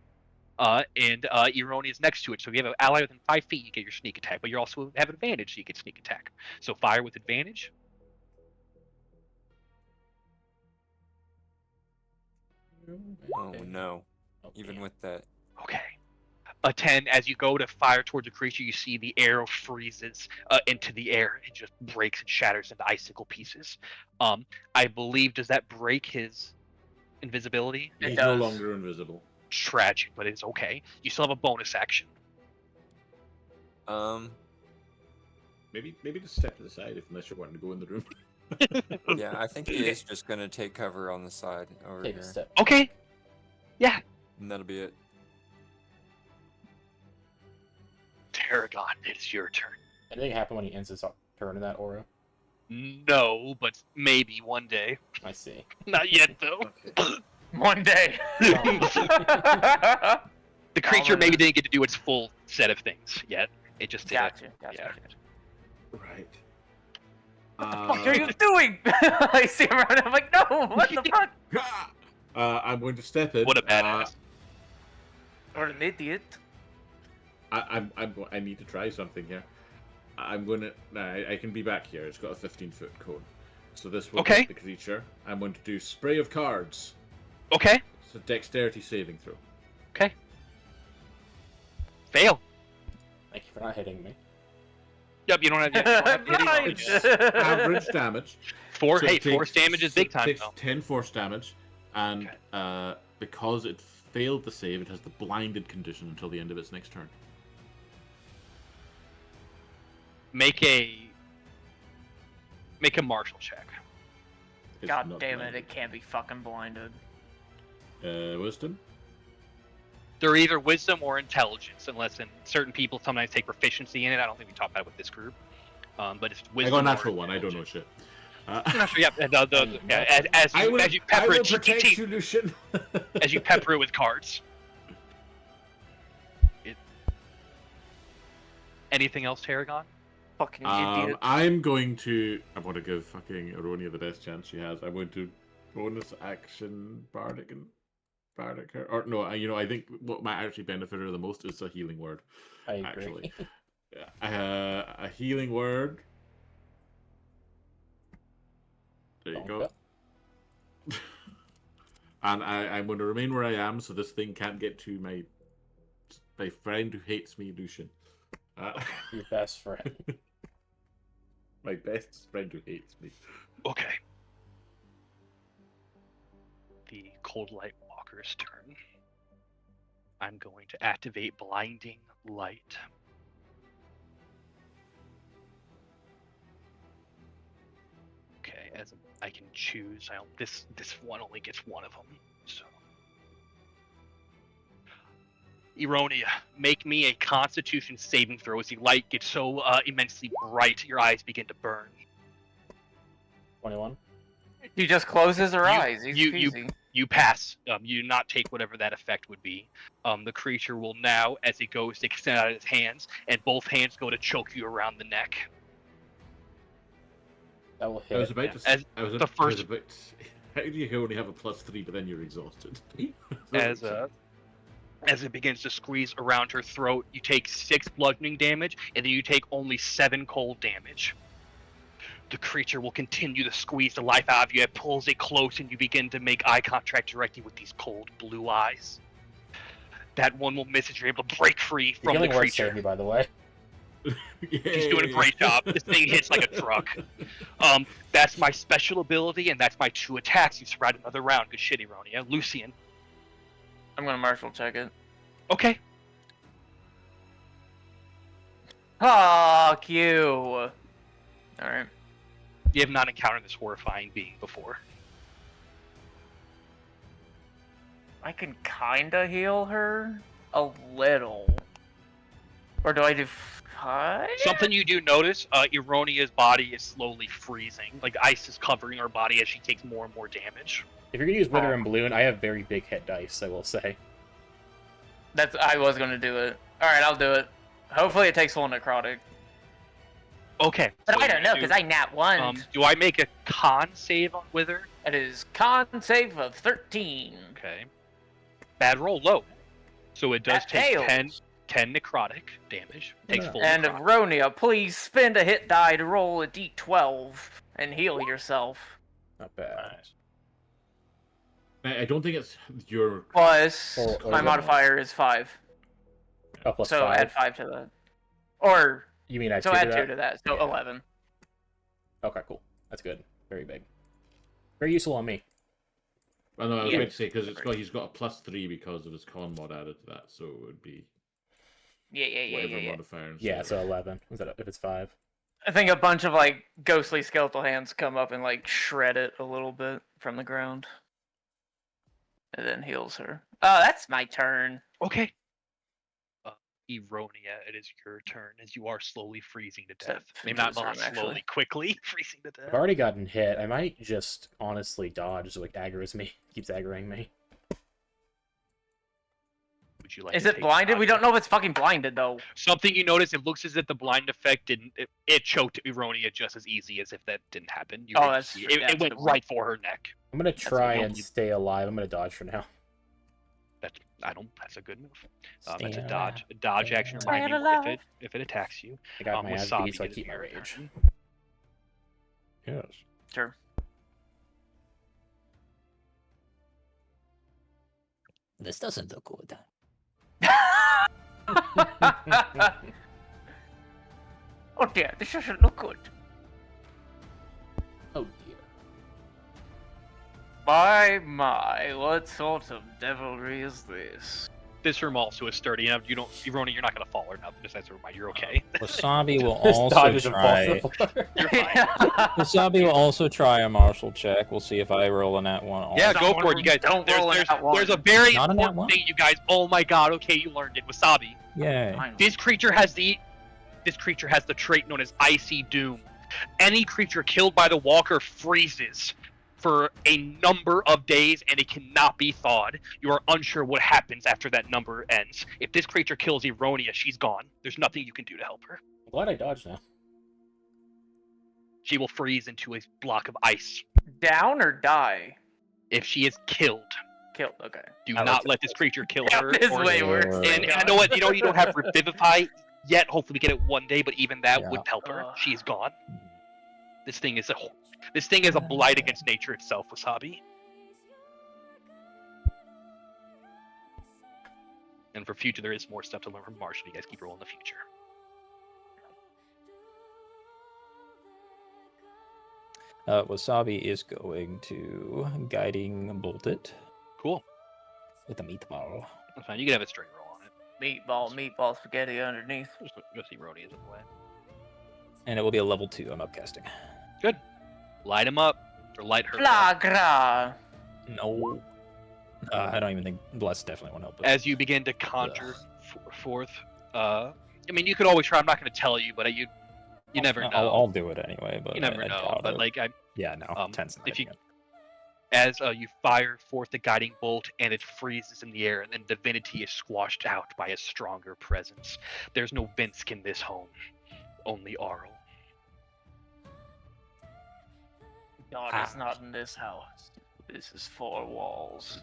And Eronia is next to it. So if you have an ally within 5 feet, you get your sneak attack. But you also have advantage, so you get sneak attack. So fire with advantage. Oh no. Oh, Even damn. with that. Okay. A 10, as you go to fire towards the creature, you see the arrow freezes into the air and just breaks and shatters into icicle pieces. I believe, does that break his invisibility? It He's does. no longer invisible. Tragic, but it's okay. You still have a bonus action. Maybe just step to the side unless you're wanting to go in the room. Yeah, I think he is just gonna take cover on the side over Take a here. step. Okay. Yeah. And that'll be it. Tarragon, it is your turn. Anything happen when he ends his turn in that aura? No, but maybe one day. I see. Not yet, though. One day. The creature All maybe right. didn't get to do its full set of things yet. It just did. Gotcha. Yeah. Gotcha. Right. What the fuck are you doing? I see him around. I'm like, no, what the fuck? I'm going to step in. What a badass. Or an idiot. I need to try something here. I'm gonna. I can be back here. It's got a 15-foot cone, so this will Okay. hit the creature. I'm going to do spray of cards. Okay. It's a dexterity saving throw. Okay. Fail. Thank you for not hitting me. Yep, you don't have, you don't have to hit Right. anything. It's average damage. Four, So hey, it force takes- damage is so big it time. takes Though. 10 force damage, and because it failed the save, it has the blinded condition until the end of its next turn. Make a martial check. It's God not damn it, blinded. it can't be fucking blinded. Wisdom. They're either wisdom or intelligence, unless in certain people sometimes take proficiency in it. I don't think we talked about it with this group. But it's I wisdom. got a or natural one. I don't know intelligence. shit. I'm not sure. Yeah, as I you will pepper it, protect you, Lucian. as you pepper it with cards. Anything else, Tarragon? Fucking idiot. I'm going to. I want to give fucking Aronia the best chance she has. I'm going to bonus action bardic her. Or no, I think what might actually benefit her the most is a healing word. I agree. Actually, a healing word. There you go. And I'm going to remain where I am, so this thing can't get to my friend who hates me, Lucian. Your best friend. My best friend who hates me. Okay. The Cold Light Walker's turn. I'm going to activate Blinding Light. Okay, I can choose. This one only gets one of them. So, Eronia, make me a Constitution saving throw as the light gets so immensely bright, your eyes begin to burn. 21. He just closes her You- eyes. Easy you- peasy. You pass. You do not take whatever that effect would be. The creature will now, as it goes to extend out its hands, and both hands go to choke you around the neck. That will I was hit. about to. As I was the first- about to say, how do you only have a +3, but then you're exhausted? As it begins to squeeze around her throat, you take 6 bludgeoning damage, and then you take only 7 cold damage. The creature will continue to squeeze the life out of you. It pulls it close, and you begin to make eye contact directly with these cold blue eyes. That one will miss as you're able to break free The from the healing word creature. saved me, by the way. He's doing a great job. This thing hits like a truck. That's my special ability, and that's my 2 attacks. You survive another round. Good shit, Eronia. Lucian. I'm gonna martial check it. Okay. Fuck you. Alright. You have not encountered this horrifying being before. I can kinda heal her a little. Or do I do fire? Something you do notice, Eronia's body is slowly freezing. Like ice is covering her body as she takes more and more damage. If you're gonna use Wither and Balloon, I have very big hit dice, I will say. I was gonna do it. Alright, I'll do it. Hopefully it takes full necrotic. Okay. But so I don't know, you because I nat one. do I make a con save on Wither? It is con save of 13. Okay. Bad roll, low. So it does That take fails. 10 necrotic damage. Takes Yeah. full And necrotic. Ronia, please spend a hit die to roll a d12 and heal yourself. Not bad. I don't think it's your. Plus, Or my the- modifier is 5. Oh, plus So 5. add 5 to that. Or, You mean add so 2 add to 2 that? to that. So Yeah. 11. Okay, cool. That's good. Very big. Very useful on me. I know I was Yeah. about to say because he's got a +3 because of his con mod added to that, so it would be whatever Yeah. modifier. instead Yeah, of- so 11. Is that if it's 5? I think a bunch of, like, ghostly skeletal hands come up and, like, shred it a little bit from the ground. And then heals her. Oh, that's my turn. Okay. Eronia, it is your turn as you are slowly freezing to So, death. Maybe not confuse room, slowly, actually. quickly freezing to death. I've already gotten hit. I might just honestly dodge so it aggroes me. Keeps aggroing me. Would you like? Is to it take blinded? We dodge? don't know if it's fucking blinded though. Something you notice. It looks as if the blind effect didn't. It choked Ironia just as easy as if that didn't happen. You Oh, were able to that's see true. it. That's It went a good right for her neck. I'm gonna try what and you- stay alive. I'm gonna dodge for now. That's a good move. That's Staying a alive. dodge. A dodge action. Staying Remind me alive. if it attacks you. I got my ass Wasabi, beat, so I it is keep my your rage. turn. Yes. Sure. This doesn't look good. Oh dear, this doesn't look good. Oh dear. My, what sort of devilry is this? This room also is sturdy enough. Ironia, you're not gonna fall or nothing. Just as a reminder, you're okay. Wasabi will This also dodge doesn't fall to try. the floor. You're fine. Wasabi will also try a martial check. We'll see if I roll a nat one. Yeah, also. go for it, you guys. Don't roll a nat one. There's a very Not a nat important one? thing, you guys. Oh my god. Okay, you learned it. Wasabi. Yay. This creature has the trait known as Icy Doom. Any creature killed by the Walker freezes for a number of days, and it cannot be thawed. You are unsure what happens after that number ends. If this creature kills Ironia, she's gone. There's nothing you can do to help her. I'm glad I dodged now. She will freeze into a block of ice. Down or die? If she is killed, Killed, okay. do I not like let this creature kill That her. is or- way worse. And And I know what you don't have Revivify yet. Hopefully, we get it one day, but even that Yeah. wouldn't help her. Ugh. She's gone. This thing is a blight against nature itself, Wasabi. And for future, there is more stuff to learn from Marshall. You guys keep rolling the future. Wasabi is going to guiding bolt it Cool. with a meatball. That's fine. You can have a straight roll on it. Meatball spaghetti underneath. Just see Roni is in the way. And it will be a level 2. I'm upcasting. Light him up or light her up. Flagra! No. I don't even think Bless definitely won't help. It. As you begin to conjure forth. I mean, you could always try. I'm not going to tell you, but you never know. I'll do it anyway, but You never I know. doubt But it. like, yeah, no. Tense. if you as you fire forth the guiding bolt and it freezes in the air, and then divinity is squashed out by a stronger presence. There's no Vinsk in this home, only Arl. God is not in this house. This is 4 walls.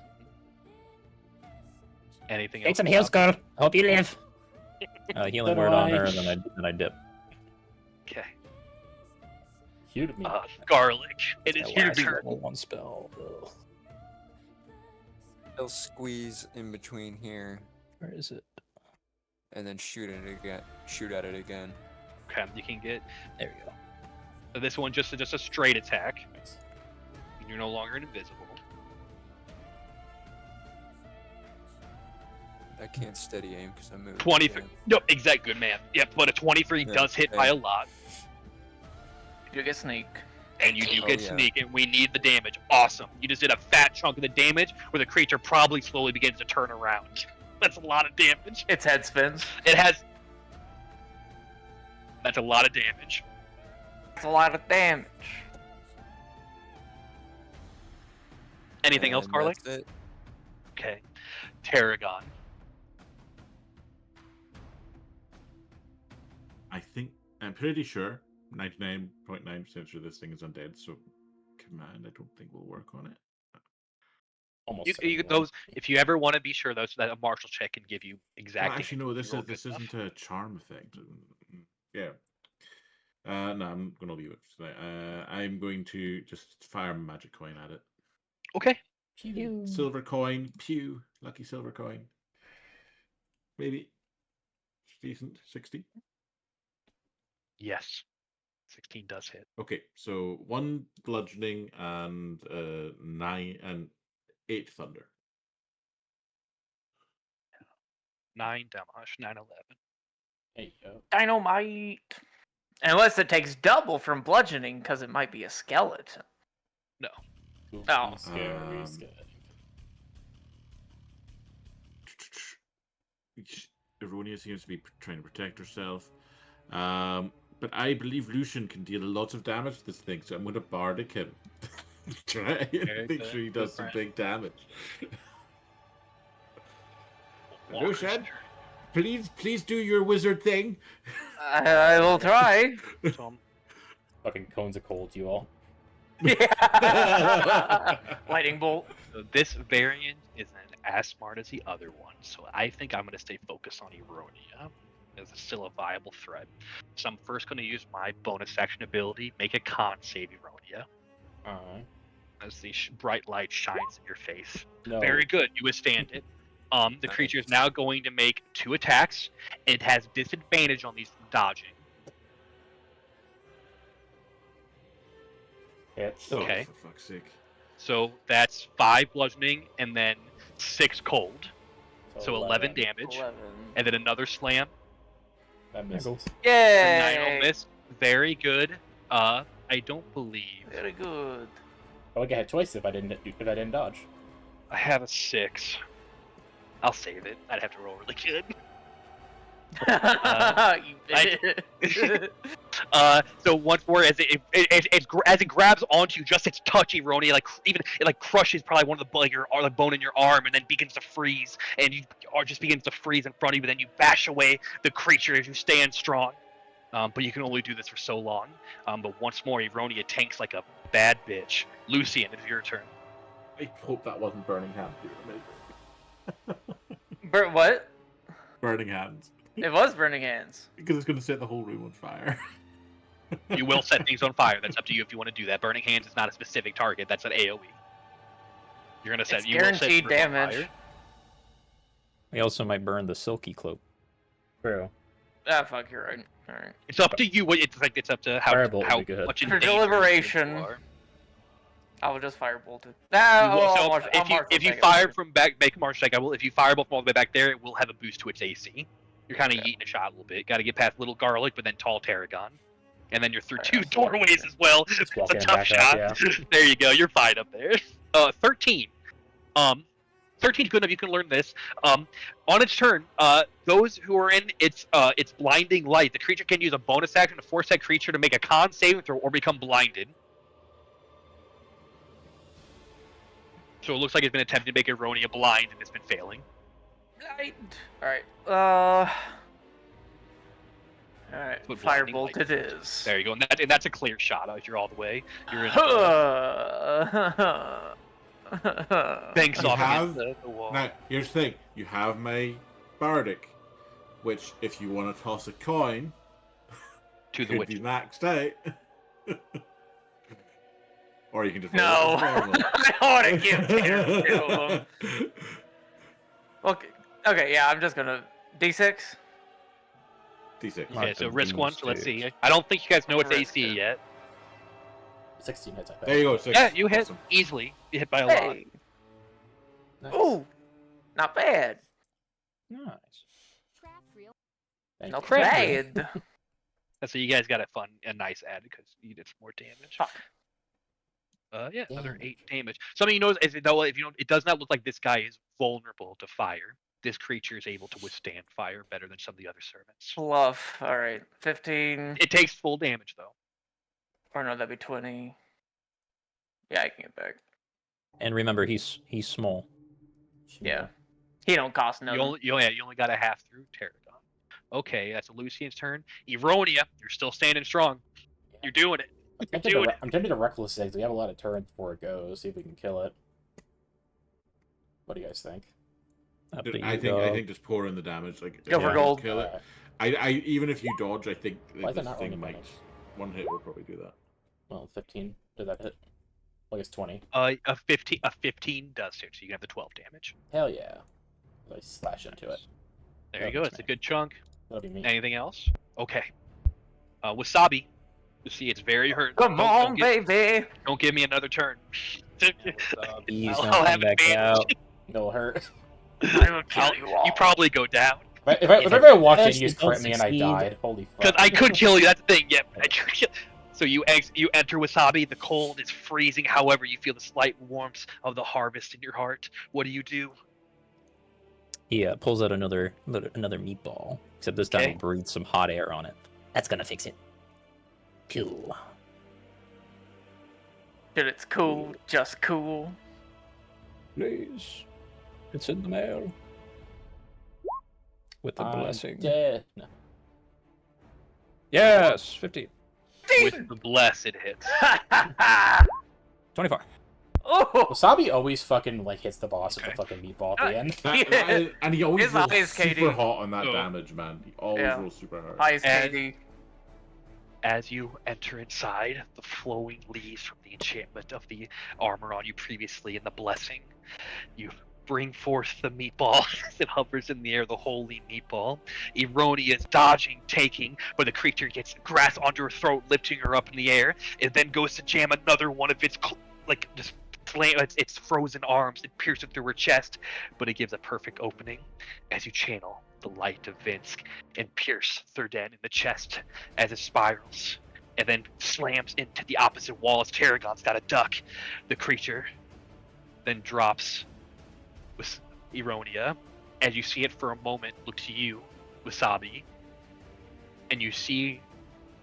Anything Take else? some heals, girl. Hope you live. Healing So word do on I. her, and then I dip. Okay. Cute me. Garlic. It is That your last turn. level 1 spell. Ugh. He'll squeeze in between here Where is it? and then shoot at it again. Okay, you can get There you go. this one just a straight attack. Nice. You're no longer invisible. I can't steady aim because I moved. 23. again. No, exact good man. Yep, but a 23 Yeah, does hit okay. by a lot. You get sneak. And you do Oh, get yeah. sneak, and we need the damage. Awesome. You just did a fat chunk of the damage where the creature probably slowly begins to turn around. That's a lot of damage. Its head spins. It has. That's a lot of damage. That's a lot of damage. Anything else, And Carly? that's it. Okay. Tarragon. I'm pretty sure, 99.9% sure this thing is undead, so command I don't think will work on it. Almost. You, certainly those, won't. if you ever want to be sure, those that a martial check can give you Well, exactly. actually, no, this roll good enough. isn't a charm effect. Yeah. No, I'm gonna leave it. For tonight. I'm going to just fire a magic coin at it. Okay. Silver coin, pew, lucky silver coin. Maybe decent 60. Yes. 16 does hit. Okay, so 1 bludgeoning and 9 and 8 thunder. 9 damage. 9, 11. There you go. Dynamite. Unless it takes double from bludgeoning, because it might be a skeleton. Spooky, Oh. Scary, Um, scary. Eronia seems to be trying to protect herself. But I believe Lucian can deal lots of damage to this thing, so I'm going to bardic him. Try Very and make good. sure he Good does some friend. big damage. Walker's Lucian, turn. please do your wizard thing. I will try. So Fucking cones of cold, you all. Yeah. Lightning bolt. So this variant isn't as smart as the other one, so I think I'm going to stay focused on Eronia as still a viable threat. So I'm first going to use my bonus action ability, make a con save Eronia, as the bright light shines in your face. No. Very good, you withstand it. The creature is Nice. now going to make 2 attacks. It has disadvantage on these from dodging. Hits. Oh, Okay. for fuck's sake. So that's 5 bludgeoning and then 6 cold. So 11 damage. 11. And then another slam. That misses. A 9 Yay! will miss. Very good. I don't believe Very good. I would get hit twice if I didn't dodge. I have a 6. I'll save it. I'd have to roll really good. You bitch. So once more, as it grabs onto you, just its touch, Eroni, like even it like crushes probably one of the the bone in your arm, and then begins to freeze, and you or just begins to freeze in front of you. Then you bash away the creature as you stand strong. But you can only do this for so long. But once more, Eronia tanks like a bad bitch. Lucian, it's your turn. I hope that wasn't Burning Hands. Bert, what? Burning Hands. It was burning hands. Because it's going to set the whole room on fire. You will set things on fire. That's up to you if you want to do that. Burning Hands is not a specific target. That's an AoE. You're gonna set. It's You will set guaranteed the room on damage. fire. We also might burn the silky cloak. True. Ah, fuck, you're right. Alright. It's up to you. It's up to how Firebolt would be good. much in For danger you deliberation. are. I will just firebolt it. You Ah, will- well, so I'll march- I'll if you march if you one fire second. from back, make a march check. If you firebolt from all the way back there, it will have a boost to its AC. You're kind of yeeting a shot a little bit. Got to get past Little Garlic, but then Tall Tarragon, and then you're through Alright, 2 that's doorways as well. It's walk a in and tough back shot. up, There you go. You're fine up there. 13. 13 is good enough. You can learn this. On its turn, those who are in its blinding light, the creature can use a bonus action to force that creature to make a con saving throw or become blinded. So it looks like it's been attempting to make Eronia blind and it's been failing. Right. Alright. Alright. What blinding Firebolt light it is. is. There you go. And that's a clear shot. If you're all the way, you're in. Banks You off have- against the wall. Now, here's the thing. You have my Bardic, which, if you want to toss a coin, To the could witch. be maxed out. Or you can just No. roll it as normal. I don't want to give Peter 2 of them. Okay, yeah, I'm just gonna... D6? D6. Okay, so risk one. So let's Stage. see. I don't think you guys know its Risk AC it. yet. 16 hits, I think. There you go. 6. Yeah, you hit Awesome. easily. You hit by a lot. Hey! Nice. Ooh! Not bad. Nice. Thank Not you. bad. So you guys got a nice add because you did some more damage. Fuck. Yeah, another Damage. 8 damage. Something you notice is that though, if you don't, it does not look like this guy is vulnerable to fire. This creature is able to withstand fire better than some of the other servants. Fluff. Alright. 15. It takes full damage though. Or no, that'd be 20. Yeah, I can get back. And remember, he's small. Yeah. He don't cost nothing. You only got a half through Tarragon. Okay, that's Lucian's turn. Eronia, you're still standing strong. You're doing it. I'm tempted to Reckless Eggs. We have a lot of turns before it goes. See if we can kill it. What do you guys think? Up to I you, think dog. just pour in the damage. Like Go if for you gold. Kill it. I even if you dodge, I think Why is this that not thing running might. damage? One hit will probably do that. Well, 15. Does that hit? Well, I guess 20. A 15 does hit, so you can have the 12 damage. Hell yeah. I slash into it. There you That go. was It's a me. good chunk. That'll be me. Anything else? Okay. Wasabi. You see, it's very hurt. Come Don't- on, don't give- baby! Don't give me another turn. He's I'll gonna come have back advantage. out. It'll hurt. I will kill you all. You probably go down. If If I walked in, Yes, you just it does crit me and I succeed. died. Holy fuck. Because I could kill you. That's the thing. Yeah. So you enter Wasabi. The cold is freezing. However, you feel the slight warmth of the harvest in your heart. What do you do? He pulls out another meatball. Except this time Okay. he breathes some hot air on it. That's gonna fix it. Cool. Dude, it's cool. Just cool. Please. It's in the mail. with the I'm blessing. dead. No. Yes, 15. With the bless, it hits. 24. Oh, Wasabi always fucking like hits the boss with Okay. the fucking meatball at the end. And he always His rolls highest super KD. hot on that Oh. damage, man. He always Yeah. rolls super hard. highest And- KD. As you enter inside, the flowing leaves from the enchantment of the armor on you previously and the blessing, you bring forth the meatball as it hovers in the air, the holy meatball. Eroni is dodging, taking, but the creature gets grasp onto her throat, lifting her up in the air. It then goes to jam another one of its, just slam its frozen arms and pierce it through her chest, but it gives a perfect opening as you channel the light of Vinsk and pierce Thurden in the chest as it spirals and then slams into the opposite wall as Tarragon's got a duck. The creature then drops with Eronia as you see it for a moment look to you, Wasabi, and you see,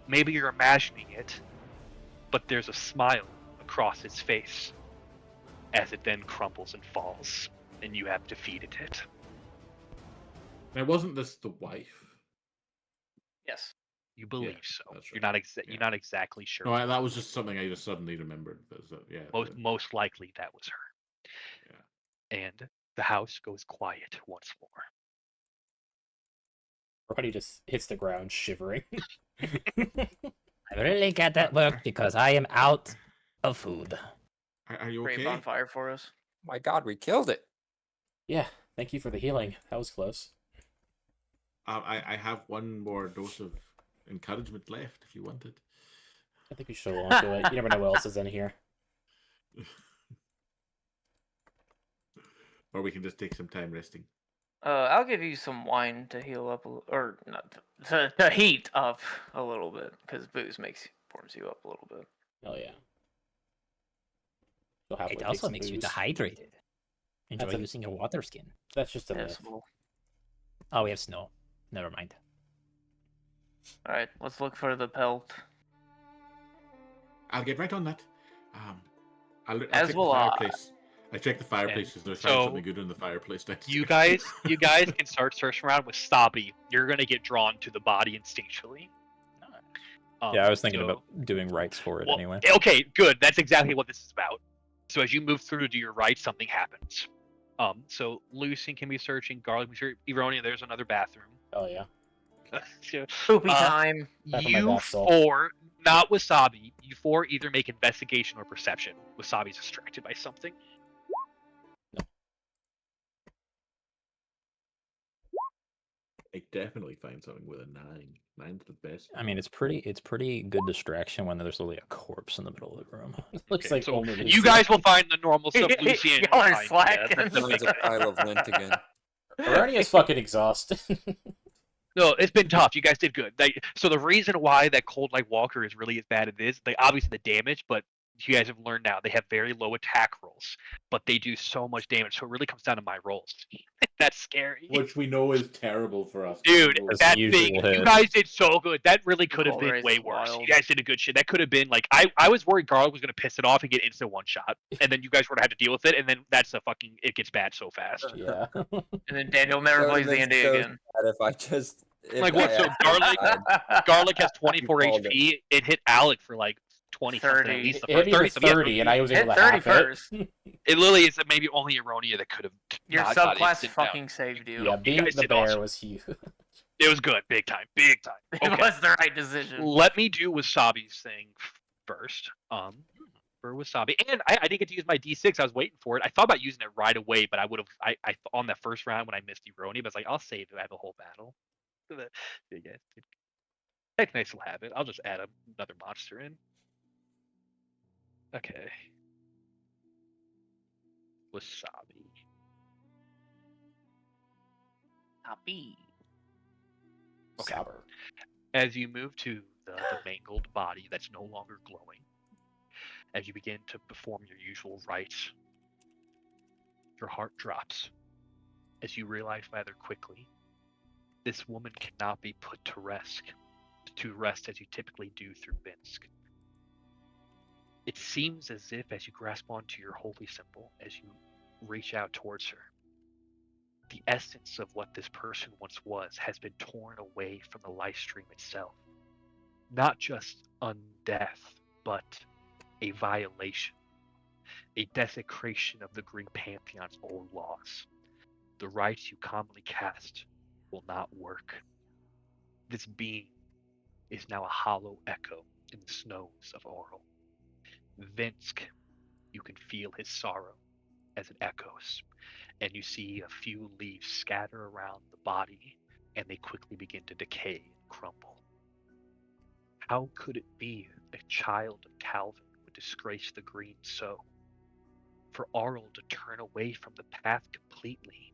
maybe you're imagining it, but there's a smile across its face as it then crumbles and falls, and you have defeated it. Now, wasn't this the wife? Yes. You believe Yeah, so. that's You're right. not Yeah. you're not exactly sure. No, that was just something I just suddenly remembered. Yeah. Most likely that was her. Yeah. And the house goes quiet once more. Roddy just hits the ground shivering. I really got that work because I am out of food. Are you Brave okay? on fire for us. My God, we killed it. Yeah, thank you for the healing. That was close. I have one more dose of encouragement left if you want it. I think we should hold on to it. You never know what else is in here. Or we can just take some time resting. I'll give you some wine to heal up, or not to heat up a little bit, because booze warms you up a little bit. Hell yeah. You'll happily It take also some makes you booze. dehydrated. Enjoy That's a- using your water skin. That's just a myth. Possible. Oh, we have snow. Never mind. All right, let's look for the pelt. I'll get right on that. I'll As check will the I. fireplace. I check the fireplace because there's so something good in the fireplace downstairs. You guys can start searching around with Sabi. You're gonna get drawn to the body instinctually. Yeah, I was thinking so- about doing rights for it Well, anyway. Okay, good. That's exactly what this is about. So as you move through to your right, something happens. So Lucian can be searching, Garlic can be searching, Eronia, there's another bathroom. Oh yeah. So, Poopy Uh, time. Back on my you bath salt. four, not Wasabi, you four either make investigation or perception. Wasabi's distracted by something. I definitely find something with a 9. 9's the best. I mean, it's pretty good distraction when there's literally a corpse in the middle of the room. Looks Okay, like so only You Lucian. guys will find the normal stuff. Lucian, Y'all are will find- slacking. that's the There's big a thing. pile of lint again. Aronia's fucking exhausted. No, it's been tough. You guys did good. So the reason why that Cold Light Walker is really as bad as it is, obviously the damage, but you guys have learned now they have very low attack rolls, but they do so much damage. So it really comes down to my rolls. That's scary. Which we know is terrible for us. Dude, That's that the usual thing, you hit. guys did so good. That really could have Cold been Race way is worse. wild. You guys did a good shit. That could have been like, I was worried Garlic was going to piss it off and get instant one shot. And then you guys would have had to deal with it. And then it gets bad so fast. Yeah. And then Daniel never That plays would've the been ND so again. sad if I just Like what, so Garlic- Garlic has 24 You called HP. It hit Alec for like 20 something 30. at least. The It hit first me for 30 something. 30, and I was Hit able to 30 half first. It literally is maybe only Eronia that could have. Your not got subclass instant down. fucking saved you. Yeah, being guys the did bear awesome. was huge. It was good, big time, big time. It Okay. was the right decision. Let me do Wasabi's thing first. For Wasabi, and I didn't get to use my D6. I was waiting for it. I thought about using it right away, but I would have. I on that first round when I missed Eronia, but I was like, I'll save it. I have a whole battle. Yeah, it's nice to have it. I'll just add another monster in. Okay. Wasabi. Happy. Okay. Saber. As you move to the mangled body that's no longer glowing, as you begin to perform your usual rites, your heart drops as you realize rather quickly this woman cannot be put to rest as you typically do through Vinsk. It seems as if as you grasp onto your holy symbol, as you reach out towards her, The essence of what this person once was has been torn away from the life stream itself. Not just undeath, but a violation, a desecration of the Green Pantheon's old laws. The rites you commonly cast will not work. This being is now a hollow echo in the snows of Oral. Vinsk, you can feel his sorrow as it echoes, and you see a few leaves scatter around the body, and they quickly begin to decay and crumble. How could it be a child of Calvin would disgrace the green so? For Arl to turn away from the path completely.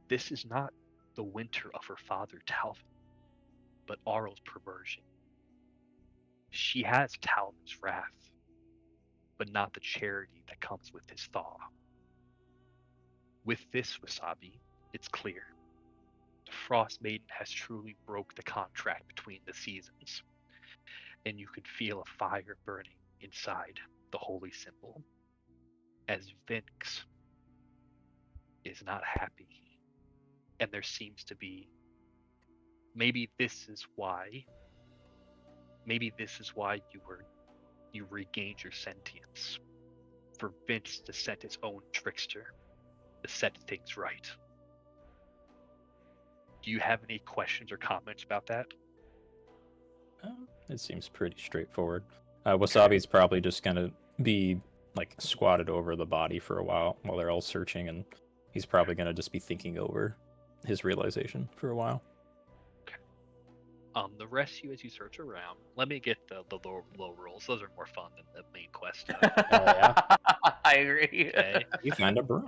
This is not the winter of her father Talvin, but Arl's perversion. She has Talvin's wrath, but not the charity that comes with his thaw. With this Wasabi, it's clear. The Frostmaiden has truly broke the contract between the seasons, and you can feel a fire burning inside the holy symbol, as Vinx is not happy, and there seems to be maybe this is why you regained your sentience, for Vince to send his own trickster to set things right. Do you have any questions or comments about that? It seems pretty straightforward. Wasabi's probably just gonna be like squatted over the body for a while they're all searching, and he's probably gonna just be thinking over his realization for a while. The rest of you, as you search around, let me get the low rolls. Those are more fun than the main quest stuff. yeah. I agree. Okay. You find a broom.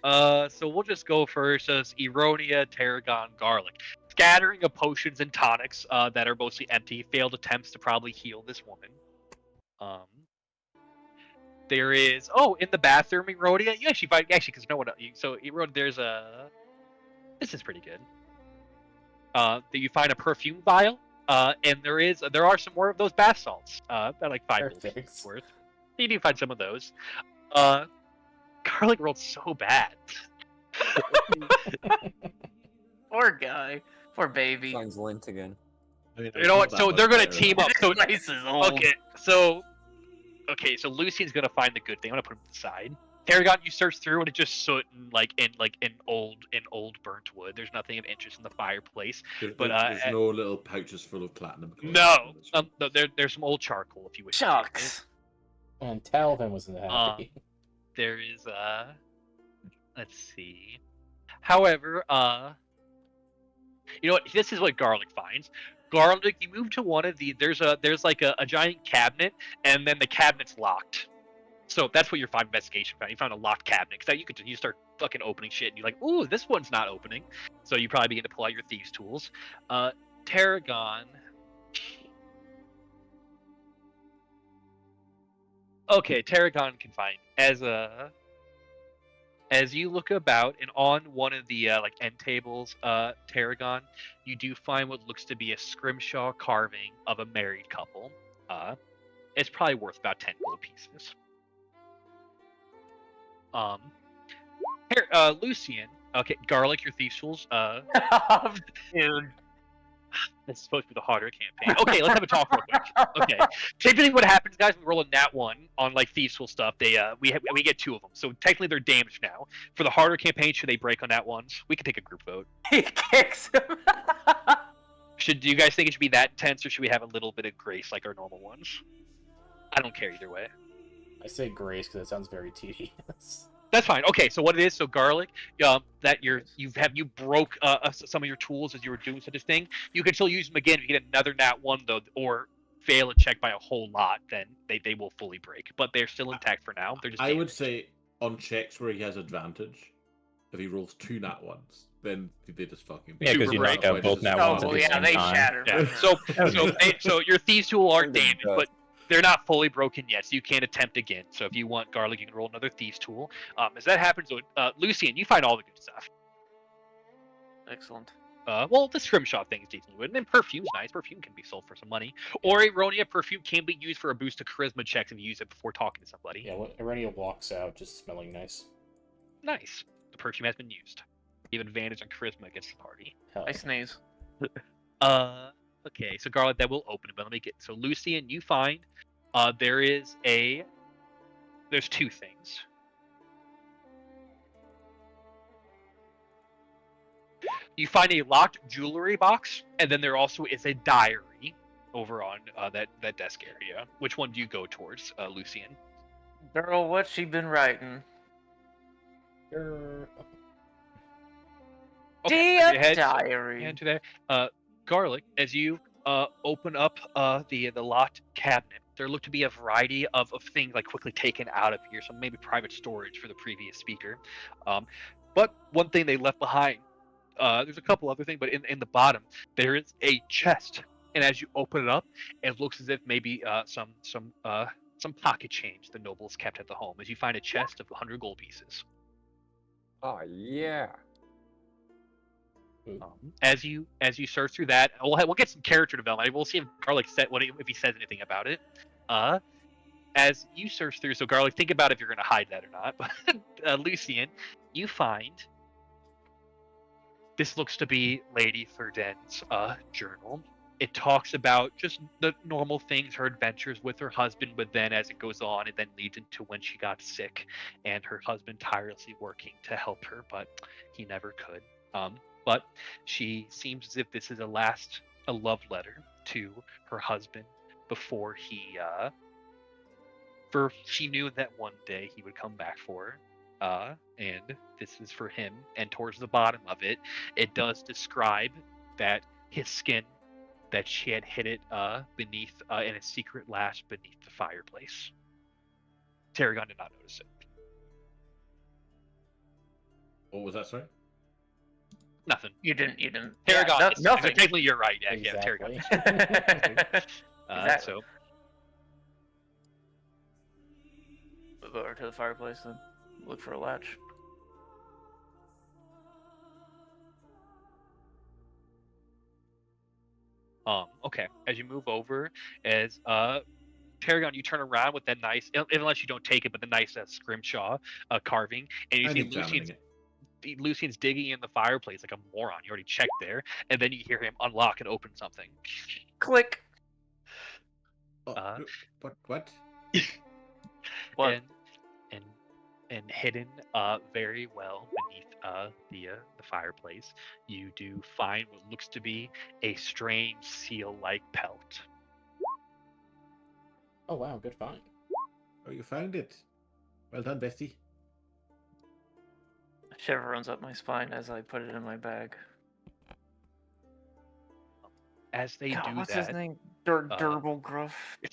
So we'll just go first as Eronia, Tarragon, Garlic. Scattering of potions and tonics that are mostly empty. Failed attempts to probably heal this woman. There is in the bathroom, Eronia. You actually find because no one. So Eronia, there's a. This is pretty good. That you find a perfume vial. And there are some more of those bath salts. About like 5 gold pieces worth. You do find some of those. Garlic rolled so bad. Poor guy. Poor baby. Finds lint again. You know what? So they're gonna team up. So This is old. okay, so Lucian's gonna find the good thing. I'm gonna put him to the side. Tarragon, you search through and it's just soot and in old burnt wood. There's nothing of interest in the fireplace. There's no little pouches full of platinum. No, there's some old charcoal if you wish. Shucks. And Talvin wasn't happy. There is let's see. However, you know what? This is what Garlic finds. Garlic, you move to one of the there's like a giant cabinet, and then the cabinet's locked. So that's what your investigation found. You found a locked cabinet. Because you start fucking opening shit, and you're like, ooh, this one's not opening. So you probably begin to pull out your thieves' tools. Tarragon. Okay, Tarragon can find as you look about, and on one of the end tables, Tarragon, you do find what looks to be a scrimshaw carving of a married couple. It's probably worth about 10 gold pieces. Lucian. Okay, Garlic, your thief tools. Dude. This is supposed to be the harder campaign. Okay, let's have a talk real quick. Okay, typically what happens, guys, we roll a nat 1 on like thieves tool stuff. We get 2 of them, so technically they're damaged now. For the harder campaign, should they break on nat 1s? We can take a group vote. He kicks him. Do you guys think it should be that intense, or should we have a little bit of grace like our normal ones? I don't care either way. I say grace because it sounds very tedious. That's fine. Okay, so what it is, so Garlic, that you broke some of your tools as you were doing such a thing. You can still use them again if you get another nat 1 though, or fail a check by a whole lot, then they will fully break. But they're still intact for now. They're just. I would say on checks where he has advantage, if he rolls 2 nat 1s, then they just fucking. Yeah, because you break. knock out both nat Oh, ones at well, the yeah, same they time. shatter. Yeah. So your thieves tool aren't They're damaged, dust. but they're not fully broken yet, so you can't attempt again. So if you want Garlic, you can roll another thieves tool. As that happens, Lucian, you find all the good stuff. Excellent. Well, the scrimshaw thing is decently good, and then perfume's nice. Perfume can be sold for some money. Or Eronia, perfume can be used for a boost to charisma checks if you use it before talking to somebody. Yeah, Irenia walks out just smelling nice. Nice. The perfume has been used. You have advantage on charisma against the party. Hell I yeah. sneeze. Okay, so Garlic, that will open it, but let me get so Lucian, you find there's two things. You find a locked jewelry box, and then there also is a diary over on that desk area. Which one do you go towards, Lucian? Girl, what's she been writing? Grr. Okay, as you head Diary. to there. Garlic, as you open up the locked cabinet, there look to be a variety of things like quickly taken out of here, some maybe private storage for the previous speaker. But one thing they left behind, there's a couple other things, but in the bottom there is a chest, and as you open it up, it looks as if maybe some pocket change the nobles kept at the home. As you find a chest of 100 gold pieces. Oh yeah. As you search through that, we'll get some character development. We'll see if Garlic if he says anything about it. As you search through, so Garlic, think about if you're going to hide that or not. But Lucian, you find this looks to be Lady Thurden's journal. It talks about just the normal things, her adventures with her husband, but then as it goes on, it then leads into when she got sick and her husband tirelessly working to help her, but he never could. But she seems as if this is a love letter to her husband before she knew that one day he would come back for her. And this is for him. And towards the bottom of it, it does describe that his skin, that she had hid it beneath in a secret lash beneath the fireplace. Tarragon did not notice it. What was that? Sorry. Nothing. You didn't. Tarragon. Yeah, So nothing. technically, you're right. Yeah, Tarragon. Exactly. Exactly. So We'll go over to the fireplace and look for a latch. okay. As you move over, as Tarragon, you turn around with that nice, unless you don't take it, but the nice scrimshaw carving, and you I'm see examining it. Lucian's digging in the fireplace like a moron. You already checked there, and then you hear him unlock and open something. Click. Oh, what? What? And hidden very well beneath the fireplace, you do find what looks to be a strange seal-like pelt. Oh wow, good find. Oh, you found it. Well done, Bestie. A shiver runs up my spine as I put it in my bag. As they God, do what's that, his name? Durable Gruff. I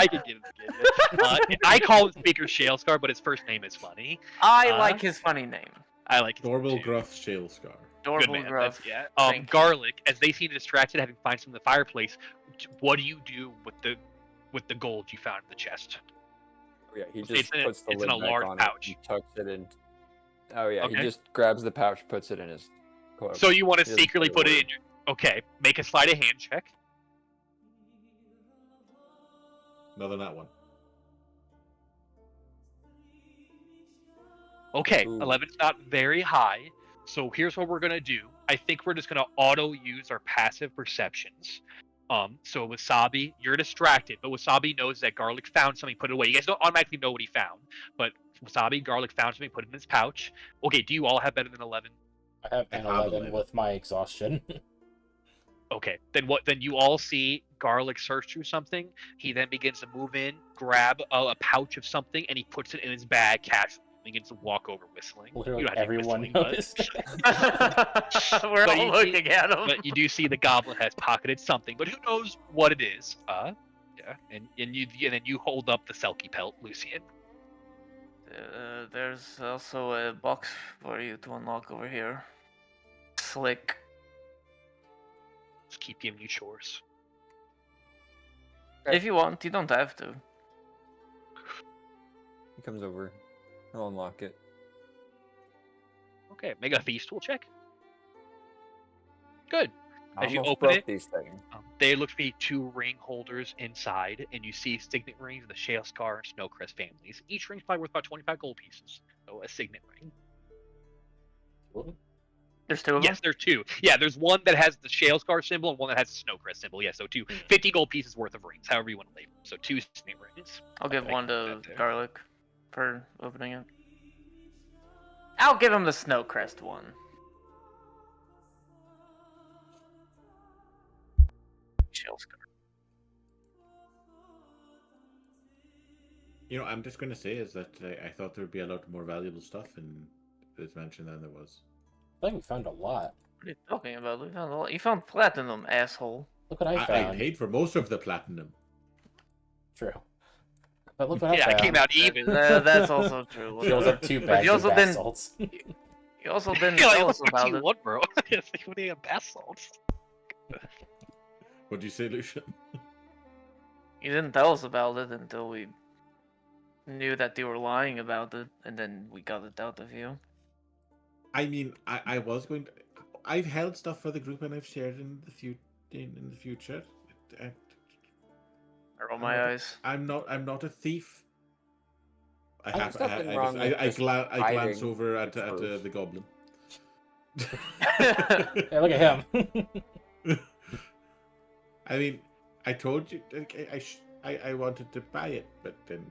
can give it. I call him Speaker Shalescar, but his first name is funny. I like his funny name. I like his name Dorwell too. Gruff Shale Scar. Good Durable man. Gruff. Yeah. Thank you. Garlic, as they seem distracted, having found some in the fireplace, what do you do with the gold you found in the chest? Oh yeah, he It's just in puts the it's in lid a back large on pouch. it and tucks it in. Oh yeah, Okay. he just grabs the pouch, puts it in his cloak. So you want to He doesn't secretly say a put it in word. your... Okay, make a sleight of hand check. Another that one. Okay, Ooh. 11's not very high. So here's what we're gonna do. I think we're just gonna auto use our passive perceptions. So Wasabi, you're distracted, but Wasabi knows that Garlic found something, put it away. You guys don't automatically know what he found, but Wasabi, Garlic found something, put it in his pouch. Okay, do you all have better than 11? I have I an have 11 11. with my exhaustion. Okay, then what? Then you all see Garlic search through something. He then begins to move in, grab a pouch of something, and he puts it in his bag casually. Begins to walk over whistling. Literally You don't have to be everyone whistling, but- noticed. We're But all you- looking at him. But you do see the goblin has pocketed something, but who knows what it is? Yeah, and then you hold up the Selkie pelt, Lucian. There's also a box for you to unlock over here. Slick. Just keep giving you chores. If you want, you don't have to. He comes over. He'll unlock it. Okay, make a thieves tool check. Good. I As you almost open broke it, these things. they look to be 2 ring holders inside, and you see signet rings of the Shalescar and Snowcrest families. Each ring's probably worth about 25 gold pieces. So a signet ring. Cool. There's two of Yes, there's two. Yeah, there's one that has the Shale Scar symbol and one that has the Snowcrest symbol. Yeah, so two. 50 gold pieces worth of rings, however you want to label them. So two snake rings. them. I'll give I one can to put that there. Garlic for opening it. I'll give him the Snowcrest one. Shale Scar. I'm just gonna say is that I thought there would be a lot more valuable stuff in this mansion than there was. I think we found a lot. What are you talking about? We found a lot. You found platinum, asshole. Look what I I found. paid for most of the platinum. True. But look what I Yeah, found. I came out even. That's also true. Fills up 2 But bags you of also bath didn't. salts. You also didn't Yeah, like, tell what us do about you it. want, bro? What do you have bath salts? What'd you say, Lucian? You didn't tell us about it until we knew that they were lying about it, and then we got it out of you. I mean, I was going to. I've held stuff for the group and I've shared in the future. I- Roll my eyes. I'm not a thief. There's nothing wrong with I just glance hiding over at truth. the goblin. Hey, look at him. I mean, I told you I wanted to buy it, but then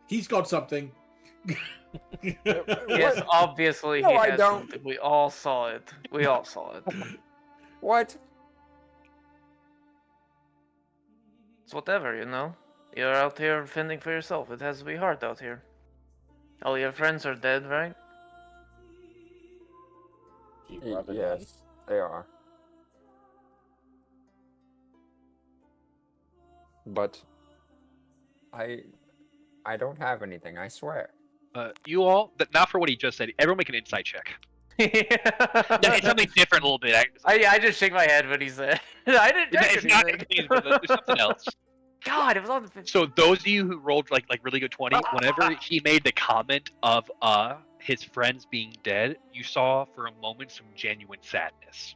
he's got something. Yes, obviously No, he I has don't. something. We all saw it. We all saw it. What? It's whatever, you know? You're out here fending for yourself. It has to be hard out here. All your friends are dead, right? Gee, rub it in. Yes, they are. But I don't have anything, I swear. You all, not for what he just said. Everyone make an insight check. Yeah, it's something different a little bit. I just shake my head when he said I didn't check It's not anything. but there's something else. God, it was on the 15. So those of you who rolled like really good 20, whenever he made the comment of his friends being dead, you saw for a moment some genuine sadness,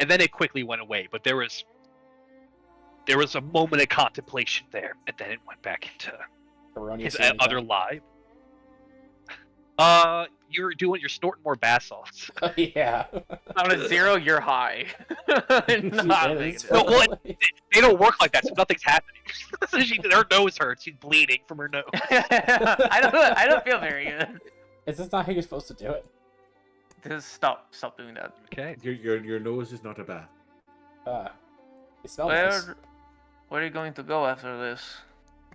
and then it quickly went away. But there was a moment of contemplation there, and then it went back into Erroneous his see anything? other lie. You're snorting more bath salts. Oh, yeah. On a 0, you're high. Not She negative. is. No, well, They don't work like that, so nothing's happening. So her nose hurts. She's bleeding from her nose. I don't feel very good. Is this not how you're supposed to do it? Just stop doing that. Okay. Your nose is not a bath. You smell nice. Where are you going to go after this,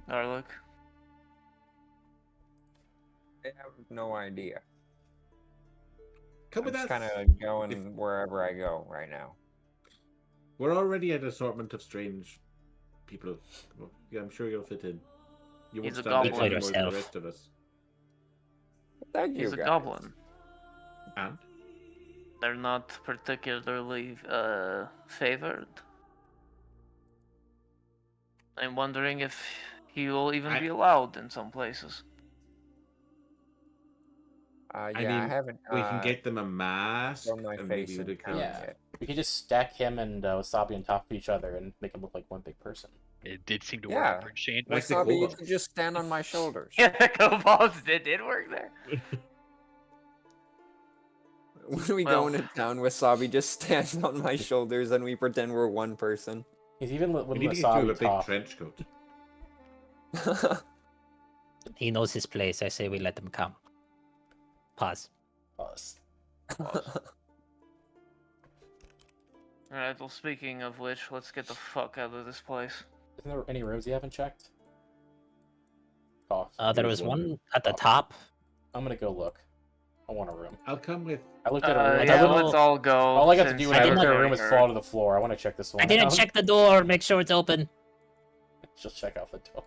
Garlic? I have no idea. Come I'm with just us. kind of going wherever I go right now. We're already an assortment of strange people. Well, yeah, I'm sure you'll fit in. You won't He's a stand out goblin. any more than the Yourself. rest of us. Thank you, He's a guys. goblin. And They're not particularly favored. I'm wondering if he will even be allowed in some places. Yeah, I I mean, haven't. we can get them a mask. From my and face maybe and we count can. Yeah. it. We could just stack him and Wasabi on top of each other and make him look like one big person. It did seem to Yeah. work for Shane. Like the Wasabi, you kobolds. could just stand on my shoulders. Yeah, kobolds did work there. When we Well- go into town, Wasabi just stands on my shoulders and we pretend we're one person. He's even We when need to get you a Wasabi big talk. trench coat. He knows his place. I say we let him come. Pause. Us. Alright, well, speaking of which, let's get the fuck out of this place. Isn't there any rooms you haven't checked? Cough. There There's was one. one at the Oh. top. I'm gonna go look. I want a room. I'll come with. I looked at a room. Yeah, little- let's all go. All I got to since do when I I looked at a didn't- room was fall to the floor. I want to check this one I didn't out. check the door. Make sure it's open. Just check out the door.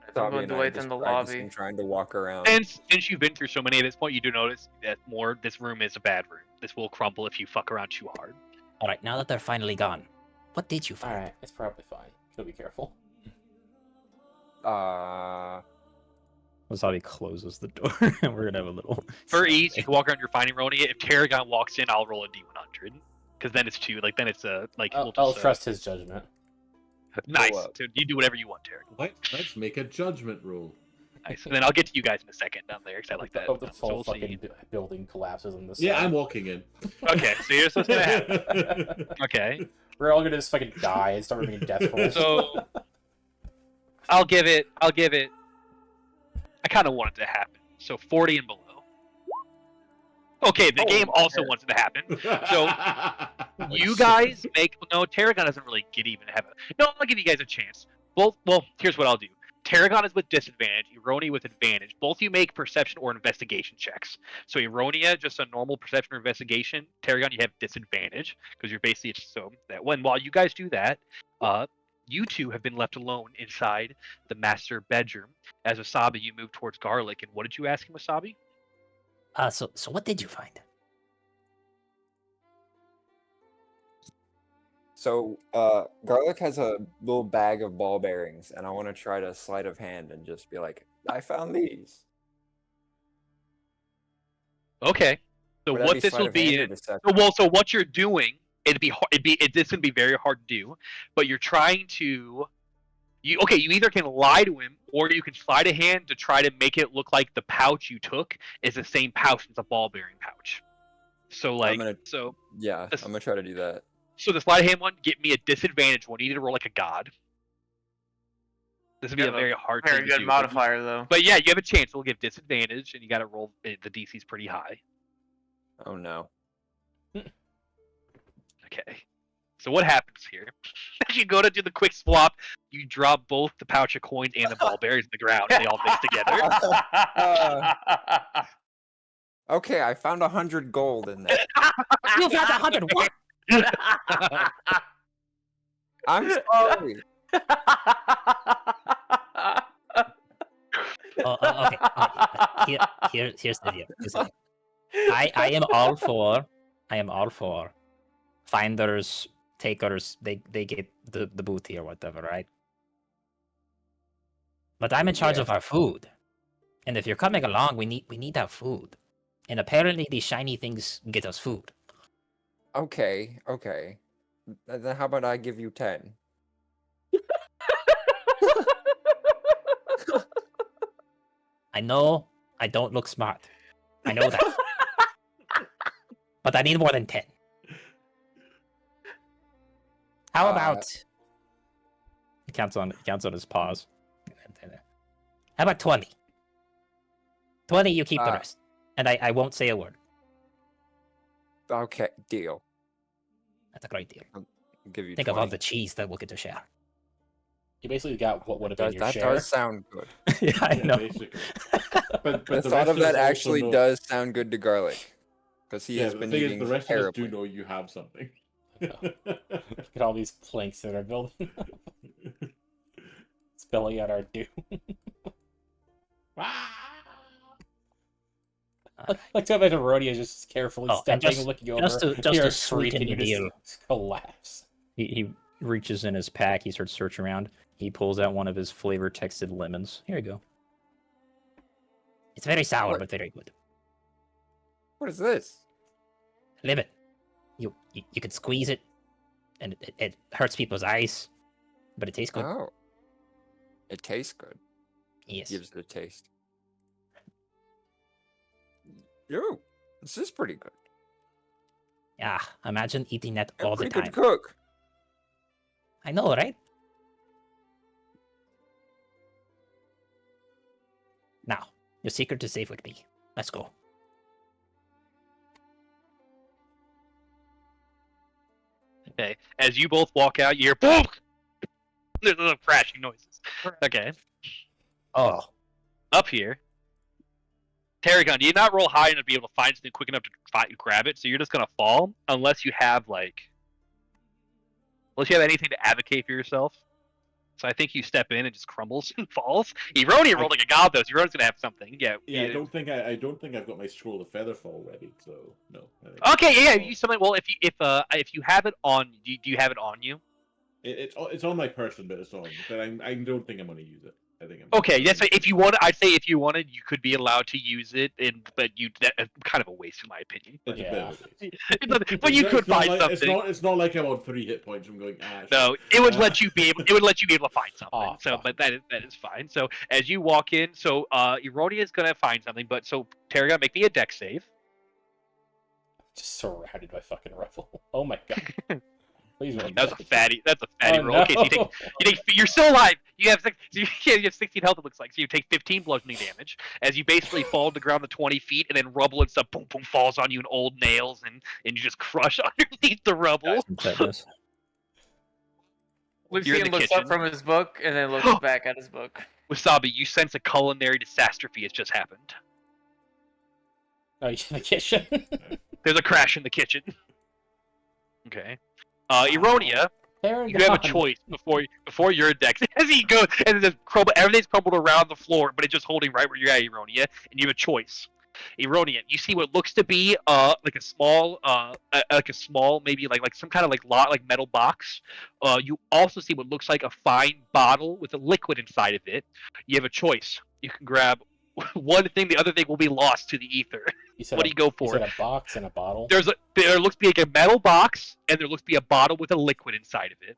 I'm Wasabi going and to I wait just in the practicing lobby. trying to walk around. Since you've been through so many at this point, you do notice that this room is a bad room. This will crumble if you fuck around too hard. All right, now that they're finally gone, what did you find? Alright, it's probably fine. Gotta be careful. Wasabi closes the door, and we're gonna have a little. For ease, you can walk around your finding Roni. If Tarragon walks in, I'll roll a D100. Because then it's 2. Like, then it's a... Like, we'll I'll just, trust his judgment. Nice. Go up. So you do whatever you want, Tarragon. Let's make a judgment roll. Nice. And then I'll get to you guys in a second down there because I like that. Oh, the So whole we'll fucking see. building collapses in this. Yeah, I'm walking in. Okay, so here's what's gonna happen. Okay, We're all gonna just fucking die and start making death rolls. so I'll give it. I kind of want it to happen. So 40 and below. Okay, the game also wants it to happen. So you guys make no. Tarragon doesn't really have a. No, I'll give you guys a chance. Both. Well, here's what I'll do. Tarragon is with disadvantage. Eronia with advantage. Both you make perception or investigation checks. So Eronia, just a normal perception or investigation. Tarragon, you have disadvantage because you're basically so that while you guys do that, you two have been left alone inside the master bedroom. As Wasabi, you move towards Garlic. And what did you ask him, Wasabi? So what did you find? So, Garlic has a little bag of ball bearings, and I want to try to sleight of hand and just be like, I found these. Okay. So Would that what this sleight will of hand be or is deception? well. So what you're doing, this would be very hard to do, but you're trying to. You either can lie to him or you can sleight of hand to try to make it look like the pouch you took is the same pouch as a ball bearing pouch. So like Yeah, I'm gonna try to do that. So the sleight of hand one, get me a disadvantage one. You need to roll like a god. This would be a very hard thing Very to good do, modifier, though. But yeah, you have a chance. We'll give disadvantage, and you got to roll. The DC's pretty high. Oh no. Okay. So what happens here? As you go to do the quick swap, you drop both the pouch of coins and the ball bearings in the ground, and they all mix together. Okay, I found 100 gold in there. You found 100 what? I'm sorry. Okay. Here's the deal. I am all for finders, takers. They get the booty or whatever, right? But I'm in charge of our food, and if you're coming along, we need our food. And apparently, these shiny things get us food. Okay. Then how about I give you 10? I know I don't look smart. I know that. But I need more than 10. How about... He counts on his paws. How about 20? 20, you keep the rest. And I won't say a word. Okay, deal. That's a great deal. I'll give you Think 20. of all the cheese that we'll get to share. You basically got what would have been your That share. does sound good. Yeah, I know. Basically. But The the thought rest of that us also actually know- does sound good to Garlic. Because he has the been thing is, eating the rest of us terribly. do know you have something. Look at all these planks that are building. Spelling out our doom. Like to imagine Rhodia just carefully and stepping, looking over. just to hear a sweeten shriek, and the you deal. just collapse. He reaches in his pack. He starts searching around. He pulls out one of his flavor-texted lemons. Here you go. It's very sour, What? but very good. What is this? Lemon. You can squeeze it, and it hurts people's eyes, but it tastes good. Oh. It tastes good. Yes. Gives it a taste. Yo, this is pretty good. Yeah, imagine eating that You're a all the pretty time. good cook. I know, right? Now, your secret is safe with me. Let's go. Okay. As you both walk out, you hear boom. There's little crashing noises. Okay. Oh, Up here, Tarragon, you not roll high enough to be able to find something quick enough to grab it, so you're just gonna fall unless you have anything to advocate for yourself. So I think you step in and just crumbles and falls. Eronia rolled like a god though, so Eronia's gonna have something. Yeah. Yeah, I don't think I've got my scroll of featherfall ready, so no. I think Okay, yeah, I'll- you something. Well, if you have it on, do you have it on you? It's on my person, but it's on. But I don't think I'm gonna use it. I think I'm Okay, yes. If you want, I'd say if you wanted, you could be allowed to use it, but that's kind of a waste, in my opinion. It's a bit of a waste. But you could It's not find like, something. It's not like I'm on 3 hit points. I'm going. Ah, No, shit. it would let you be able. It would let you be able to find something. Oh, So, fuck. but that is fine. So as you walk in, so Eronia is gonna find something. But so Terragon, make me a deck save. Just surrounded by fucking rubble. Oh my god. Please roll That's a damage. fatty. That's a fatty Oh, roll. Okay, so no. you're still alive. You have you have 16 health. It looks like so. You take 15 bludgeoning damage as you basically fall to the ground the 20 feet, and then rubble and stuff boom boom falls on you, and old nails, and you just crush underneath the rubble. Tetanus. You're in Lucian the looks kitchen. up from his book and then looks back at his book. Wasabi, you sense a culinary catastrophe has just happened. Oh, you're in the kitchen. There's a crash in the kitchen. Okay. Eronia, Paragon. you have a choice before your deck. As he goes, and there's everything's crumbled around the floor, but it's just holding right where you're at, Eronia, and you have a choice. Eronia, you see what looks to be like a small maybe like some kind of like metal box. You also see what looks like a fine bottle with a liquid inside of it. You have a choice. You can grab one thing, the other thing will be lost to the ether. You said What do you go for? You said a box and a bottle. There looks to be like a metal box, and there looks to be a bottle with a liquid inside of it.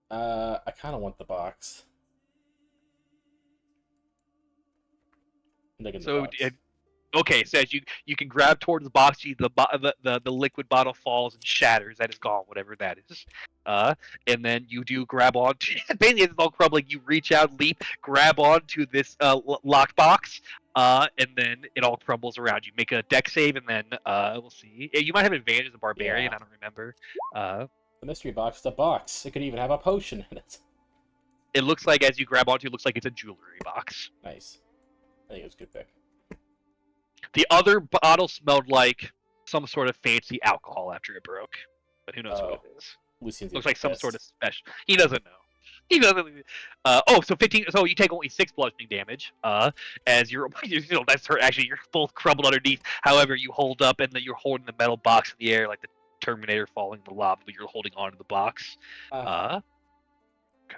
I kind of want the box. I'm taking the box. Okay, so as you can grab towards the box, the liquid bottle falls and shatters. That is gone, whatever that is. And then you do grab onto. Basically, it's all crumbling. You reach out, leap, grab onto this locked box, and then it all crumbles around you. Make a deck save, and then we'll see. You might have advantage as a barbarian. Yeah. I don't remember. The mystery box is a box. It could even have a potion in it. It looks like as you grab onto, it looks like it's a jewelry box. Nice. I think it was a good pick. The other bottle smelled like some sort of fancy alcohol after it broke, but who knows what it is. Lucian's Looks even like some pissed. sort of special. He doesn't know. He doesn't. So 15. So you take only 6 bludgeoning damage. As you're, that's her. Actually, you're both crumbled underneath. However, you hold up, and then you're holding the metal box in the air like the Terminator falling in the lava, but you're holding onto the box.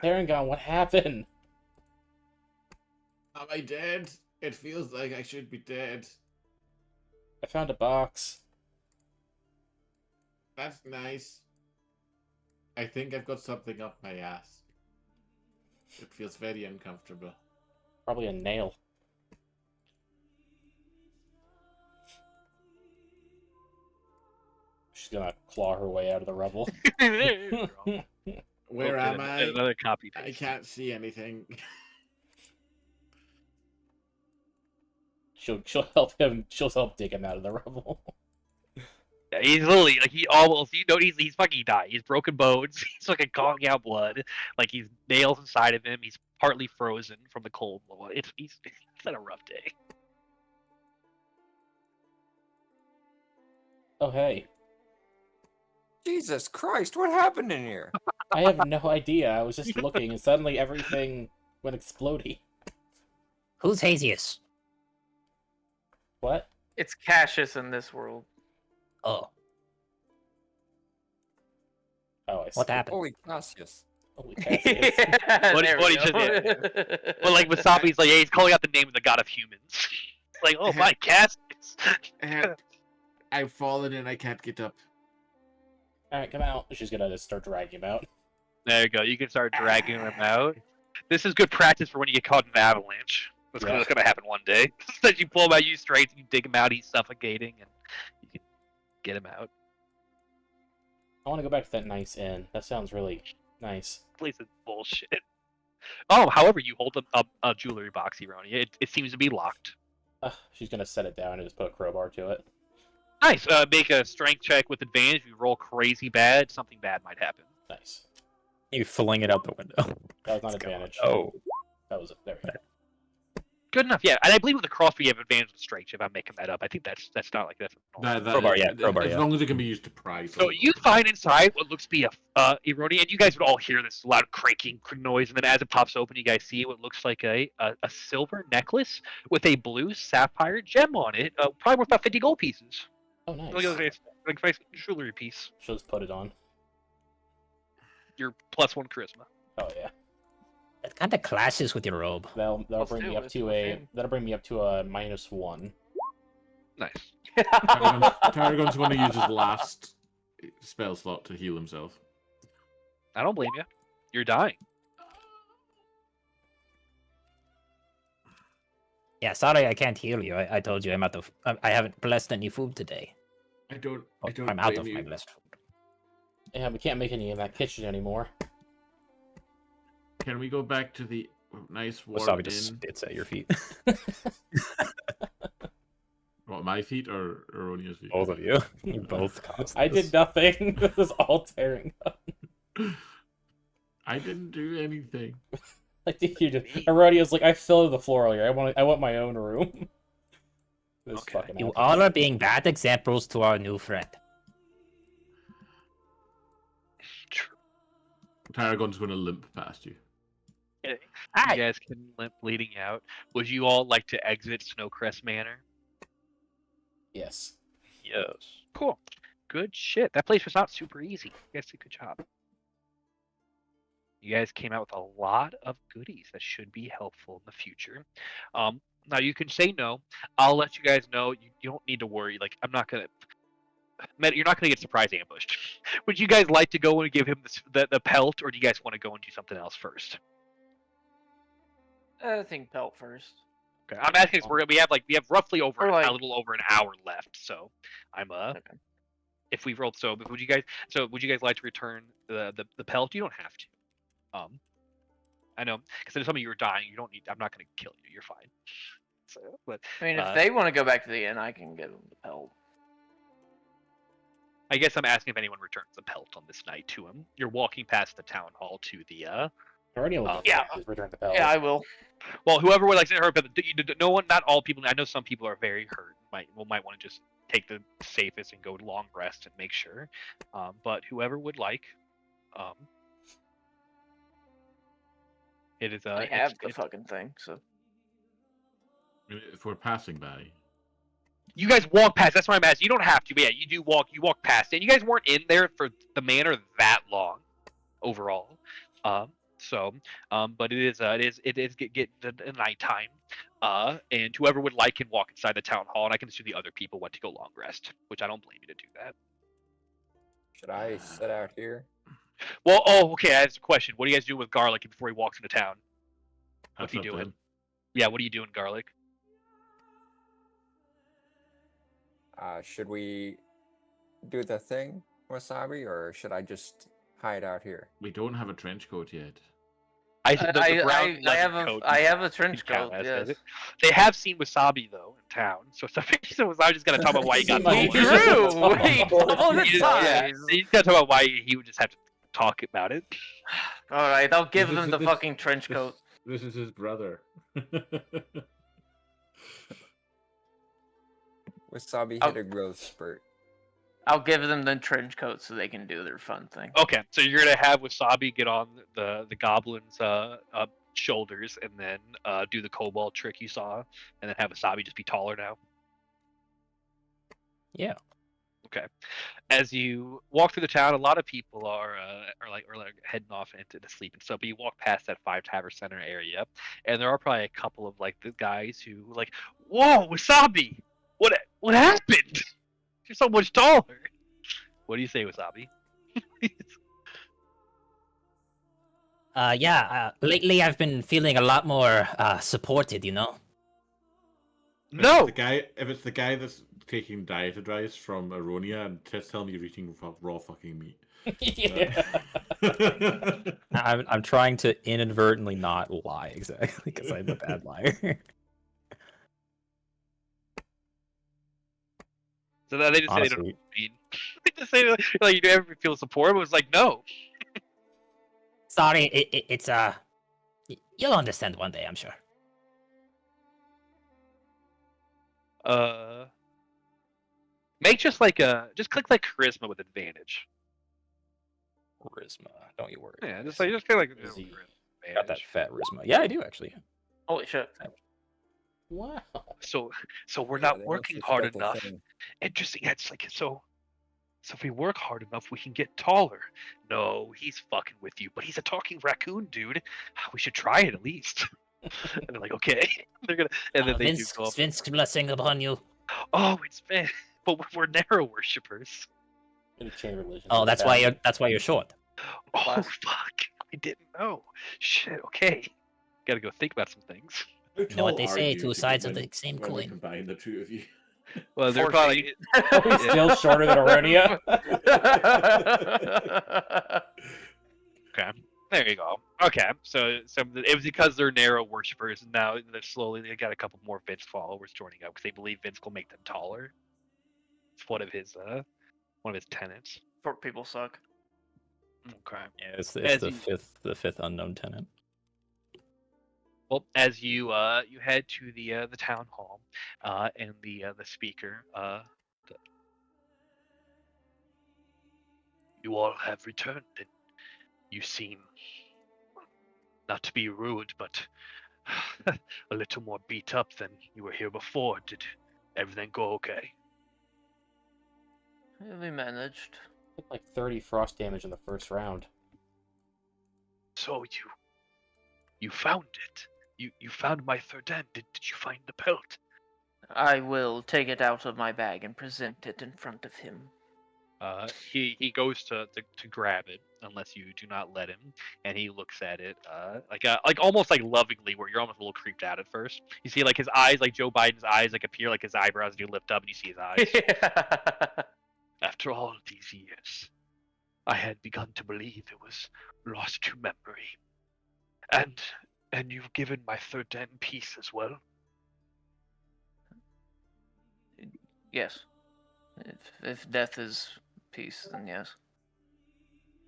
Paragon, what happened? Am I dead? It feels like I should be dead. I found a box. That's nice. I think I've got something up my ass. It feels very uncomfortable. Probably a nail. She's gonna claw her way out of the rubble. Where am I? Another copy. I can't see anything. She'll help him. She'll help dig him out of the rubble. Yeah, he's literally like he almost. He's fucking dying. He's broken bones. He's fucking coughing out blood. Like he's nails inside of him. He's partly frozen from the cold. He's had a rough day. Oh hey, Jesus Christ, what happened in here? I have no idea. I was just looking, and suddenly everything went explodey. Who's Hazius? What? It's Cassius in this world. Oh, Oh, I see. what happened? Holy Cassius. Holy Cassius. What There he we just go. did. Well, like Wasabi's like, yeah, he's calling out the name of the god of humans. Like, oh my Cassius. I've fallen and I can't get up. Alright, come out. She's gonna just start dragging him out. There you go. You can start dragging him out. This is good practice for when you get caught in an avalanche. That's Yeah. gonna happen one day. That you pull him out, you straight, you dig him out, he's suffocating, and you can get him out. I want to go back to that nice inn. That sounds really nice. Place is bullshit. Oh, however, you hold a jewelry box, Eronia. It seems to be locked. She's gonna set it down and just put a crowbar to it. Nice. Make a strength check with advantage. If you roll crazy bad, something bad might happen. Nice. You fling it out the window. That was not Let's go. advantage. Oh, That was there. We go. Good enough, yeah. And I believe with the crossbow you have advantage with strength. If I'm making that up, I think that's not like that's. Crowbar, yeah, crowbar, As yeah. long as it can be used to prise. So you find inside what looks to be a Eronia, and you guys would all hear this loud cranking noise, and then as it pops open, you guys see what looks like a silver necklace with a blue sapphire gem on it, probably worth about 50 gold pieces. Oh, nice. Like a jewelry piece. She'll just put it on. Your +1 charisma. Oh, yeah. That kind of clashes with your robe. That'll Let's bring do me it, up let's to do a a thing. that'll bring me up to a -1. Nice. Tarragon's going to use his last spell slot to heal himself. I don't blame you. You're dying. Yeah, sorry I can't heal you. I told you I'm out of. I haven't blessed any food today. I don't I'm out blame of you. my blessed food. Yeah, we can't make any in that kitchen anymore. Can we go back to the nice warm Wasabi just inn? spits at your feet. What, my feet or Aronia's feet? Both of you. You both caused I this. did nothing. This is all tearing up. I didn't do anything. I think you just. Aurelia's like, I fell to the floor earlier. I want my own room. This Okay. fucking. You happens. all are being bad examples to our new friend. True. Tarragon's going to limp past you. You Hi. guys can limp bleeding out. Would you all like to exit Snowcrest Manor? Yes. Yes. Cool. Good shit. That place was not super easy. You guys did a good job. You guys came out with a lot of goodies that should be helpful in the future. Now you can say no. I'll let you guys know. You don't need to worry. Like I'm not gonna. You're not gonna get surprise ambushed. Would you guys like to go and give him the pelt, or do you guys want to go and do something else first? I think pelt first. Okay. I'm asking because we have roughly over Or like- a little over an hour left. So I'm Okay. if we rolled would you guys like to return the pelt? You don't have to. I know because there's some of you are dying. You don't need. I'm not going to kill you. You're fine. So, but I mean, if they want to go back to the inn, I can give them the pelt. I guess I'm asking if anyone returns the pelt on this night to him. You're walking past the town hall to the Aurelia will yeah. just return the pelt. Yeah, I will. well, whoever would like to hurt, but no one, not all people. I know some people are very hurt. Might want to just take the safest and go long rest and make sure. But whoever would like, it is I have the fucking thing, so. I mean, if we're passing by. You guys walk past. That's why I'm asking. You don't have to, but yeah, you do walk. You walk past it. You guys weren't in there for the manor that long, overall. But it is get the nighttime. And whoever would like can walk inside the town hall, and I can assume the other people went to go long rest, which I don't blame you to do that. Should I sit out here? Well, okay. That's a question. What do you guys do with Garlic before he walks into town? What's That's he up to doing? him. Yeah, what are you doing, Garlic? Should we do the thing, Wasabi, or should I just hide out here? We don't have a trench coat yet. I have a trench in town, coat. as Yes. it. They have seen Wasabi though in town, so Wasabi just gotta talk about why he got Wait, taller. True. Wait, all the You just- yeah, time. he's gotta talk about why he would just have to talk about it. All right, I'll give This them is- the this- fucking trench coat. This is his brother. Wasabi Oh. hit a growth spurt. I'll give them the trench coat so they can do their fun thing. Okay, so you're gonna have Wasabi get on the goblin's shoulders and then do the kobold trick you saw, and then have Wasabi just be taller now. Yeah. Okay. As you walk through the town, a lot of people are heading off into the sleep and stuff. But you walk past that 5 Tavern Center area, and there are probably a couple of like the guys who like, "Whoa, Wasabi! What happened? You're so much taller." What do you say, Wasabi? Lately I've been feeling a lot more supported, you know? No. If it's the guy that's taking diet advice from Aronia and telling me you're eating raw fucking meat. Yeah. I'm trying to inadvertently not lie exactly because I'm a bad liar. So then they just say they don't know Honestly. what you mean. They just say like you ever feel support, but it's like no. Sorry, it's you'll understand one day, I'm sure. Make just click like charisma with advantage. Charisma, don't you worry. Yeah, just kind of like Is he- charisma Got that advantage. fat charisma. Yeah, I do actually. Holy shit. Wow. So we're Yeah, not they working must have hard got the enough. thing. Interesting. It's like so. So if we work hard enough, we can get taller. No, he's fucking with you, but he's a talking raccoon, dude. We should try it at least. And they're like, okay. They're gonna, and then they do Vince, go up. Vince's blessing upon you. Oh, it's Finn. But we're narrow worshippers. Gonna chain religion. Oh, that's why you're short. Oh Class. fuck! I didn't know. Shit. Okay. Gotta go think about some things. How You know what tall they are say, you two sides of when- the same when we coin. combine the two of you. Well, they're 4 probably. feet. Are we still shorter than Aronia? Okay. There you go. Okay, so it was because they're narrow worshippers, and now they're slowly they got a couple more Vince followers joining up because they believe Vince will make them taller. It's one of his tenets. Short people suck. Okay. Yeah, it's As the you- fifth unknown tenant. Well, as you you head to the town hall, and the speaker, you all have returned, and you seem not to be rude, but a little more beat up than you were here before. Did everything go okay? Yeah, we managed. Took like 30 frost damage in the first round. So you found it. You found my third end. Did you find the pelt? I will take it out of my bag and present it in front of him. He goes to grab it unless you do not let him, and he looks at it like almost like lovingly, where you're almost a little creeped out at first. You see like his eyes, like Joe Biden's eyes, like appear like his eyebrows do lift up, and you see his eyes. After all these years, I had begun to believe it was lost to memory, and you've given my third end peace as well. Yes. If death is peace, then yes.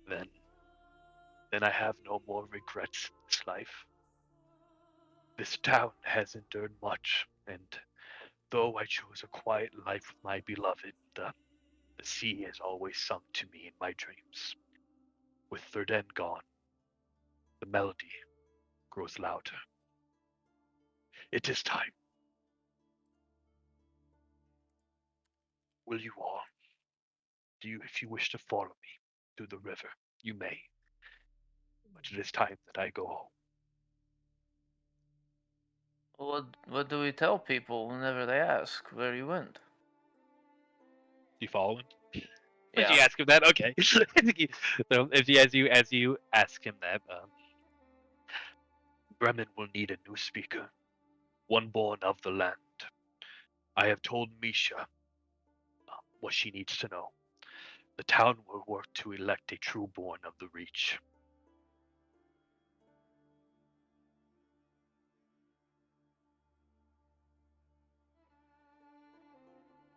Then I have no more regrets in this life. This town has endured much, and though I chose a quiet life with my beloved, the sea has always sung to me in my dreams. With third end gone, the melody grows louder. It is time. Will you all, if you wish to follow me to the river, you may. But it is time that I go home. What do we tell people whenever they ask where you went? Do you follow him? Yeah. If you ask him that, okay. So as you ask him that, Bremen will need a new speaker, one born of the land. I have told Misha what she needs to know. The town will work to elect a true born of the Reach.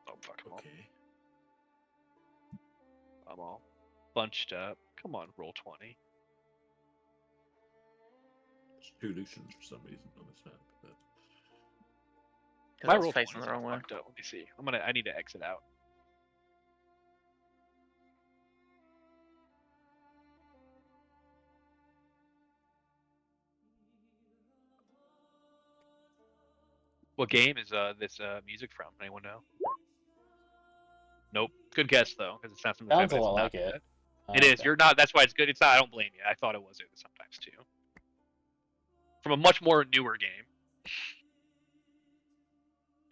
Oh, fuck, Okay. I'm all bunched up. Come on, roll 20. There's 2 Lucians for some reason on this map. But... 'Cause My I was roll facing 20 the wrong way. fucked up. Let me see. I need to exit out. What game is this music from? Anyone know? Nope. Good guess though, because it's not from the Sounds a feminist. lot Not like it. It is. Okay. You're not. That's why it's good. It's not. I don't blame you. I thought it was it sometimes too. From a much more newer game.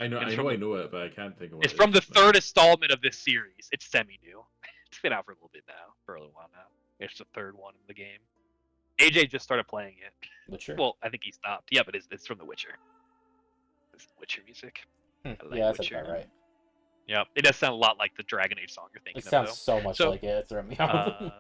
I know, It's I from know, the- I know it, but I can't think of what It's it from the is. third installment of this series. It's semi-new. It's been out for a little bit now, for a little while now. It's the third one in the game. AJ just started playing it. Witcher? Well, I think he stopped. Yeah, but it's from The Witcher. It's Witcher music. I like Yeah, that's Witcher. about right. Yeah, it does sound a lot like the Dragon Age song you're thinking It sounds of, so much So, like it. It threw me though. off.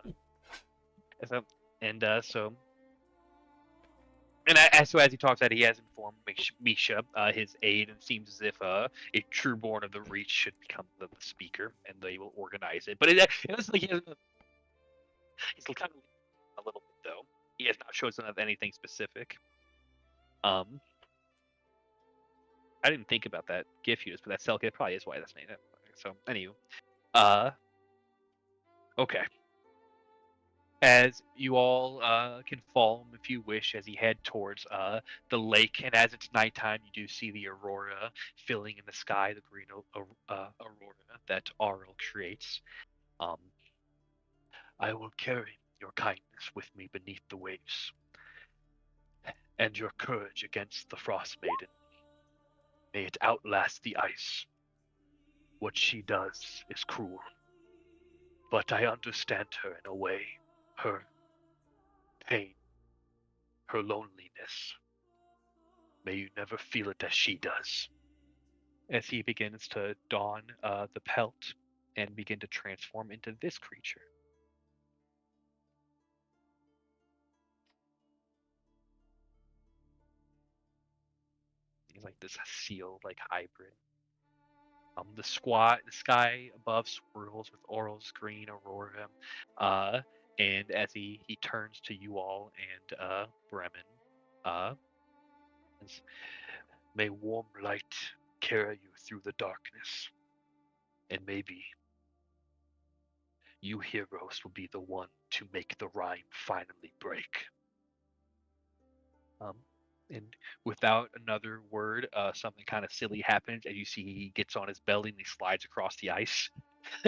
So as he talks that he has informed Misha, his aide, and it seems as if a true born of the Reach should become the speaker, and they will organize it. But it looks like he's kind of a little bit though. He has not chosen of anything specific. I didn't think about that GIF used, but that cell kit probably is why that's made it. So anywho, okay. As you all can follow him if you wish, as he head towards the lake, and as it's nighttime, you do see the aurora filling in the sky, the green aurora that Auril creates. Um, I will carry your kindness with me beneath the waves, and your courage against the Frostmaiden. May it outlast the ice. What she does is cruel, but I understand her in a way. Her pain, her loneliness. May you never feel it as she does. As he begins to don the pelt and begin to transform into this creature. He's like this seal, like hybrid. The sky above swirls with Oral's green aurora. And as he turns to you all and Bremen, uh, says, may warm light carry you through the darkness, and maybe you heroes will be the one to make the rhyme finally break. Um, and without another word, something kind of silly happens, and you see he gets on his belly and he slides across the ice,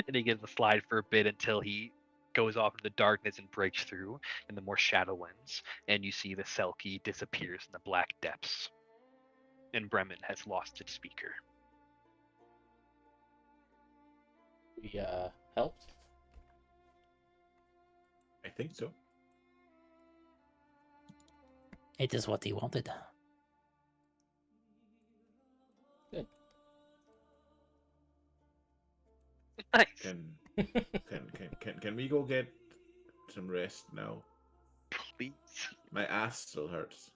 and he gets to slide for a bit until he goes off into the darkness and breaks through, and the more shadow ends, and you see the Selkie disappears in the black depths, and Bremen has lost its speaker. We helped. I think so. It is what he wanted. Nice. Can we go get some rest now? Please. My ass still hurts.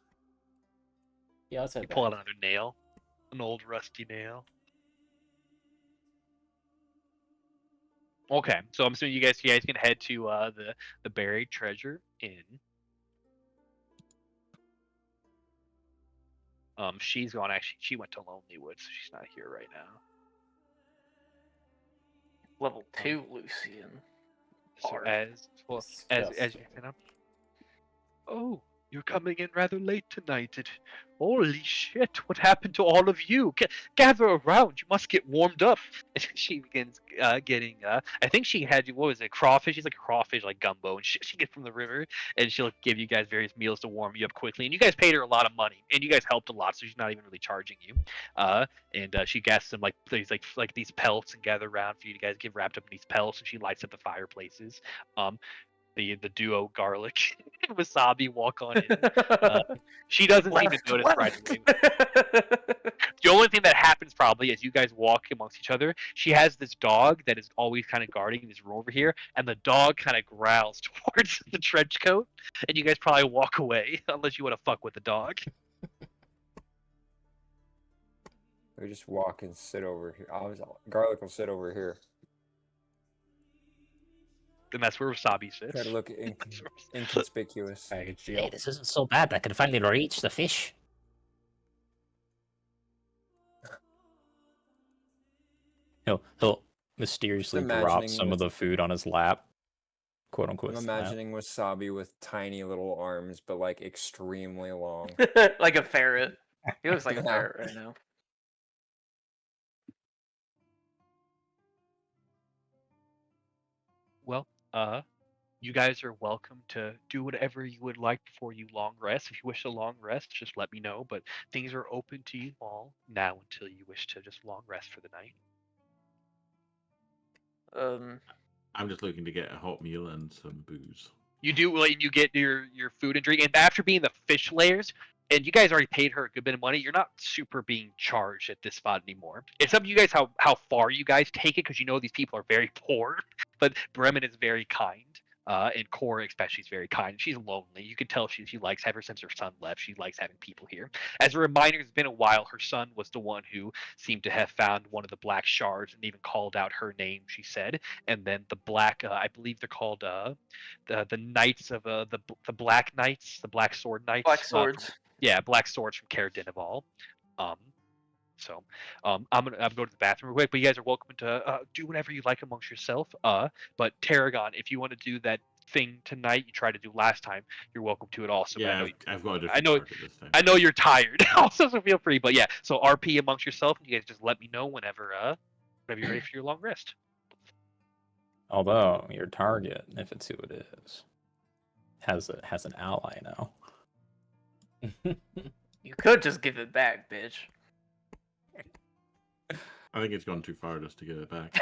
Yeah, let's head You pull out back. another nail, an old rusty nail. Okay, so I'm assuming you guys can head to the buried treasure inn. She's gone. Actually, she went to Lonely Woods, so she's not here right now. Level 2 Lucian. So Hard. as you head up, oh, you're coming in rather late tonight. Holy shit! What happened to all of you? Gather around. You must get warmed up. And she begins getting. I think she had what was it? Crawfish. She's like a crawfish, like gumbo, and she gets from the river, and she'll give you guys various meals to warm you up quickly. And you guys paid her a lot of money, and you guys helped a lot, so she's not even really charging you. And she gets some like these pelts and gather around for you to guys get wrapped up in these pelts, and she lights up the fireplaces. The duo garlic and wasabi walk on in. She doesn't seem to notice right away. The only thing that happens probably as you guys walk amongst each other, she has this dog that is always kind of guarding this room over here, and the dog kind of growls towards the trench coat, and you guys probably walk away unless you want to fuck with the dog. We just walk and sit over here. Garlic will sit over here. And that's where wasabi sits. Try to look inconspicuous. Package Hey, deal. this isn't so bad. I can finally reach the fish. He'll mysteriously drop imagining some of the food on his lap, quote unquote. I'm lap. imagining wasabi with tiny little arms, but like extremely long. Like a ferret. He looks like a Yeah. ferret right now. Well, you guys are welcome to do whatever you would like before you long rest. If you wish to long rest, just let me know. But things are open to you all now until you wish to just long rest for the night. I'm just looking to get a hot meal and some booze. You do, like, you get your food and drink, and after being the fish layers, and you guys already paid her a good bit of money, you're not super being charged at this spot anymore. It's up to you guys how far you guys take it, because you know these people are very poor, but Bremen is very kind. And Cora especially is very kind. She's lonely. You can tell she likes ever since her son left. She likes having people here. As a reminder, it's been a while. Her son was the one who seemed to have found one of the black shards and even called out her name. She said, and then the black. I believe they're called the Knights of the Black Knights, the Black Sword Knights. Black swords. Black Swords from Caer Dineval. So I'm gonna go to the bathroom real quick, but you guys are welcome to do whatever you like amongst yourself. But Tarragon, if you want to do that thing tonight you tried to do last time, you're welcome to it also. Yeah, but I've got a I different know target this time. I know you're tired also, so feel free. But yeah, so RP amongst yourself, and you guys just let me know whenever you're ready for your long rest. Although your target, if it's who it is, has an ally now. You could just give it back, bitch. I think it's gone too far just to get it back.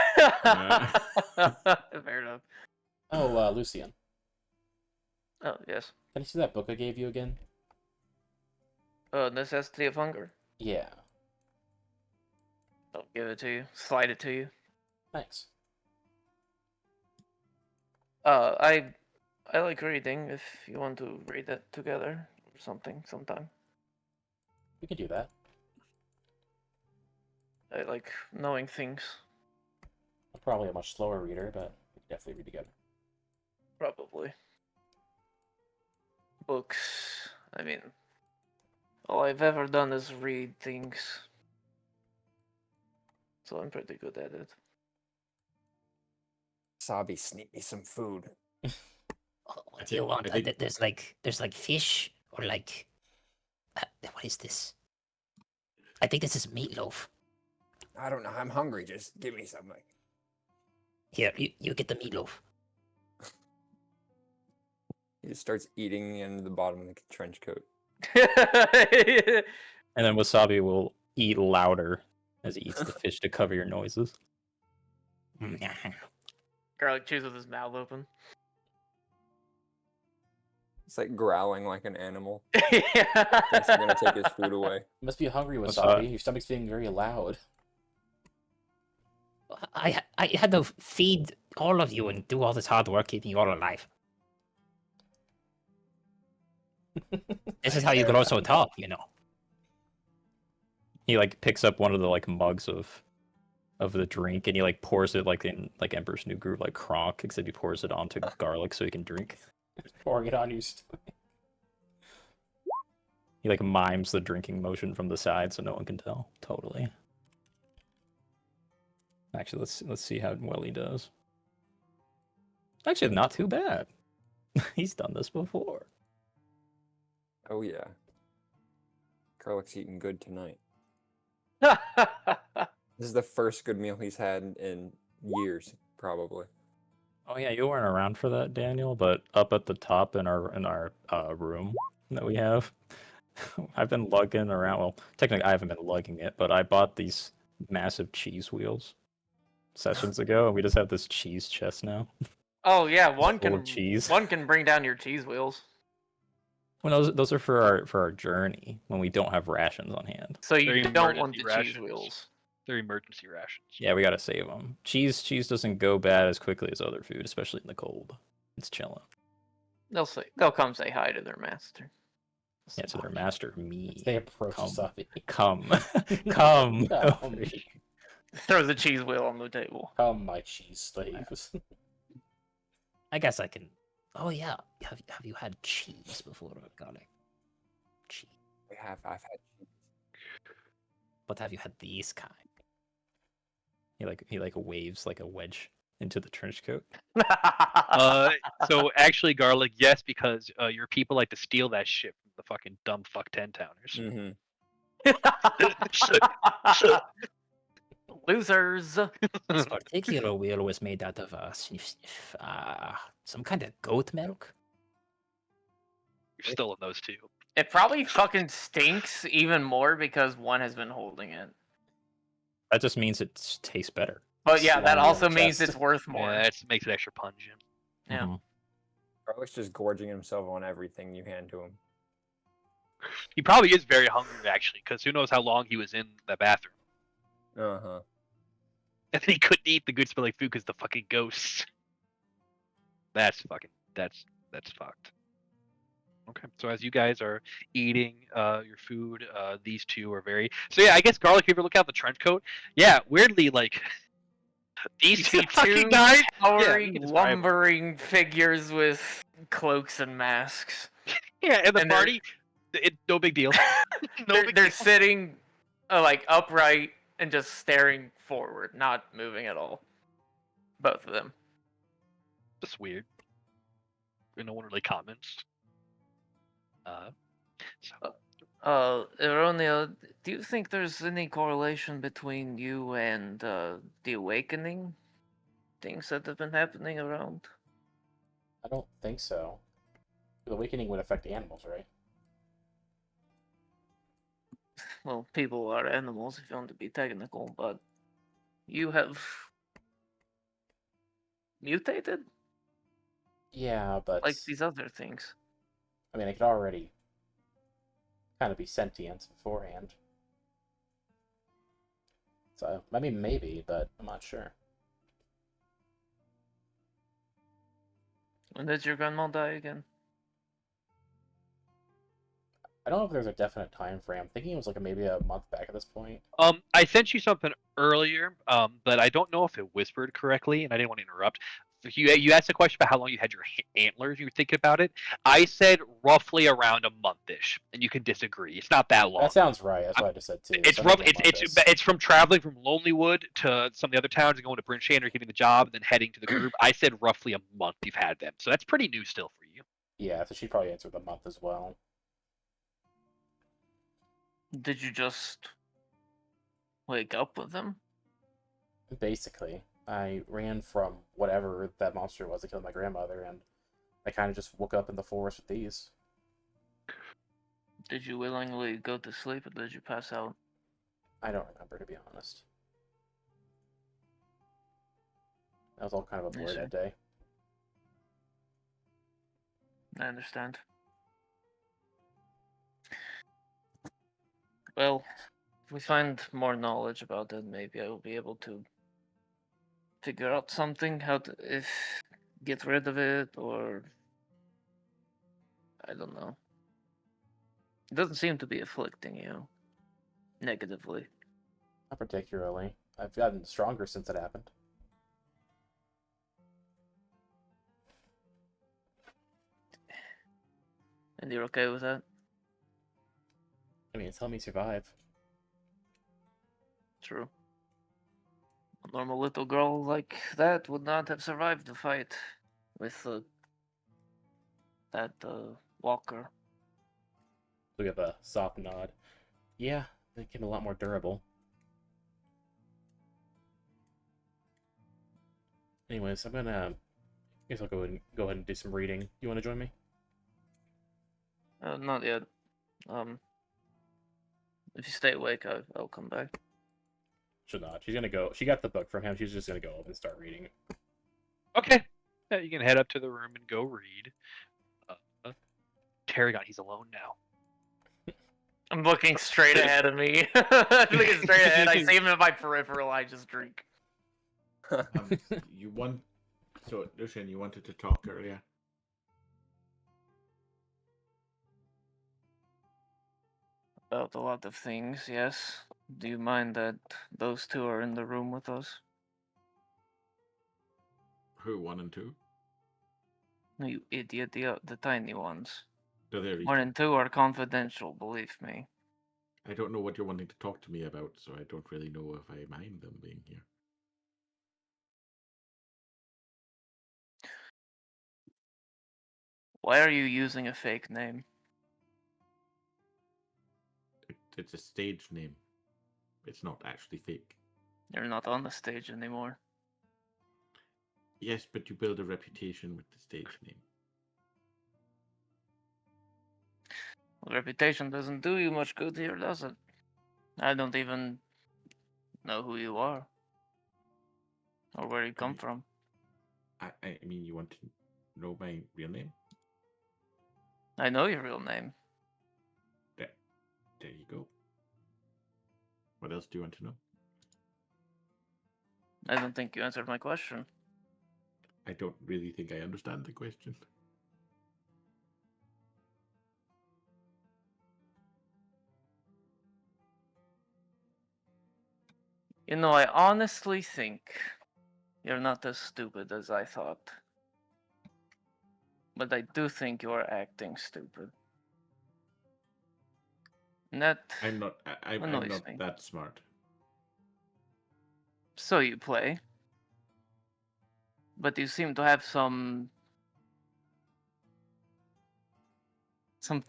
Fair enough. Oh, Lucian, Oh, yes. can you see that book I gave you again? Necessity of Hunger. Yeah. I'll give it to you. Slide it to you. Thanks. I like reading. If you want to read it together or something, sometime. We can do that. I like knowing things. I'm probably a much slower reader, but we can definitely read together. Probably. Books. I mean, all I've ever done is read things. So I'm pretty good at it. Sabi, sneak me some food. What do you want? I think- There's like fish or like what is this? I think this is meatloaf. I don't know. I'm hungry. Just give me something. Here, you get the meatloaf. He just starts eating into the bottom of the trench coat. And then Wasabi will eat louder as he eats the fish to cover your noises. Garlic chews with his mouth open. It's like growling like an animal. Thinks Thinks they're gonna take his food away. You must be hungry, What's Wasabi. that? Your stomach's being very loud. I had to feed all of you and do all this hard work keeping you all alive. This is how you grow so tall, you know. He like picks up one of the like mugs of the drink and he like pours it like in like Emperor's New Groove like Kronk, except he pours it onto garlic so he can drink. Pouring it on your stomach. He like mimes the drinking motion from the side so no one can tell. Totally. Actually, let's see how well he does. Actually, not too bad. He's done this before. Oh yeah. Garlic's eating good tonight. This is the first good meal he's had in years, probably. Oh yeah, you weren't around for that, Daniel. But up at the top in our room that we have, I've been lugging around. Well, technically, I haven't been lugging it, but I bought these massive cheese wheels sessions ago, and we just have this cheese chest now. Oh yeah, Full of cheese. one can bring down your cheese wheels. Well, those are for our journey when we don't have rations on hand. So you They're don't want the emergency cheese rations. wheels. They're emergency rations. Yeah, we gotta save them. Cheese doesn't go bad as quickly as other food, especially in the cold. It's chilling. They'll come say hi to their master. Yeah, to their master, me. They approach Come. Wasabi. Come, come. Come. Throw the cheese wheel on the table. Come, my cheese slaves. I guess I can. Oh yeah, have you had cheese before, garlic? Cheese. I've had cheese. But have you had these kind? He like waves like a wedge into the trench coat. So actually, garlic, yes, because your people like to steal that shit from the fucking dumb fuck 10-towners. Mm-hmm. Losers. This particular wheel was made out of some kind of goat milk. You've stolen those two. It probably fucking stinks even more because one has been holding it. That just means it tastes better. But yeah, that Slimy on also the means chest. it's worth more. Yeah, it makes it extra pungent. Yeah. Mhm. Garlic's just gorging himself on everything you hand to him. He probably is very hungry, actually, because who knows how long he was in the bathroom. Uh-huh. And then he couldn't eat the good smelling food because the fucking ghosts. That's fucked. Okay, so as you guys are eating your food, these two are very. So yeah, I guess garlic. If you ever look out the trench coat, yeah, weirdly like these You two see fucking two guys. towering, you can describe 'em. lumbering figures with cloaks and masks. Yeah, and the and they're- party, no big deal. No they're big they're deal. sitting like upright and just staring forward, not moving at all. Both of them. Just weird. And no one really comments. So Ironia, do you think there's any correlation between you and the awakening? things that have been happening around? I don't think so. The awakening would affect animals, right? Well, people are animals if you want to be technical, but you have mutated Yeah, but like these other things. I mean, it could already kind of be sentient beforehand. So, I mean, maybe, but I'm not sure. When did your grandma die again? I don't know if there's a definite time frame. I'm thinking it was like maybe a month back at this point. I sent you something earlier, but I don't know if it whispered correctly, and I didn't want to interrupt. You asked a question about how long you had your antlers. You were thinking about it. I said roughly around a month-ish, and you can disagree. It's not that long. That sounds right. That's what I just said too. It's So rough. maybe a month is- It's from traveling from Lonelywood to some of the other towns and going to Bryn Shan or getting the job and then heading to the group. I said roughly a month you've had them, so that's pretty new still for you. Yeah, so she probably answered the month as well. Did you just wake up with them? Basically, I ran from whatever that monster was that killed my grandmother, and I kind of just woke up in the forest with these. Did you willingly go to sleep or did you pass out? I don't remember, to be honest. That was all kind of a I blur see. that day. I understand. Well, if we find more knowledge about it, maybe I will be able to figure out something how to if get rid of it or I don't know. It doesn't seem to be afflicting you negatively. Not particularly. I've gotten stronger since it happened. And you're okay with that? I mean, it's helped me survive. True. A normal little girl like that would not have survived the fight with that walker. We have a soft nod. Yeah, they became a lot more durable. Anyways, I'm gonna. I guess I'll go ahead and do some reading. You want to join me? Not yet. If you stay awake, I'll come back. She'll not. She's gonna go. She got the book from him. She's just gonna go up and start reading. Okay. Yeah, you can head up to the room and go read. Tarragon, he's alone now. I'm looking straight ahead of me. Looking straight ahead. I see him in my peripheral. I just drink. You want so Lucian, you wanted to talk earlier. About a lot of things, yes. Do you mind that those two are in the room with us? Who, 1 and 2? No, you idiot, the tiny ones. Do they 1 and 2 are confidential, believe me. I don't know what you're wanting to talk to me about, so I don't really know if I mind them being here. Why are you using a fake name? It's a stage name. It's not actually fake. You're not on the stage anymore. Yes, but you build a reputation with the stage name. Well, reputation doesn't do you much good here, does it? I don't even know who you are. Or where you come from. I mean, you want to know my real name? I know your real name. There you go. What else do you want to know? I don't think you answered my question. I don't really think I understand the question. You know, I honestly think you're not as stupid as I thought. But I do think you are acting stupid. And that I'm not. I'm annoys not me. that smart. So you play. But you seem to have something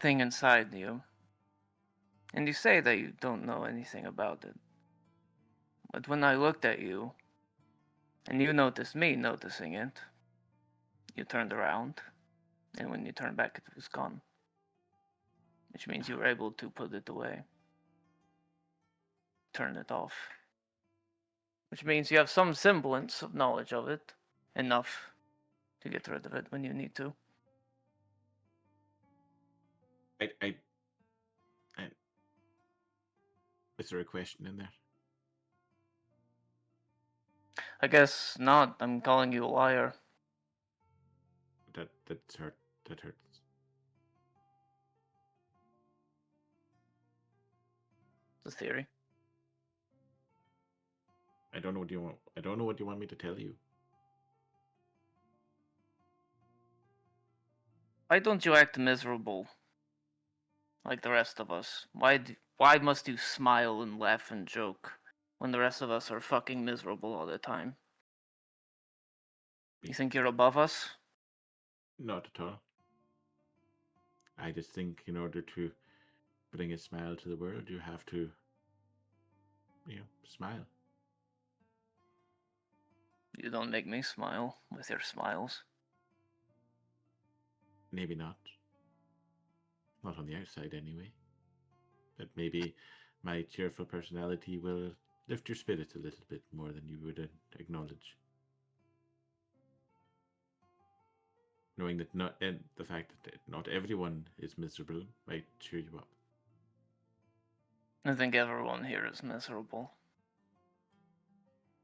inside you. And you say that you don't know anything about it. But when I looked at you, And you noticed me noticing it. You turned around, and when you turned back, it was gone. Which means you were able to put it away. Turn it off. Which means you have some semblance of knowledge of it. Enough to get rid of it when you need to. I is there a question in there? I guess not. I'm calling you a liar. That's hurt. That hurts. It's a theory. I don't know what you want. I don't know what you want me to tell you. Why don't you act miserable like the rest of us? Why must you smile and laugh and joke when the rest of us are fucking miserable all the time? You think you're above us? Not at all. I just think in order to bring a smile to the world, you have to, smile. You don't make me smile with your smiles. Maybe not. Not on the outside, anyway. But maybe my cheerful personality will lift your spirits a little bit more than you would acknowledge. Knowing that the fact that not everyone is miserable might cheer you up. I think everyone here is miserable.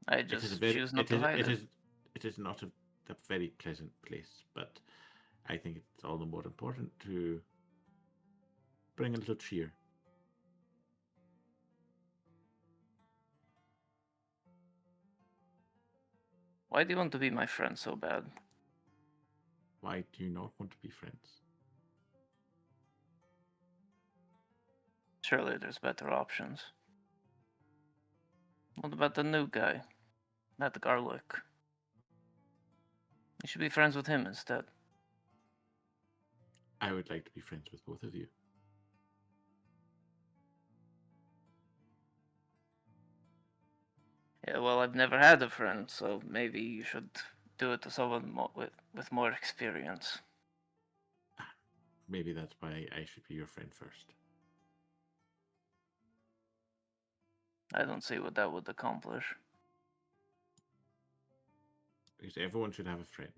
I just choose not to hide it. It is not a very pleasant place, but I think it's all the more important to bring a little cheer. Why do you want to be my friend so bad? Why do you not want to be friends? Surely there's better options. What about the new guy? That garlic. You should be friends with him instead. I would like to be friends with both of you. Yeah, well, I've never had a friend, so maybe you should do it to someone with more experience. Maybe that's why I should be your friend first. I don't see what that would accomplish. Because everyone should have a friend.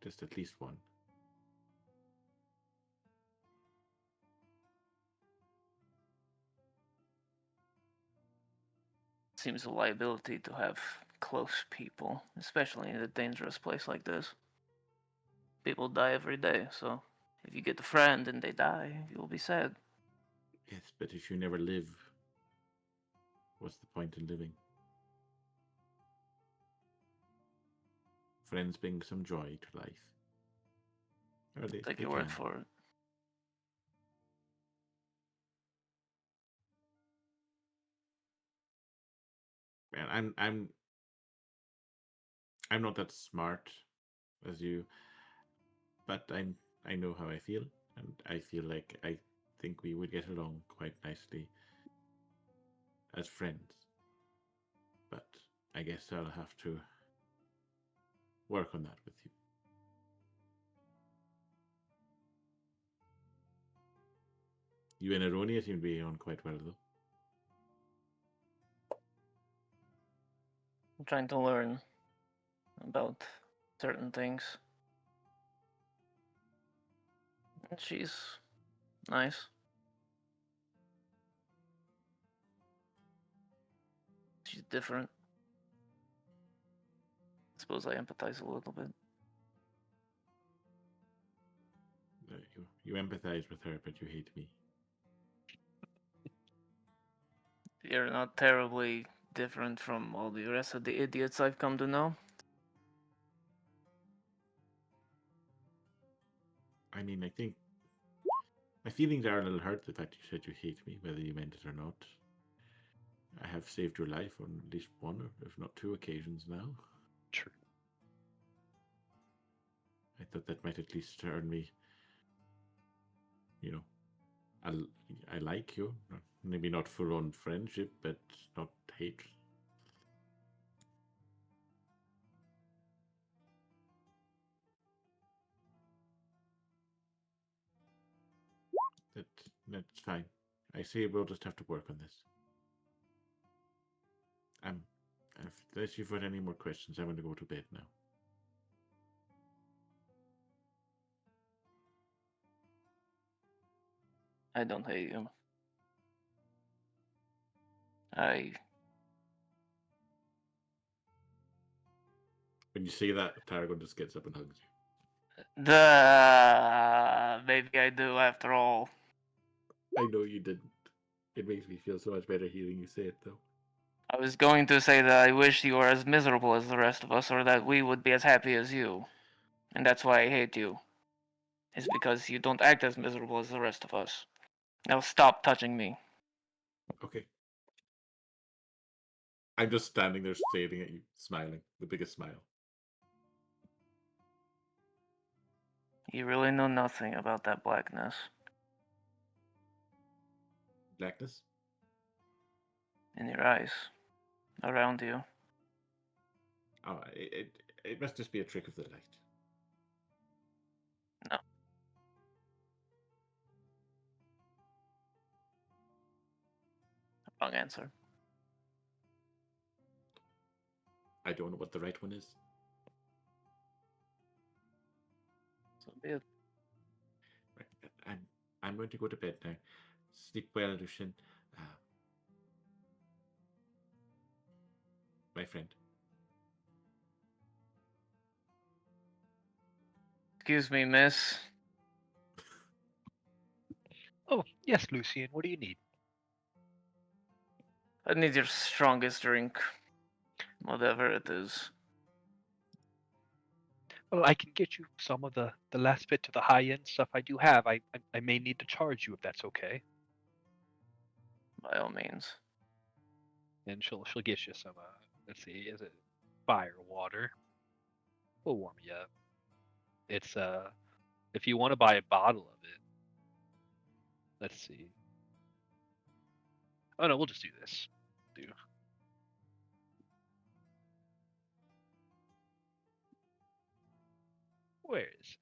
Just at least one. Seems a liability to have close people, especially in a dangerous place like this. People die every day, so if you get a friend and they die, you'll be sad. Yes, but if you never live, what's the point in living? Friends bring some joy to life. Or Take they your word can. for it. And I'm not that smart as you, but I know how I feel, and I feel like I think we would get along quite nicely as friends. But I guess I'll have to work on that with you. You and Aronia seem to be on quite well, though. I'm trying to learn about certain things. And she's nice. She's different. I suppose I empathize a little bit. You empathize with her, but you hate me. You're not terribly different from all the rest of the idiots I've come to know. I mean, I think my feelings are a little hurt the fact you said you hate me, whether you meant it or not. I have saved your life on at least one, or if not two occasions now. True. I thought that might at least earn me, I like you. Maybe not full on friendship, but not hate. That's fine. I see we'll just have to work on this. Unless you've got any more questions, I'm going to go to bed now. I don't hate you. I When you say that, Tarragon just gets up and hugs you. maybe I do after all. I know you didn't. It makes me feel so much better hearing you say it, though. I was going to say that I wish you were as miserable as the rest of us, or that we would be as happy as you. And that's why I hate you. It's because you don't act as miserable as the rest of us. Now stop touching me. Okay. I'm just standing there staring at you, smiling. The biggest smile. You really know nothing about that blackness. Blackness? In your eyes. Around you. Oh, it must just be a trick of the light. No. Wrong answer. I don't know what the right one is. So be it. Right. I'm going to go to bed now. Sleep well, Lucian. My friend. Excuse me, miss. Oh, yes, Lucian. What do you need? I need your strongest drink. Whatever it is. Well, I can get you some of the last bit to the high end stuff I do have. I may need to charge you if that's okay. By all means. And she'll get you some. Let's see, is it fire water? We'll warm you up. It's if you want to buy a bottle of it. Let's see. Oh no, we'll just do this. Where is it?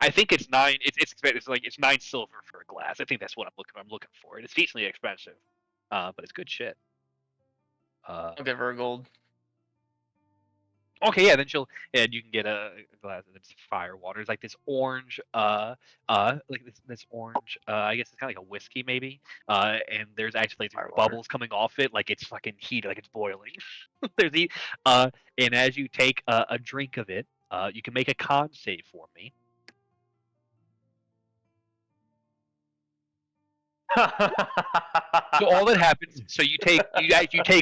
I think it's 9. It's 9 silver for a glass. I think that's what I'm looking for. It's decently expensive, but it's good shit. I'll give her a gold. Okay, yeah, then you can get a glass of it's fire water. It's like this orange, like this orange, I guess it's kind of like a whiskey maybe. And there's actually Fire water. bubbles coming off it, like it's fucking heated, like it's boiling. And as you take a drink of it, you can make a con save for me. So all that happens, so you take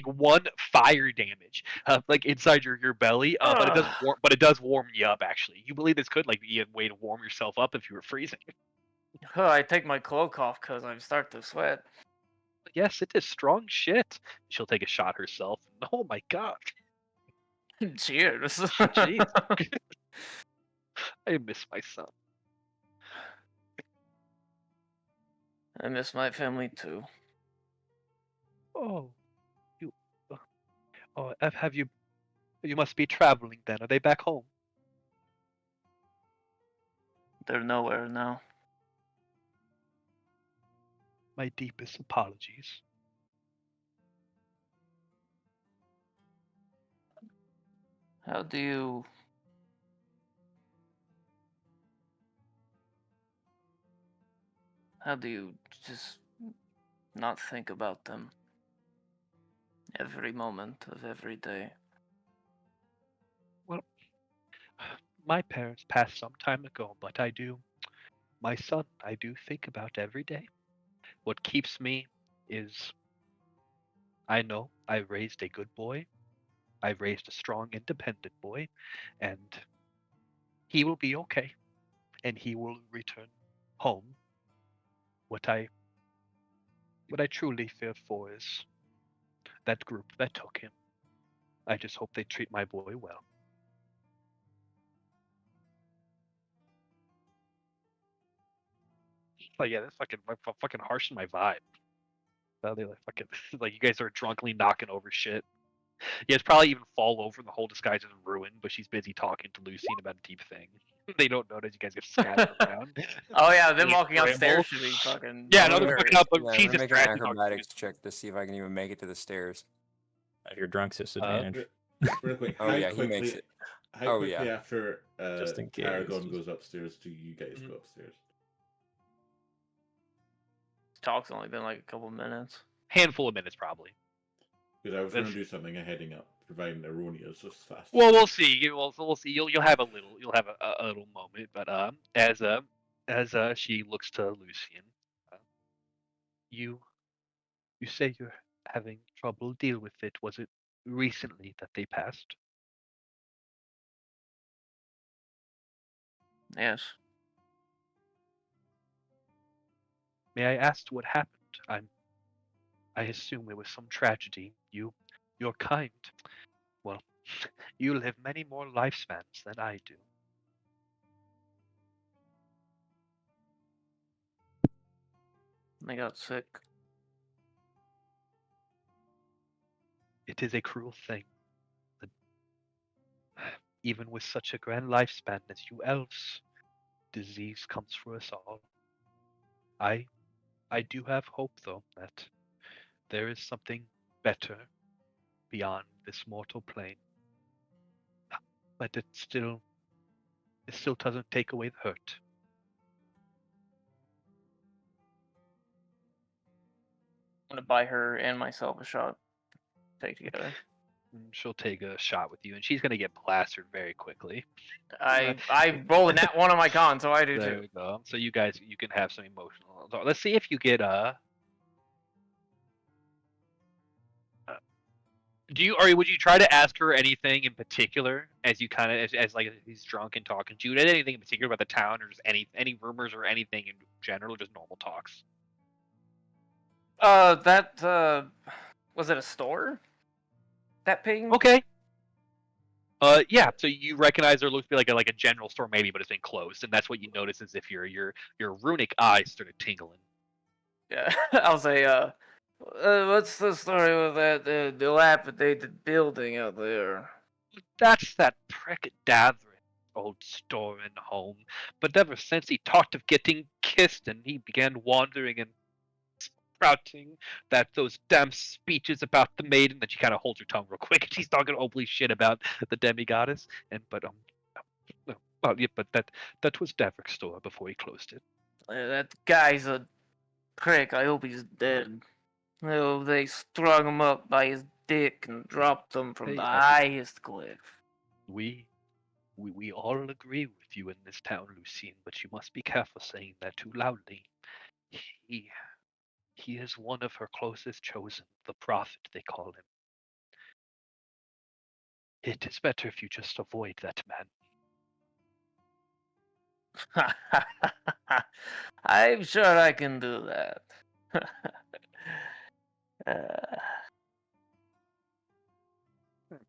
1 fire damage, like inside your belly, but it does warm you up. Actually, you believe this could like be a way to warm yourself up if you were freezing. I take my cloak off because I start to sweat. Yes, it is strong shit. She'll take a shot herself. Oh my god, Cheers. jeez, I miss my son. I miss my family too. Oh, you, have you? You must be traveling then. Are they back home? They're nowhere now. My deepest apologies. How do you just not think about them every moment of every day? Well, my parents passed some time ago, but I do. My son, I do think about every day. What keeps me is I know I raised a good boy. I raised a strong, independent boy, and he will be okay, and he will return home. What I what I truly fear for is that group that took him. I just hope they treat my boy well. Like yeah, that's fucking harsh in my vibe. They're like fucking like you guys are drunkenly knocking over shit. Yeah, it's probably even fall over. The whole disguise is ruined, but she's busy talking to Lucian about a deep thing. They don't notice you guys get scattered around. Oh yeah, them They walking scramble. upstairs should be fucking Yeah, no, they're fucking hilarious. up, but Yeah, I'm she's gonna make an distracted. talking to acrobatics Lucian. check to see if I can even make it to the stairs. If you're drunk, disadvantage. Real quick, Oh, how yeah, he quickly, makes it. how Oh, quickly yeah. after Just in case. Aragon goes upstairs do you guys Mhm. go upstairs? Talk's only been like a couple minutes. Handful of minutes, probably. Because I was going to That's- do something heading up, providing Aronia is just fast. Well, we'll see. We'll see. You'll have a little moment, but as she looks to Lucian, uh, you you say you're having trouble. Deal with it. Was it recently that they passed? Yes. May I ask what happened? I assume it was some tragedy. You're kind. Well, you live many more lifespans than I do. They got sick. It is a cruel thing. That even with such a grand lifespan as you elves, disease comes for us all. I I do have hope though that there is something better beyond this mortal plane. But it still doesn't take away the hurt. I'm gonna buy her and myself a shot. Take together. She'll take a shot with you, and she's gonna get plastered very quickly. I rolled a nat 1 on my con, so I do There too. we go. So you guys, you can have some emotional. Let's see if you get do you or would you try to ask her anything in particular as you kind of as like he's drunk and talking to you? Anything in particular about the town or just any rumors or anything in general, just normal talks? That was it a store? That ping? Okay. Yeah. So you recognize there looks to be like a general store maybe, but it's been closed, and that's what you notice is if your runic eyes started tingling. Yeah. I'll say, what's the story with that dilapidated building out there? That's that prick Davrin, old store and home. But ever since he talked of getting kissed and he began wandering and sprouting those damn speeches about the maiden that she kind of holds her tongue real quick and she's talking openly shit about the demigoddess. Well, yeah, but that was Davric's store before he closed it. That guy's a prick. I hope he's dead. Oh, they strung him up by his dick and dropped him from Hey, the I- highest cliff. We all agree with you in this town, Lucien, but you must be careful saying that too loudly. He He is one of her closest chosen, the prophet they call him. It is better if you just avoid that man. I'm sure I can do that.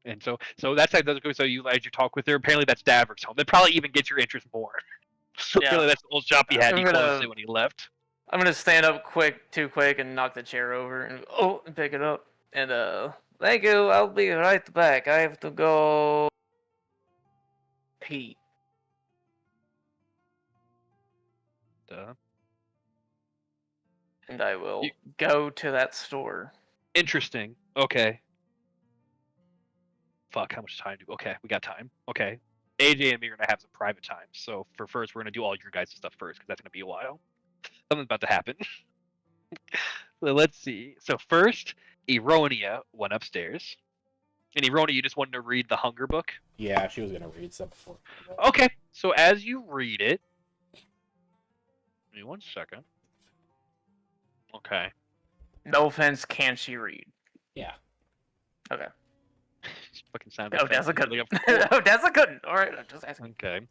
And so that's how so you as you talk with her, apparently that's Davric's home. That probably even gets your interest more. Yeah. Apparently that's the old shop he had. I'm He gonna- closed it when he left. I'm gonna stand up too quick, and knock the chair over, and pick it up. And thank you. I'll be right back. I have to go pee. And I will go to that store. Interesting. Okay. Fuck, how much time do okay, we got time. Okay. AJ and me are gonna have some private time. So for first we're gonna do all your guys' stuff first, because that's gonna be a while. Something's about to happen. So let's see. So first, Eronia went upstairs. And Eronia, you just wanted to read the Hunger book? Yeah, she was gonna read stuff before. Okay. So as you read it, give me 1 second. Okay. No offense, can she read? Yeah. Okay. Fucking sound Oh, that's a effects. good Like one. Oh, that's a good one. All right, I'm just asking. Okay.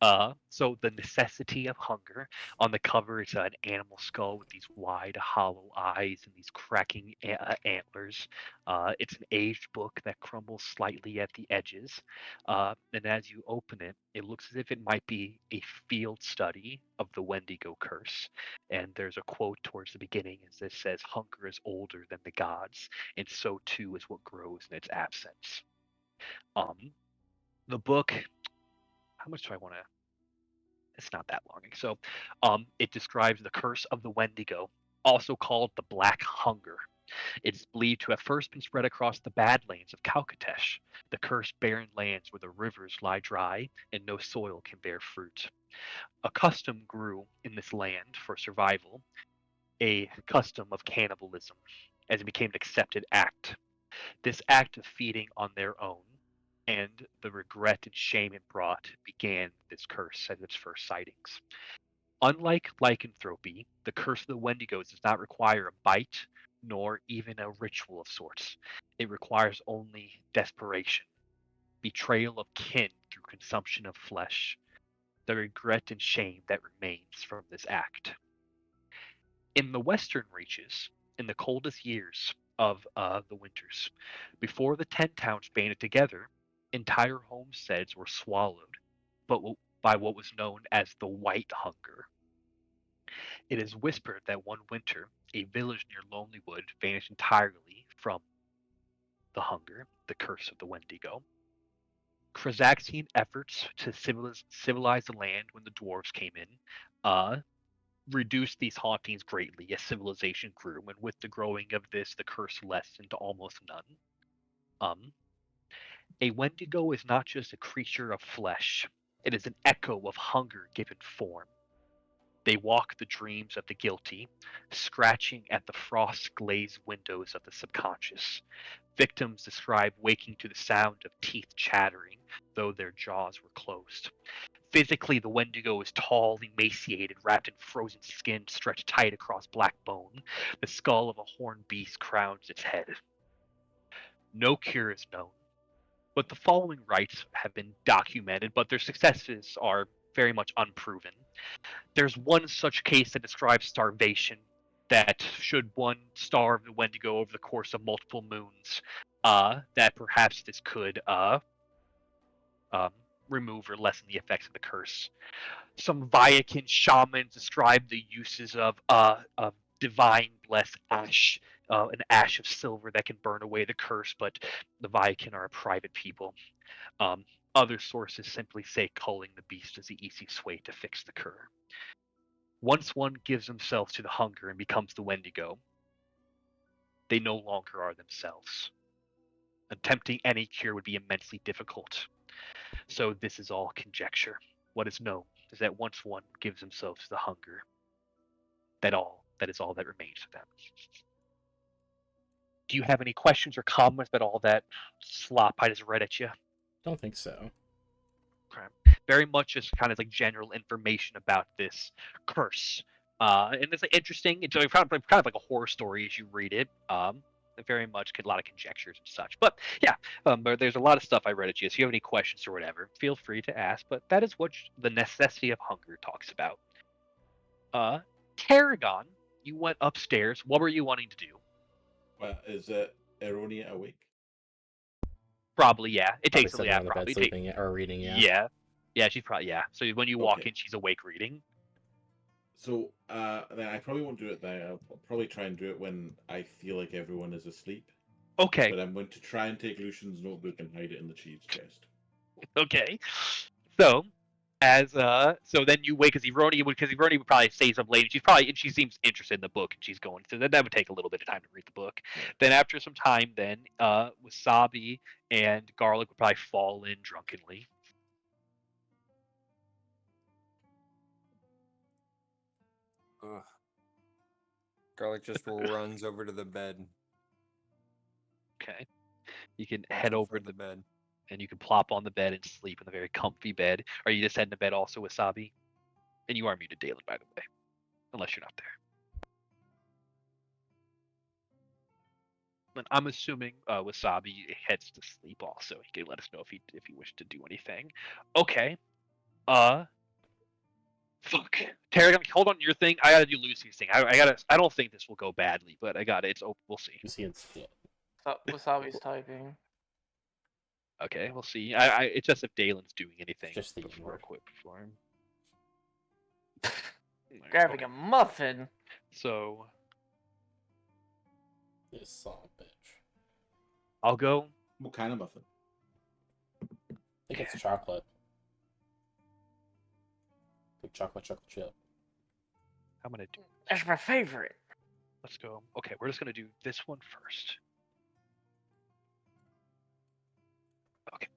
So the necessity of hunger. On the cover, it's an animal skull with these wide, hollow eyes and these cracking antlers. It's an aged book that crumbles slightly at the edges. And as you open it, it looks as if it might be a field study of the Wendigo curse. And there's a quote towards the beginning that says, "Hunger is older than the gods, and so too is what grows in its absence." Um, the book. How much do I want to? It's not that long. So, it describes the curse of the Wendigo, also called the Black Hunger. It's believed to have first been spread across the Badlands of Calcatesh, the cursed barren lands where the rivers lie dry and no soil can bear fruit. A custom grew in this land for survival, a custom of cannibalism, as it became an accepted act. This act of feeding on their own and the regret and shame it brought began this curse at its first sightings. Unlike lycanthropy, the curse of the Wendigos does not require a bite nor even a ritual of sorts. It requires only desperation, betrayal of kin through consumption of flesh, the regret and shame that remains from this act. In the western reaches, in the coldest years of the winters, before the 10 towns banded together, entire homesteads were swallowed, but by what was known as the White Hunger. It is whispered that one winter, a village near Lonelywood vanished entirely from the hunger, the curse of the Wendigo. Krazaxian efforts to civilize the land when the dwarves came in uh, reduced these hauntings greatly as civilization grew, and with the growing of this, the curse lessened to almost none. Um, a Wendigo is not just a creature of flesh; it is an echo of hunger given form. They walk the dreams of the guilty, scratching at the frost glazed windows of the subconscious. Victims describe waking to the sound of teeth chattering, though their jaws were closed. Physically, the Wendigo is tall, emaciated, wrapped in frozen skin stretched tight across black bone. The skull of a horned beast crowns its head. No cure is known, but the following rites have been documented, but their successes are very much unproven. There's one such case that describes starvation, that should one starve the Wendigo over the course of multiple moons, that perhaps this could um, remove or lessen the effects of the curse. Some Viacan shamans describe the uses of divine blessed ash, an ash of silver that can burn away the curse, but the Viacan are a private people. Um, Other sources simply say culling the beast is the easiest way to fix the curse. Once one gives themselves to the hunger and becomes the Wendigo, they no longer are themselves. Attempting any cure would be immensely difficult. So this is all conjecture. What is known is that once one gives themselves to the hunger, that is all that remains of them. Do you have any questions or comments about all that slop I just read at you? Don't think so. Okay. Very much just kind of like general information about this curse. And it's like interesting. It's like kind of like a horror story as you read it. Very much a lot of conjectures and such. But yeah, but there's a lot of stuff I read at you. So if you have any questions or whatever, feel free to ask. But that is what the necessity of hunger talks about. Tarragon, you went upstairs. What were you wanting to do? Well, is Eronia awake? Probably, yeah. It Probably takes a sitting yeah, on the bed probably take sleeping or reading. Yeah. yeah. Yeah, she's probably yeah. So when you walk Okay. in, she's awake reading. So then I probably won't do it now. I'll probably try and do it when I feel like everyone is asleep. Okay. But I'm going to try and take Lucian's notebook and hide it in the cheese chest. Okay. So so then you wait because Ironi would probably stay up late and she seems interested in the book and she's going so that would take a little bit of time to read the book. Then after some time Wasabi and Garlic would probably fall in drunkenly. Ugh. Garlic just runs over to the bed. Okay. You can Walks head in over front to of the bed. and you can plop on the bed and sleep in a very comfy bed. Are you just heading to bed also, Wasabi? And you are muted daily, by the way. Unless you're not there. And I'm assuming Wasabi heads to sleep also. He can let us know if he wished to do anything. Okay. Fuck. Tarragon, hold on to your thing. I gotta do Lucy's thing. I gotta. I don't think this will go badly, but I got it. It's open. We'll see. Lucian's yeah. Wasabi's typing. Okay, we'll see. It's just if Dalen's doing anything just the before N-word. quick before him. Grabbing Okay, a muffin. so This son of a bitch. I'll go. What kind of muffin? I think it's chocolate. Big chocolate chip. I'm gonna do. That's my favorite. Let's go. Okay, we're just gonna do this one first. Okay.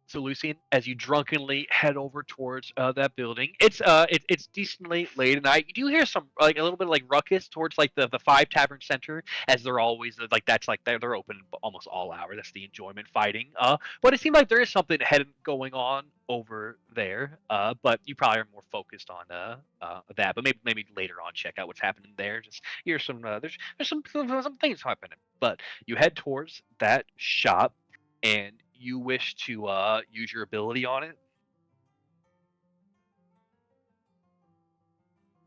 So Lucian, as you drunkenly head over towards that building, it's decently late at night. You do hear some like a little bit of like ruckus towards like the Five Tavern Center, as they're always like that's like they're open almost all hours. That's the enjoyment fighting. But it seems like there is something going on over there. But you probably are more focused on that. But maybe later on check out what's happening there. Just here's some there's some things happening. But you head towards that shop and you wish to use your ability on it.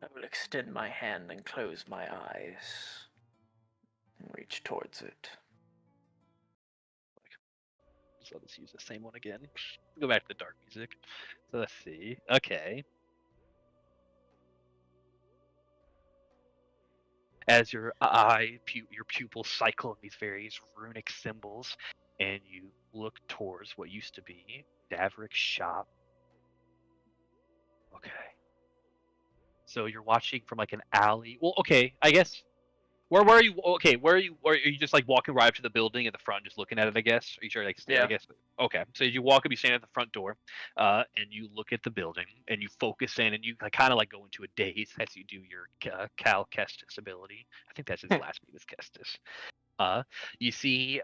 I will extend my hand and close my eyes and reach towards it. So let's use the same one again. Go back to the dark music. So let's see. Okay. As your your pupils cycle in these various runic symbols, and you look towards what used to be Davric's shop. Okay. So you're watching from like an alley. Well, okay, I guess. Where are you? Okay, where are you? Or are you just like walking right up to the building at the front, just looking at it? I guess. Are you sure? Like, I Yeah. guess. Okay, so as you walk up, you stand at the front door, and you look at the building, and you focus in, and you kind of like go into a daze as you do your Cal Kestis ability. I think that's his last name is Kestis. You see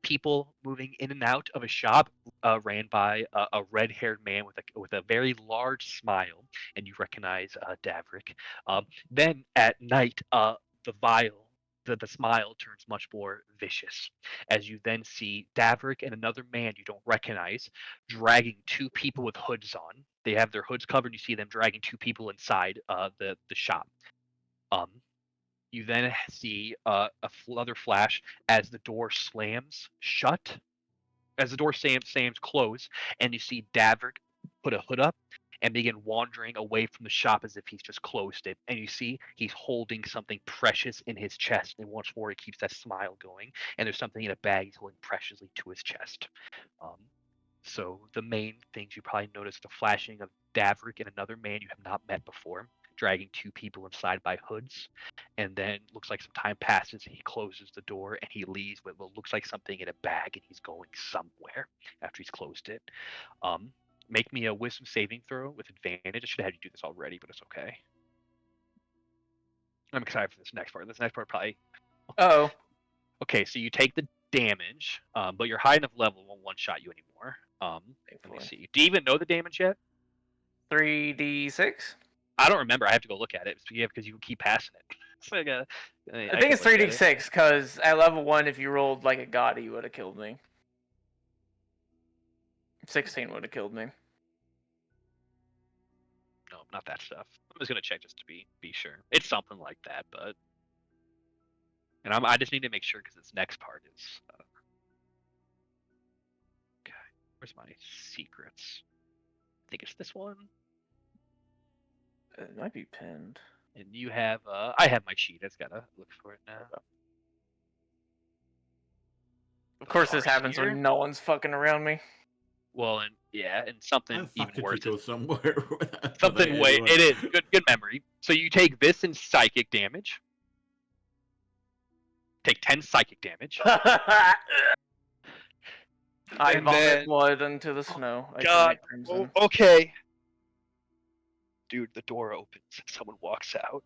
people moving in and out of a shop ran by a red-haired man with a very large smile, and you recognize Davric. Then at night, the vial. The smile turns much more vicious as you then see Davric and another man you don't recognize dragging two people with hoods on. They have their hoods covered. You see them dragging two people inside the shop. Um, you then see another flash as the door slams shut, as the door slams close, and you see Davric put a hood up and begin wandering away from the shop as if he's just closed it. And you see he's holding something precious in his chest, and once more he keeps that smile going. And there's something in a bag he's holding preciously to his chest. So the main things you probably noticed the flashing of Davric and another man you have not met before, dragging two people inside by hoods, and then looks like some time passes and he closes the door and he leaves with what looks like something in a bag and he's going somewhere after he's closed it. Make me a wisdom saving throw with advantage. I should have had you do this already, but it's okay. I'm excited for this next part. This next part probably Oh. okay. So you take the damage, but you're high enough level won't one shot you anymore. Let me Thankfully. see. Do you even know the damage yet? 3d6? I don't remember. I have to go look at it. Yeah, because you keep passing it. So I think it's can look at it. 3d6 because at level 1, if you rolled like a god, you would have killed me. 16 would have killed me. No, not that stuff. I'm just gonna check just to be sure. It's something like that, but and I just need to make sure because this next part is okay. Where's my secrets? I think it's this one. It might be pinned. And you have I have my sheet. I just gotta look for it now. Of course, this happens Farseer? when no one's fucking around me. Well, and yeah, and something I even fucking worse. go somewhere. Something without way anyone. it is good memory. So you take this in psychic damage. Take 10 psychic damage. I And vomit then- blood into the snow. I God. turn crimson. Okay. Dude, the door opens and someone walks out.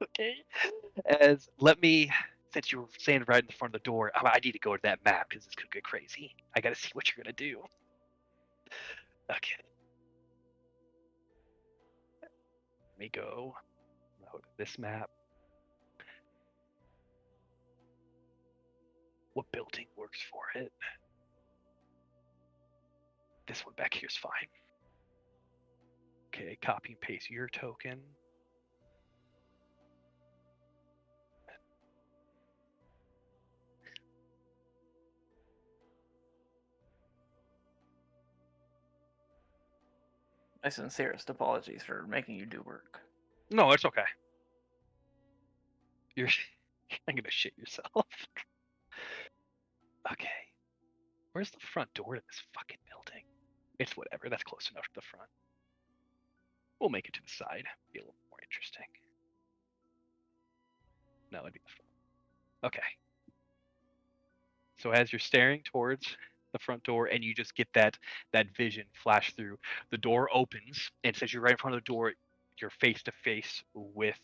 Okay. Since you were standing right in the front of the door, I need to go to that map because this could get crazy. I gotta see what you're gonna do. Okay. Let me go to this map. What building works for it? This one back here is fine. Okay, copy and paste your token. My sincerest apologies for making you do work. No, it's okay. You're gonna shit yourself. Okay. Where's the front door to this fucking building? It's whatever. That's close enough to the front. We'll make it to the side. Be a little more interesting. No, it'd be the front. Okay. So as you're staring towards the front door and you just get that vision flash through, the door opens and says you're right in front of the door, you're face to face with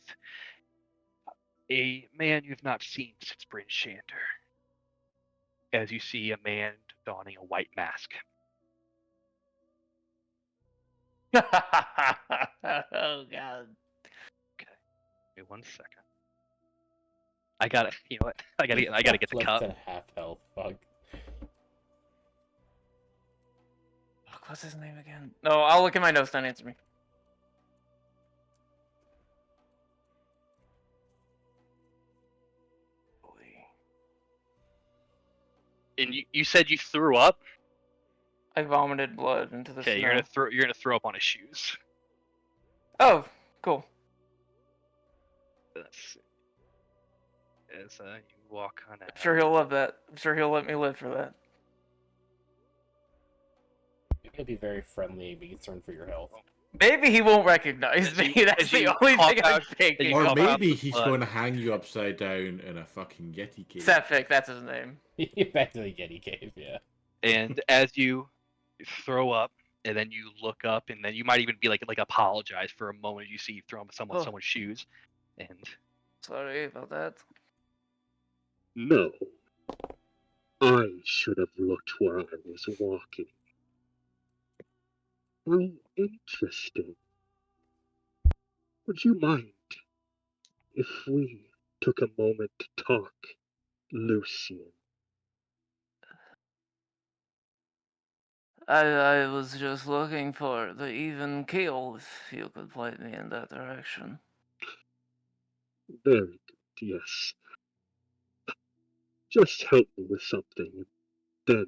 a man you've not seen since Bryn Shander. As you see a man donning a white mask. Oh god. Give me 1 second. I gotta, you know what? I gotta get the Less cup. than half health. Fuck. Fuck, what's his name again? No, I'll look at my notes. Don't answer me. And you said you threw up. I vomited blood into the Okay, snow. you're gonna throw up on his shoes. Oh, cool. Let's see. As you walk on out. I'm sure he'll love that. I'm sure he'll let me live for that. You're gonna be very friendly and be concerned for your health. Maybe he won't recognize As me. you- That's as the you only cough thing I'm out- thinking. you Or cough out maybe the he's blood. going to hang you upside down in a fucking Yeti cave. Sephic, that's his name. Back to the Yeti cave, yeah. And as you throw up, and then you look up, and then you might even be like apologize for a moment. You see you throw someone's shoes, and Sorry about that. No. I should have looked where I was walking. How interesting. Would you mind if we took a moment to talk, Lucian? I was just looking for the even keel, if you could point me in that direction. Very good, yes. Just help me with something, and then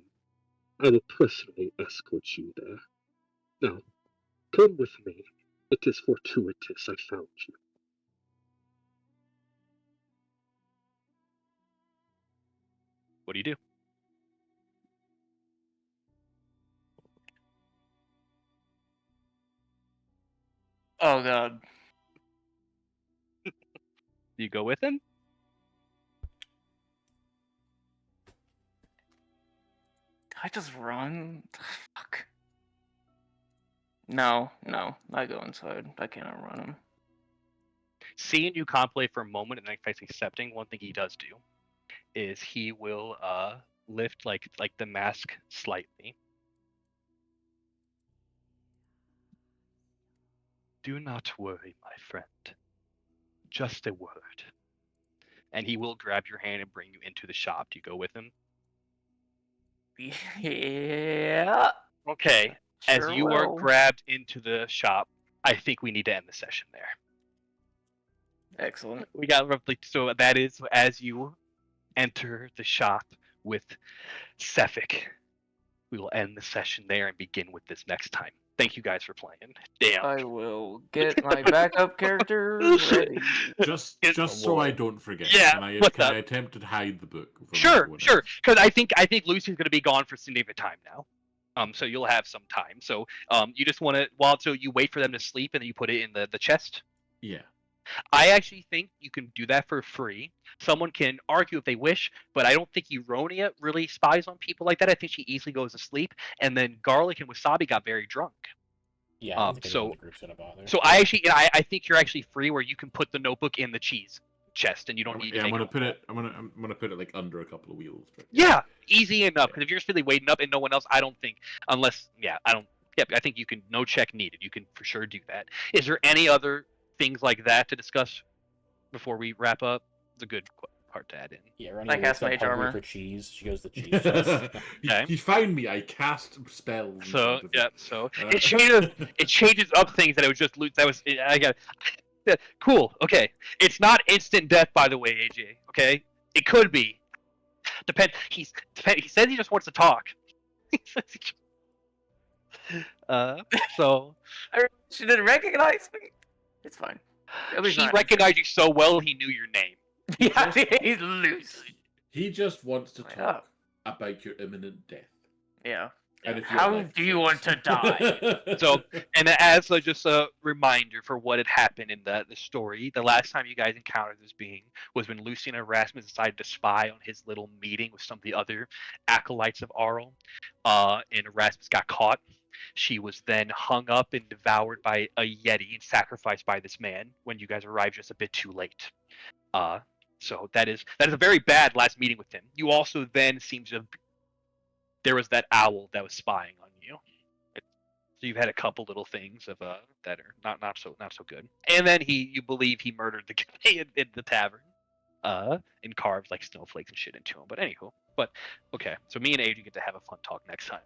I will personally escort you there. Now, come with me. It is fortuitous I found you. what do you do? Oh god. Do you go with him? Did I just run? Fuck. No, I go inside. I can't outrun him. Seeing you contemplate for a moment and then face accepting, one thing he does do is he will lift like the mask slightly. Do not worry, my friend. Just a word. And he will grab your hand and bring you into the shop. Do you go with him? Yeah. Okay. As Sure you are will. grabbed into the shop, I think we need to end the session there. Excellent. We got roughly, so that is as you enter the shop with Sephic. We will end the session there and begin with this next time. Thank you guys for playing. Damn. I will get my backup character ready. Just so I don't forget. Yeah, Can I what's can up? I attempt to hide the book? From Sure. everyone else? Because I think Lucy's gonna be gone for significant time now. So you'll have some time. So you just want to so you wait for them to sleep and then you put it in the chest. Yeah. I actually think you can do that for free. Someone can argue if they wish, but I don't think Eronia really spies on people like that. I think she easily goes to sleep. And then Garlic and Wasabi got very drunk. Yeah, I don't think anyone in the group's gonna bother. So I actually, I think you're actually free where you can put the notebook in the cheese chest and you don't need to. I'm make gonna it put it. I'm gonna put it like under a couple of wheels. But... Yeah, easy enough. Because if you're just really waiting up and no one else, I don't think, unless, I don't. Yep, I think you can. No check needed. You can for sure do that. Is there any other things like that to discuss before we wrap up? It's a good part to add in. Yeah, Ronnie Like wakes has up mage hungry armor. for cheese. She goes to the cheese chest. Okay. He found me. I cast spells. in So front of him. yeah, so it changes up things that it was just loot. That was I got cool. Okay, it's not instant death, by the way, AJ. Okay, it could be. He says he just wants to talk. So She didn't recognize me. It's fine. It'll be he fine. recognized you so well he knew your name. Yeah, he's loose. He just wants to Why talk not? about your imminent death. Yeah. And if your How life do you want to sucks. die? So, and as just a reminder for what had happened in the story, the last time you guys encountered this being was when Lucian and Erasmus decided to spy on his little meeting with some of the other acolytes of Arl, and Erasmus got caught. She was then hung up and devoured by a yeti and sacrificed by this man when you guys arrived just a bit too late. So that is a very bad last meeting with him. You also then seem to have, there was that owl that was spying on you. So you've had a couple little things of that are not so good. And then you believe he murdered the guy in the tavern, and carved like snowflakes and shit into him. But anywho, okay. So me and Adrian get to have a fun talk next time.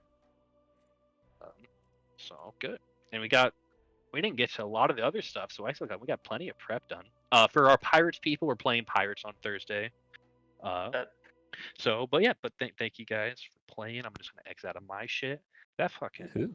So good. And we didn't get to a lot of the other stuff, so we got plenty of prep done. For our pirates people, we're playing pirates on Thursday. But thank you guys for playing. I'm just gonna exit out of my shit. That fucking Who?